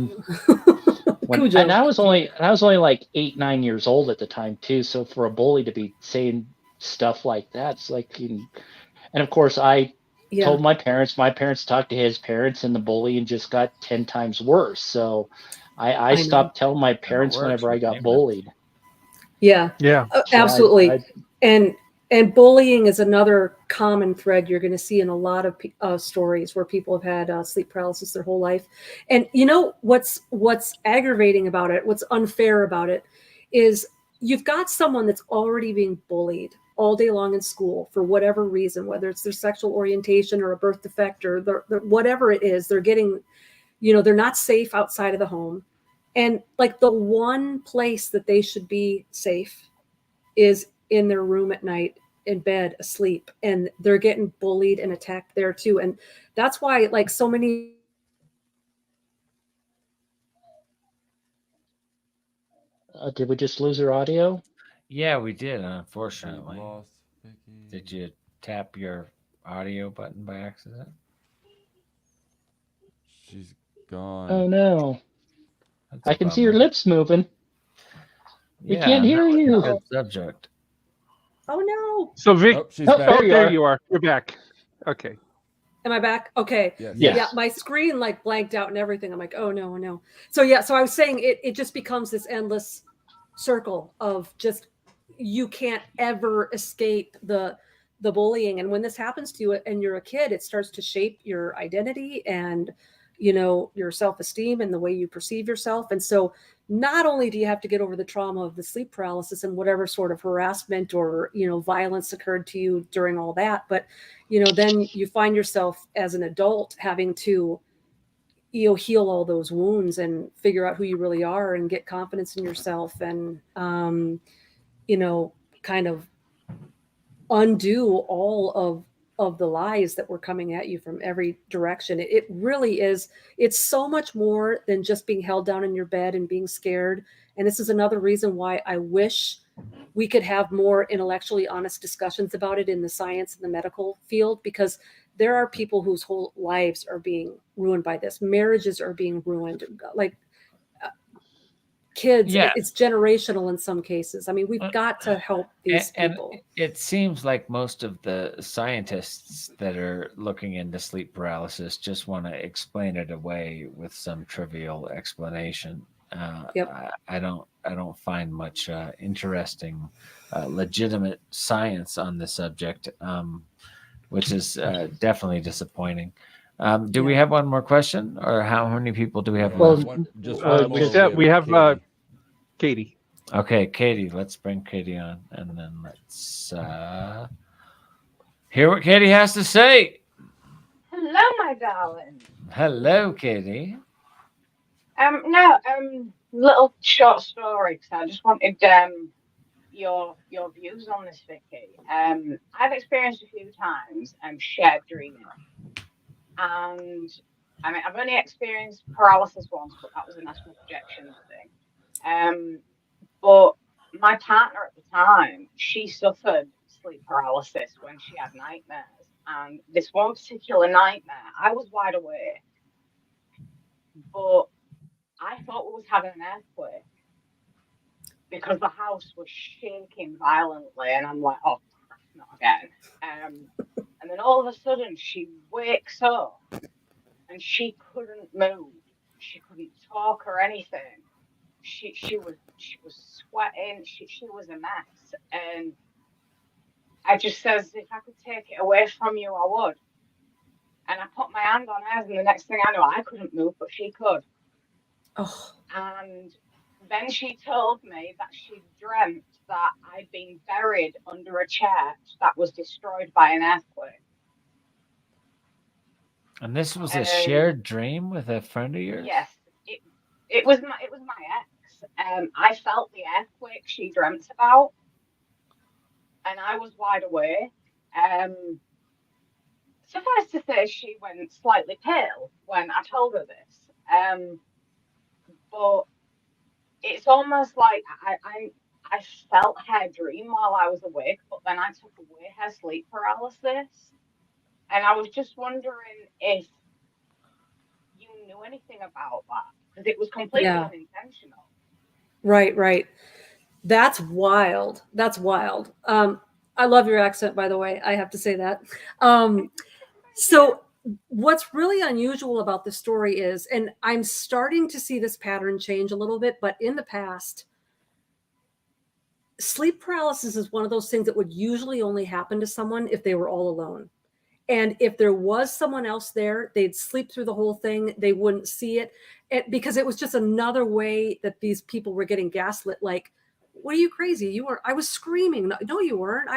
And I was only like 8, 9 years old at the time too. So for a bully to be saying stuff like that, it's like, and of course I told my parents talked to his parents, and the bullying just got 10 times worse. So I stopped telling my parents whenever I got bullied. Yeah. So absolutely. And bullying is another common thread you're going to see in a lot of stories where people have had sleep paralysis their whole life. And you know what's aggravating about it, what's unfair about it, is you've got someone that's already being bullied all day long in school for whatever reason, whether it's their sexual orientation or a birth defect or whatever it is, they're getting, they're not safe outside of the home. And like the one place that they should be safe is in their room at night, in bed, asleep, and they're getting bullied and attacked there too. And that's why like so many did we just lose her audio? Yeah, we did, unfortunately. We've lost Vicki. Did you tap your audio button by accident? She's gone. Oh no. I can see your bummer. lips moving. We Yeah, can't hear that was a you. good subject. Oh no. So Vic, she's back. there you are. You're back. Okay. Am I back? Okay. Yes. Yeah, my screen like blanked out and everything. I'm like, oh no. So yeah, so I was saying it just becomes this endless circle of just, you can't ever escape the bullying. And when this happens to you and you're a kid, it starts to shape your identity and your self-esteem and the way you perceive yourself. And so not only do you have to get over the trauma of the sleep paralysis and whatever sort of harassment or violence occurred to you during all that, but then you find yourself as an adult having to heal all those wounds and figure out who you really are and get confidence in yourself and kind of undo all of the lies that were coming at you from every direction. It really is. It's so much more than just being held down in your bed and being scared. And this is another reason why I wish we could have more intellectually honest discussions about it in the science and the medical field, because there are people whose whole lives are being ruined by this. Marriages are being ruined. Like kids, it's generational in some cases. I mean, we've got to help these people. And it seems like most of the scientists that are looking into sleep paralysis just want to explain it away with some trivial explanation. I don't find much interesting, legitimate science on the subject, which is definitely disappointing. Do we have one more question, or how many people do we have left? We have Katie. Okay, Katie. Let's bring Katie on, and then let's hear what Katie has to say. Hello, my darling. Hello, Katie. Little short story, because I just wanted your views on this, Vicky. I've experienced a few times shared dreaming. And I mean, I've only experienced paralysis once, but that was an astral projection thing. But my partner at the time, she suffered sleep paralysis when she had nightmares. And this one particular nightmare, I was wide awake, but I thought we was having an earthquake because the house was shaking violently, and I'm like, oh, not again. And then all of a sudden she wakes up and she couldn't move. She couldn't talk or anything. She was sweating. She was a mess. And I just says, if I could take it away from you, I would. And I put my hand on hers, and the next thing I know, I couldn't move, but she could. Oh. And then she told me that she dreamt that I'd been buried under a church that was destroyed by an earthquake. And this was a shared dream with a friend of yours? Yes, it was my ex. I felt the earthquake she dreamt about, and I was wide awake. Suffice to say, she went slightly pale when I told her this. But it's almost like I felt her dream while I was awake, but then I took away her sleep paralysis. And I was just wondering if you knew anything about that, because it was completely unintentional. Right. That's wild. I love your accent, by the way. I have to say that. So what's really unusual about the story is, and I'm starting to see this pattern change a little bit, but in the past, sleep paralysis is one of those things that would usually only happen to someone if they were all alone. And if there was someone else there, they'd sleep through the whole thing. They wouldn't see it, because it was just another way that these people were getting gaslit. Like, what are you crazy? I was screaming. No, you weren't.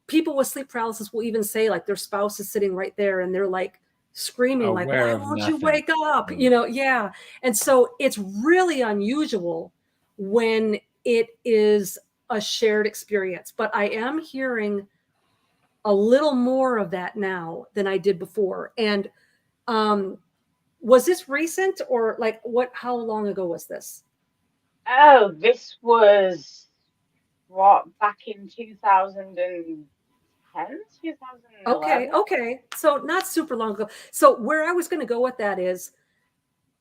People with sleep paralysis will even say, like, their spouse is sitting right there and they're like screaming, Aware like, why won't you wake up? Yeah. And so it's really unusual when it is a shared experience. But I am hearing a little more of that now than I did before. And was this recent, or like how long ago was this? Oh, this was back in 2010, 2011. Okay. So not super long ago. So where I was going to go with that is,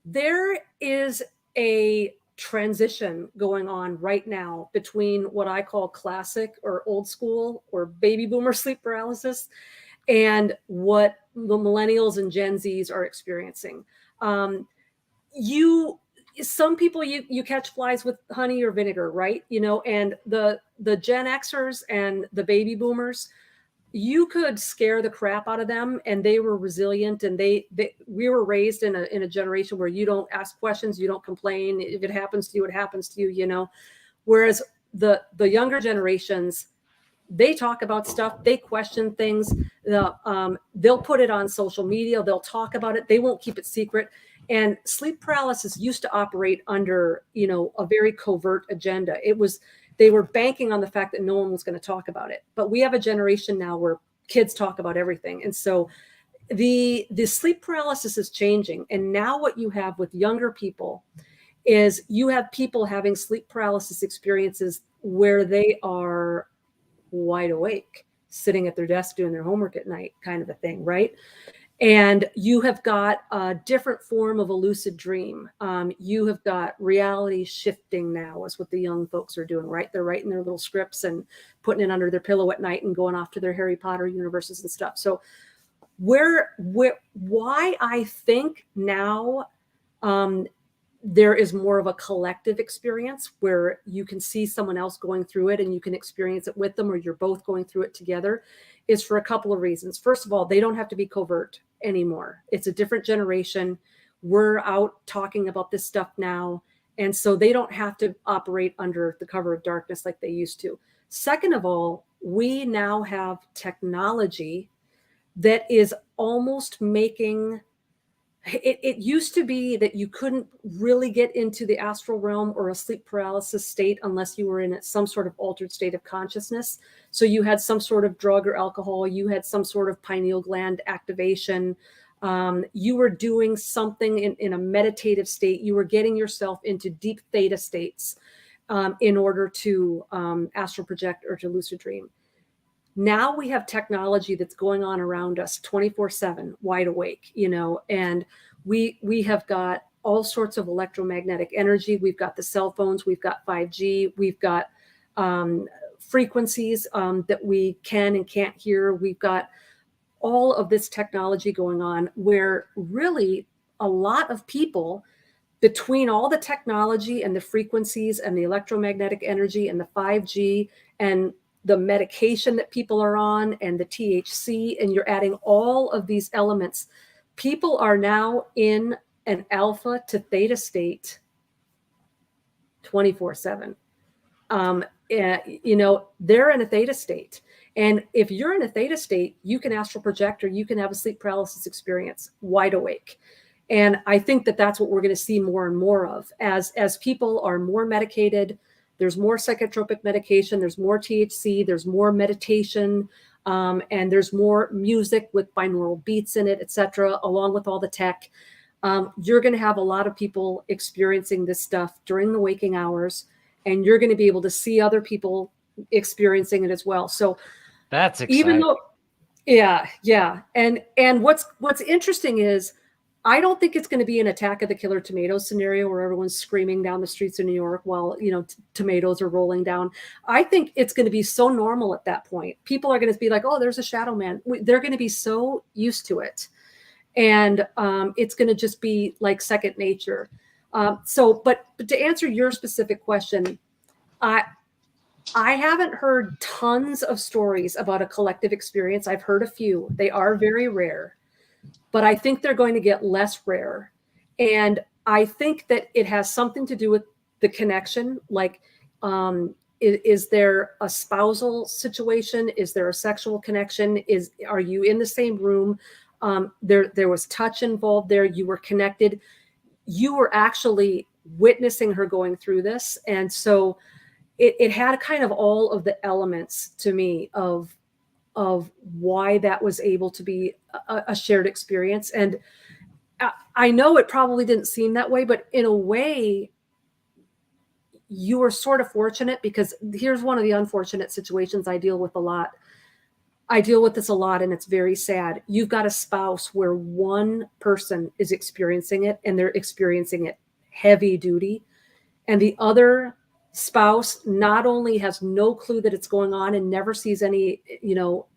there is a transition going on right now between what I call classic or old school or baby boomer sleep paralysis and what the millennials and Gen Zs are experiencing. Some people you catch flies with honey or vinegar, right? And the Gen Xers and the baby boomers, you could scare the crap out of them, and they were resilient. And we were raised in a generation where you don't ask questions, you don't complain. If it happens to you, it happens to you, Whereas the younger generations, they talk about stuff, they question things. They'll put it on social media, they'll talk about it, they won't keep it secret. And sleep paralysis used to operate under, a very covert agenda. They were banking on the fact that no one was going to talk about it. But we have a generation now where kids talk about everything. And so the sleep paralysis is changing. And now what you have with younger people is you have people having sleep paralysis experiences where they are wide awake, sitting at their desk doing their homework at night, kind of a thing, right? And you have got a different form of a lucid dream. You have got reality shifting now, is what the young folks are doing, right? They're writing their little scripts and putting it under their pillow at night and going off to their Harry Potter universes and stuff. So why I think now there is more of a collective experience where you can see someone else going through it and you can experience it with them, or you're both going through it together, is for a couple of reasons. First of all, they don't have to be covert anymore. It's a different generation. We're out talking about this stuff now. And so they don't have to operate under the cover of darkness like they used to. Second of all, we now have technology that is almost making it used to be that you couldn't really get into the astral realm or a sleep paralysis state unless you were in some sort of altered state of consciousness. So you had some sort of drug or alcohol, you had some sort of pineal gland activation, you were doing something in a meditative state, you were getting yourself into deep theta states in order to astral project or to lucid dream. Now we have technology that's going on around us 24/7, wide awake, and we have got all sorts of electromagnetic energy. We've got the cell phones, we've got 5G, we've got frequencies that we can and can't hear. We've got all of this technology going on where really a lot of people, between all the technology and the frequencies and the electromagnetic energy and the 5G and the medication that people are on and the THC, and you're adding all of these elements, people are now in an alpha to theta state 24/7. You know, they're in a theta state. And if you're in a theta state, you can astral project, or you can have a sleep paralysis experience wide awake. And I think that that's what we're going to see more and more of as people are more medicated. There's more psychotropic medication, there's more THC, there's more meditation, and there's more music with binaural beats in it, etc., along with all the tech. You're going to have a lot of people experiencing this stuff during the waking hours, and you're going to be able to see other people experiencing it as well. So that's exciting. Even though, yeah. And what's interesting is, I don't think it's going to be an Attack of the Killer Tomatoes scenario where everyone's screaming down the streets of New York while, you know, tomatoes are rolling down. I think it's going to be so normal at that point. People are going to be like, oh, there's a shadow man. They're going to be so used to it. And it's going to just be like second nature. But to answer your specific question, I haven't heard tons of stories about a collective experience. I've heard a few. They are very rare. But I think they're going to get less rare. And I think that it has something to do with the connection. Like, is there a spousal situation? Is there a sexual connection? Are you in the same room? There was touch involved there. You were connected. You were actually witnessing her going through this. And so it had kind of all of the elements to me of why that was able to be a shared experience. And I know it probably didn't seem that way, but in a way, you were sort of fortunate, because here's one of the unfortunate situations I deal with a lot. I deal with this a lot, and it's very sad. You've got a spouse where one person is experiencing it, and they're experiencing it heavy duty, and the other spouse not only has no clue that it's going on and never sees any,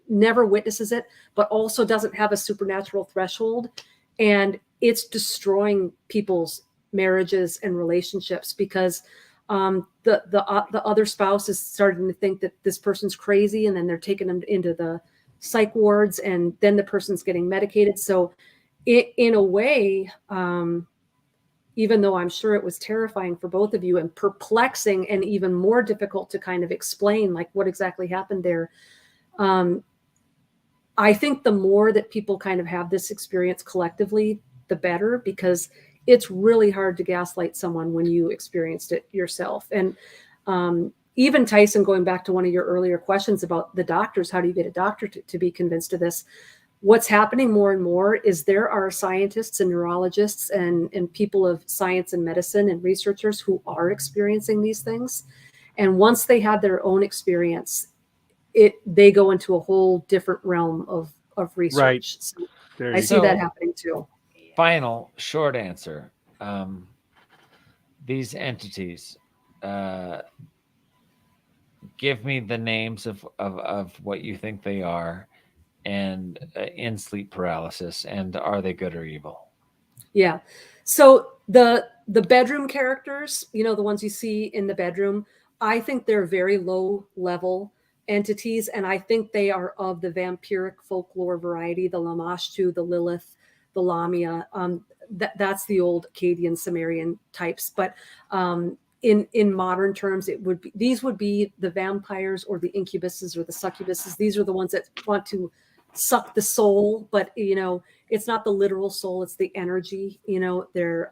never witnesses it, but also doesn't have a supernatural threshold. And it's destroying people's marriages and relationships, because the other spouse is starting to think that this person's crazy, and then they're taking them into the psych wards, and then the person's getting medicated. So in a way, even though I'm sure it was terrifying for both of you and perplexing and even more difficult to kind of explain, like what exactly happened there, I think the more that people kind of have this experience collectively, the better, because it's really hard to gaslight someone when you experienced it yourself. And even Tyson, going back to one of your earlier questions about the doctors, how do you get a doctor to be convinced of this? What's happening more and more is there are scientists and neurologists and people of science and medicine and researchers who are experiencing these things. And once they have their own experience, they go into a whole different realm of research. Right. So I see that happening too. Final short answer. These entities, give me the names of what you think they are, and in sleep paralysis, and are they good or evil? Yeah. So the bedroom characters, the ones you see in the bedroom, I think they're very low level entities, and I think they are of the vampiric folklore variety, the Lamashtu, the Lilith, the Lamia. That's the old Akkadian Sumerian types. But in modern terms, these would be the vampires or the incubuses or the succubuses. These are the ones that want to suck the soul, but it's not the literal soul, it's the energy. They're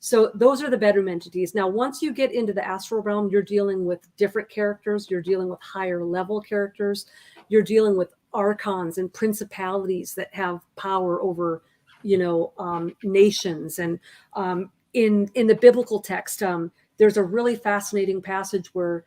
so those are the bedroom entities. Now, once you get into the astral realm, you're dealing with different characters, you're dealing with higher level characters, you're dealing with archons and principalities that have power over nations. And in the biblical text, there's a really fascinating passage where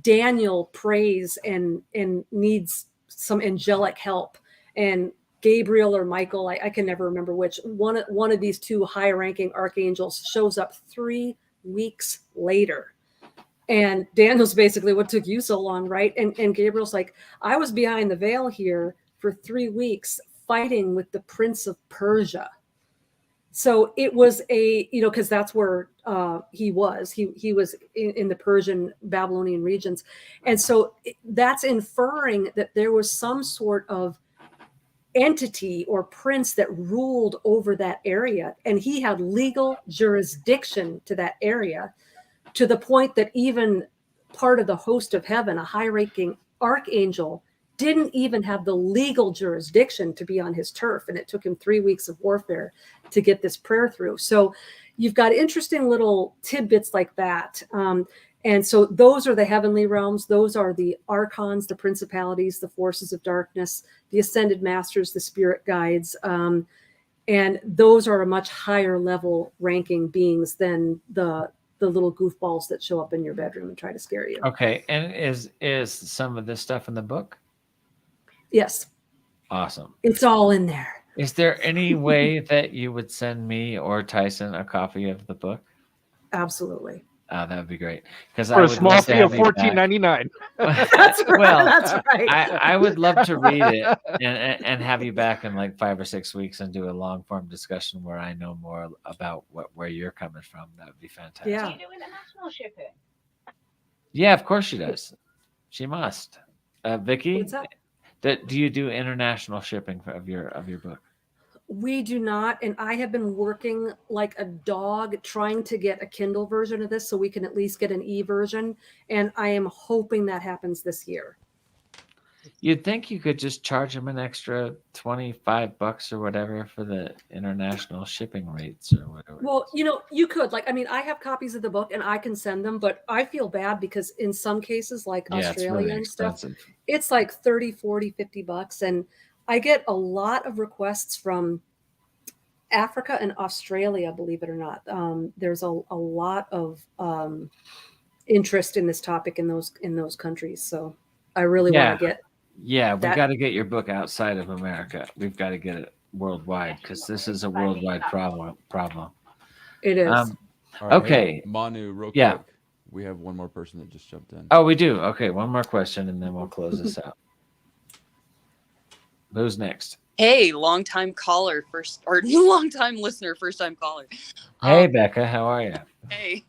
Daniel prays and needs some angelic help, and Gabriel or Michael, I can never remember which, one of these two high-ranking archangels shows up 3 weeks later. And Daniel's basically, what took you so long, right? And Gabriel's like, I was behind the veil here for 3 weeks fighting with the Prince of Persia. So it was because that's where he was. He was in the Persian Babylonian regions. And so that's inferring that there was some sort of entity or prince that ruled over that area. And he had legal jurisdiction to that area, to the point that even part of the host of heaven, a high-ranking archangel, didn't even have the legal jurisdiction to be on his turf. And it took him 3 weeks of warfare to get this prayer through. So you've got interesting little tidbits like that. And so those are the heavenly realms. Those are the archons, the principalities, the forces of darkness, the ascended masters, the spirit guides. And those are a much higher level ranking beings than the little goofballs that show up in your bedroom and try to scare you. Okay. And is some of this stuff in the book? Yes. Awesome. It's all in there. Is there any way that you would send me or Tyson a copy of the book? Absolutely. That would be great. Because For a small fee of $14.99. That's right. Well, that's right. I would love to read it and have you back in like 5 or 6 weeks and do a long form discussion where I know more about where you're coming from. That would be fantastic. Yeah. Do you do international shipping? Yeah, of course she does. She must. Vicki, What's that? Do you do international shipping of your book? We do not. And I have been working like a dog trying to get a Kindle version of this so we can at least get an e-version. And I am hoping that happens this year. You'd think you could just charge them an extra $25 or whatever for the international shipping rates or whatever. Well, you could. Like, I mean, I have copies of the book and I can send them, but I feel bad because in some cases, like Australia really and stuff, expensive. it's like 30, 40, $50. And I get a lot of requests from Africa and Australia, believe it or not. There's a lot of interest in this topic in those countries. So I really want to get. Yeah, we got to get your book outside of America. We've got to get it worldwide because this is a worldwide problem. It is. All right, Okay. hey, Manu, real Yeah. quick. We have one more person that just jumped in. Oh, we do. Okay, one more question and then we'll close this out. Who's next? Hey, long time caller, long time listener, first time caller. Hey, Becca, how are you? Hey.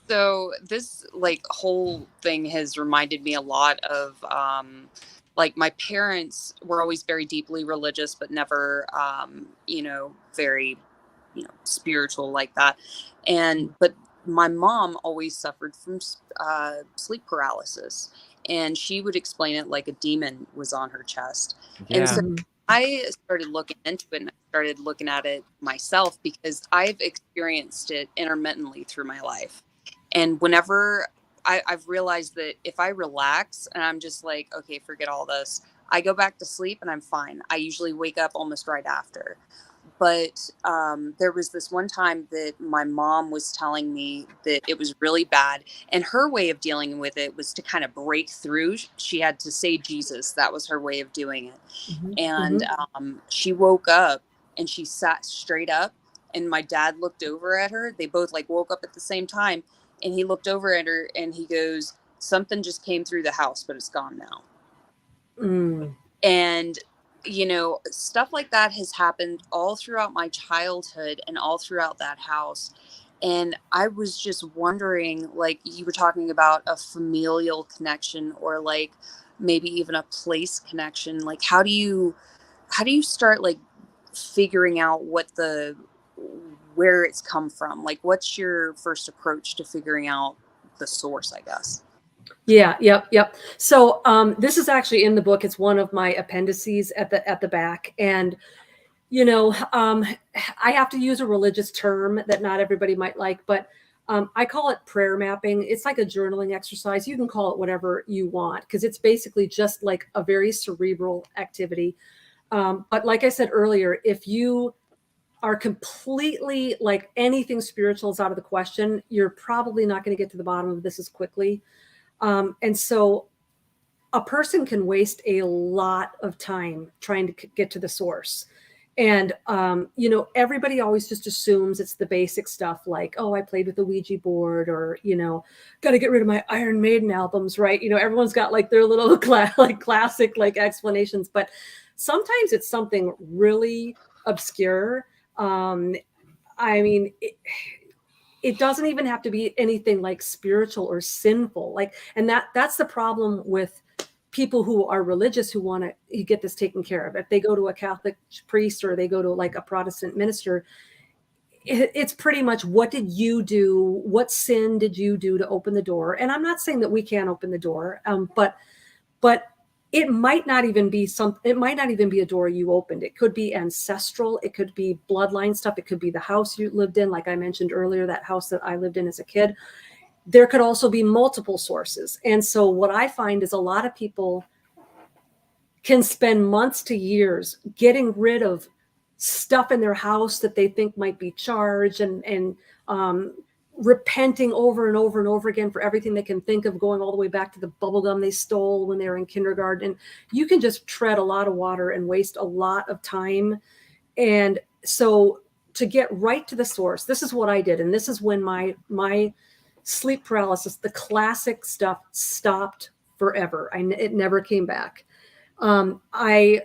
So this whole thing has reminded me a lot of my parents were always very deeply religious, but never very spiritual like that. But my mom always suffered from sleep paralysis, and she would explain it like a demon was on her chest. Yeah. And so I started looking into it and I started looking at it myself because I've experienced it intermittently through my life. And whenever I've realized that if I relax and I'm just like, okay, forget all this, I go back to sleep and I'm fine. I usually wake up almost right after. But there was this one time that my mom was telling me that it was really bad. And her way of dealing with it was to kind of break through. She had to say Jesus. That was her way of doing it. Mm-hmm. And she woke up and she sat straight up. And my dad looked over at her. They both woke up at the same time. And he looked over at her and he goes, something just came through the house, but it's gone now. Mm. And stuff like that has happened all throughout my childhood and all throughout that house. And I was just wondering, you were talking about a familial connection or maybe even a place connection. How do you start figuring out where it's come from? What's your first approach to figuring out the source, I guess? Yeah. Yep. So this is actually in the book. It's one of my appendices at the back. And, I have to use a religious term that not everybody might like, but I call it prayer mapping. It's like a journaling exercise. You can call it whatever you want because it's basically just like a very cerebral activity. But like I said earlier, if you are completely anything spiritual is out of the question, you're probably not going to get to the bottom of this as quickly. And so a person can waste a lot of time trying to get to the source. And, you know, everybody always just assumes it's the basic stuff like, oh, I played with the Ouija board, or, you know, got to get rid of my Iron Maiden albums, right? You know, everyone's got like their little classic like explanations, but sometimes it's something really obscure. I mean, it doesn't even have to be anything like spiritual or sinful. Like, and that's the problem with people who are religious who want to get this taken care of. If they go to a Catholic priest or they go to like a Protestant minister, it's pretty much, what did you do? What sin did you do to open the door? And I'm not saying that we can't open the door, but it might not even be a door you opened. It could be ancestral. It could be bloodline stuff. It could be the house you lived in. Like I mentioned earlier, that house that I lived in as a kid. There could also be multiple sources. And so what I find is a lot of people can spend months to years getting rid of stuff in their house that they think might be charged, and repenting over and over and over again for everything they can think of, going all the way back to the bubble gum they stole when they were in kindergarten. And you can just tread a lot of water and waste a lot of time. And so to get right to the source, this is what I did. And this is when my sleep paralysis, the classic stuff, stopped forever. It never came back. I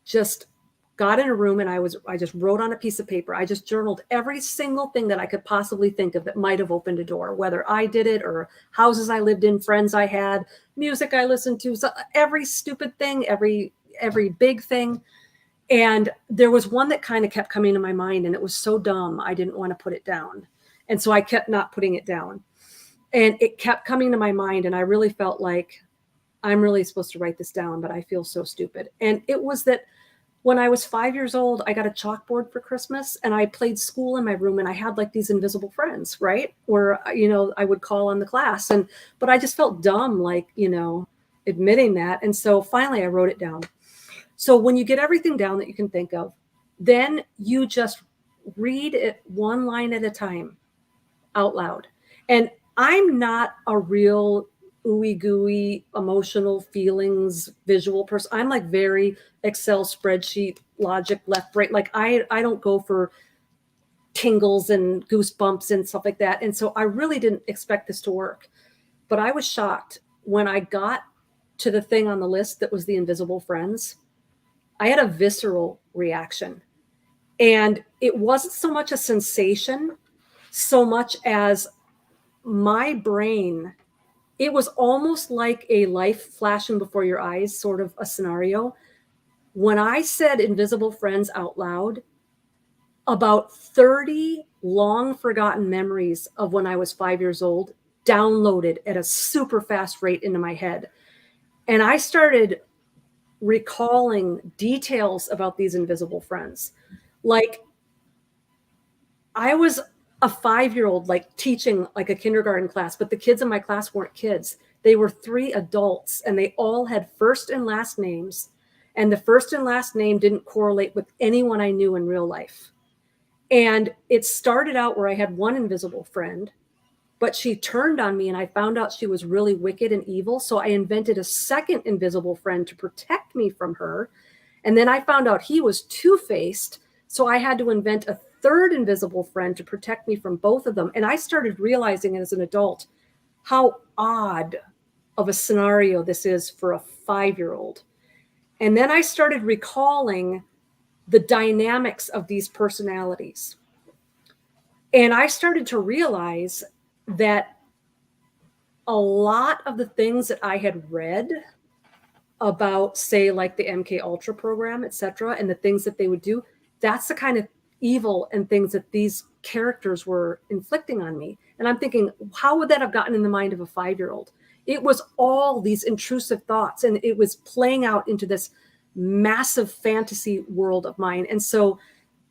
just got in a room and I just wrote on a piece of paper. I just journaled every single thing that I could possibly think of that might have opened a door, whether I did it or houses I lived in, friends I had, music I listened to, so every stupid thing, every big thing. And there was one that kind of kept coming to my mind, and it was so dumb I didn't want to put it down. And so I kept not putting it down. And it kept coming to my mind, and I really felt like I'm really supposed to write this down, but I feel so stupid. And it was that when I was 5 years old, I got a chalkboard for Christmas, and I played school in my room, and I had like these invisible friends, right? Where, you know, I would call on the class, but I just felt dumb, like, you know, admitting that. And so finally I wrote it down. So when you get everything down that you can think of, then you just read it one line at a time out loud. And I'm not a real ooey gooey emotional feelings visual person. I'm like very Excel spreadsheet logic, left, right. Like I don't go for tingles and goosebumps and stuff like that. And so I really didn't expect this to work, but I was shocked when I got to the thing on the list that was the invisible friends. I had a visceral reaction, and it wasn't so much a sensation so much as my brain, it was almost like a life flashing before your eyes, sort of a scenario. When I said invisible friends out loud, about 30 long forgotten memories of when I was 5 years old downloaded at a super fast rate into my head. And I started recalling details about these invisible friends. Like I was a 5-year-old, like teaching like a kindergarten class, but the kids in my class weren't kids. They were 3 adults, and they all had first and last names. And the first and last name didn't correlate with anyone I knew in real life. And it started out where I had one invisible friend, but she turned on me, and I found out she was really wicked and evil. So I invented a second invisible friend to protect me from her. And then I found out he was two-faced. So I had to invent a third invisible friend to protect me from both of them. And I started realizing as an adult how odd of a scenario this is for a 5-year-old. And then I started recalling the dynamics of these personalities. And I started to realize that a lot of the things that I had read about, say, like the MK Ultra program, etc., and the things that they would do, that's the kind of evil and things that these characters were inflicting on me. And I'm thinking, how would that have gotten in the mind of a 5-year-old? It was all these intrusive thoughts, and it was playing out into this massive fantasy world of mine. And so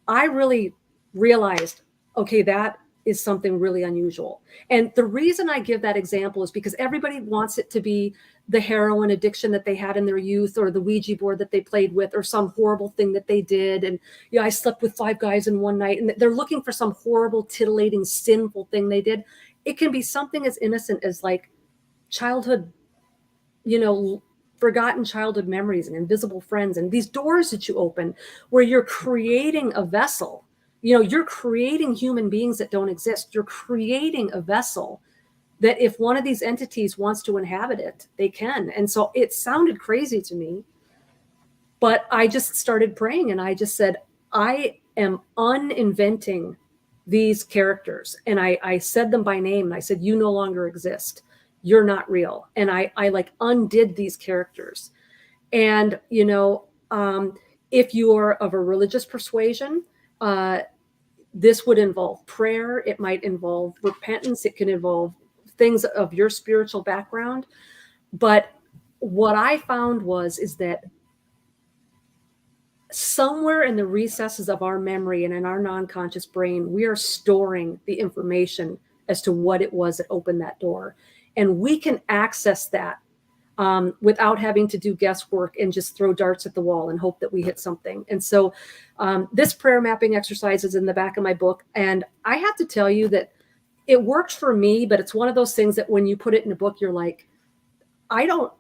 I really realized, okay, that is something really unusual. And the reason I give that example is because everybody wants it to be the heroin addiction that they had in their youth, or the Ouija board that they played with, or some horrible thing that they did. And I slept with 5 guys in one night, and they're looking for some horrible, titillating, sinful thing they did. It can be something as innocent as like childhood forgotten childhood memories and invisible friends and these doors that you open where you're creating a vessel. You're creating human beings that don't exist. You're creating a vessel that if one of these entities wants to inhabit it, they can. And so it sounded crazy to me, but I just started praying and I just said, I am uninventing these characters. And I said them by name. And I said, you no longer exist. You're not real. And I like undid these characters. And, if you are of a religious persuasion, this would involve prayer. It might involve repentance. It can involve things of your spiritual background. But what I found is that somewhere in the recesses of our memory and in our non-conscious brain, we are storing the information as to what it was that opened that door. And we can access that without having to do guesswork and just throw darts at the wall and hope that we hit something. And so this prayer mapping exercise is in the back of my book. And I have to tell you that it worked for me, but it's one of those things that when you put it in a book, you're like, I don't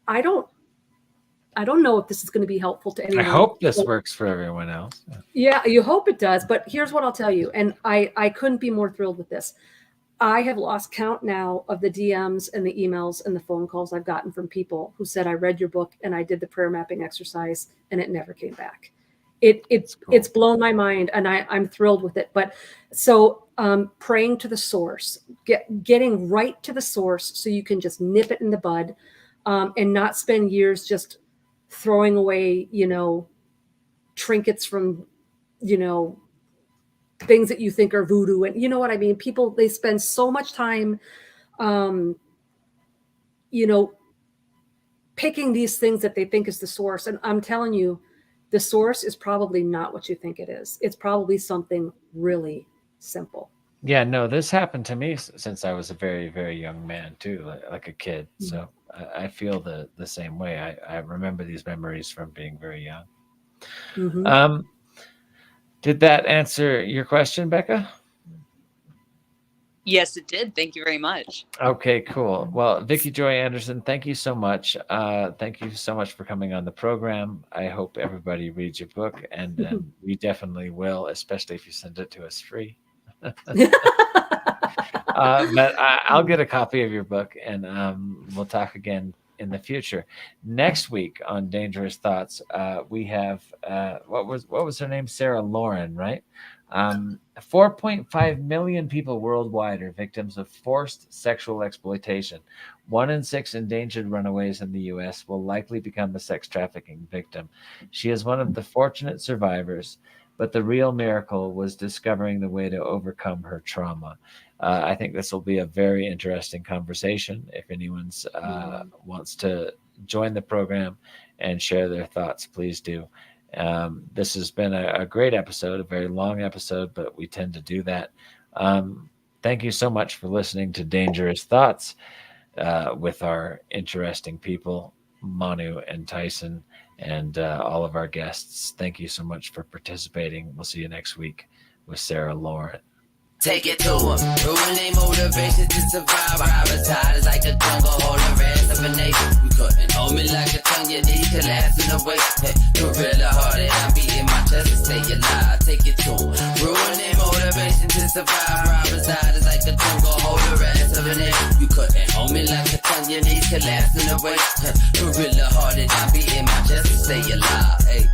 know if this is going to be helpful to anyone. I hope this works for everyone else. Yeah, you hope it does. But here's what I'll tell you. And I couldn't be more thrilled with this. I have lost count now of the DMs and the emails and the phone calls I've gotten from people who said, I read your book and I did the prayer mapping exercise and it never came back. It's blown my mind and I'm thrilled with it. But so praying to the source, getting right to the source so you can just nip it in the bud and not spend years just throwing away, trinkets from, things that you think are voodoo. And you know what I mean? People, they spend so much time, picking these things that they think is the source. And I'm telling you, the source is probably not what you think it is. It's probably something really simple. Yeah, no, this happened to me since I was a very, very young man too, like a kid. Mm-hmm. So I feel the same way. I remember these memories from being very young. Mm-hmm. Did that answer your question, Becca? Yes, it did. Thank you very much. Okay, cool. Well, Vicki Joy Anderson, thank you so much. Thank you so much for coming on the program. I hope everybody reads your book, and we definitely will, especially if you send it to us free. But I'll get a copy of your book, and we'll talk again in the future. Next week on Dangerous Thoughts, we have what was her name? Sarah Lauren, right? 4.5 million people worldwide are victims of forced sexual exploitation. 1 in 6 endangered runaways in the U.S. will likely become a sex trafficking victim. She is one of the fortunate survivors, but the real miracle was discovering the way to overcome her trauma. I think this will be a very interesting conversation. If anyone's wants to join the program and share their thoughts, please do. This has been a great episode, a very long episode, but we tend to do that. Thank you so much for listening to Dangerous Thoughts with our interesting people, Manu and Tyson, and all of our guests. Thank you so much for participating. We'll see you next week with Sarah Lauren. Take it to them, ruin their motivation to survive. Paralysis is like a jungle, holding rest of a nation. You couldn't hold me like a tongue, your knees collapsing away. Hey, gorilla hearted, I be in my chest to stay alive. Take it to them, ruin their motivation to survive. Paralysis is like a jungle, holding rest of a nation. You couldn't hold me like a tongue, your knees collapsing away. Hey, gorilla hearted, I be in my chest to stay alive. Hey.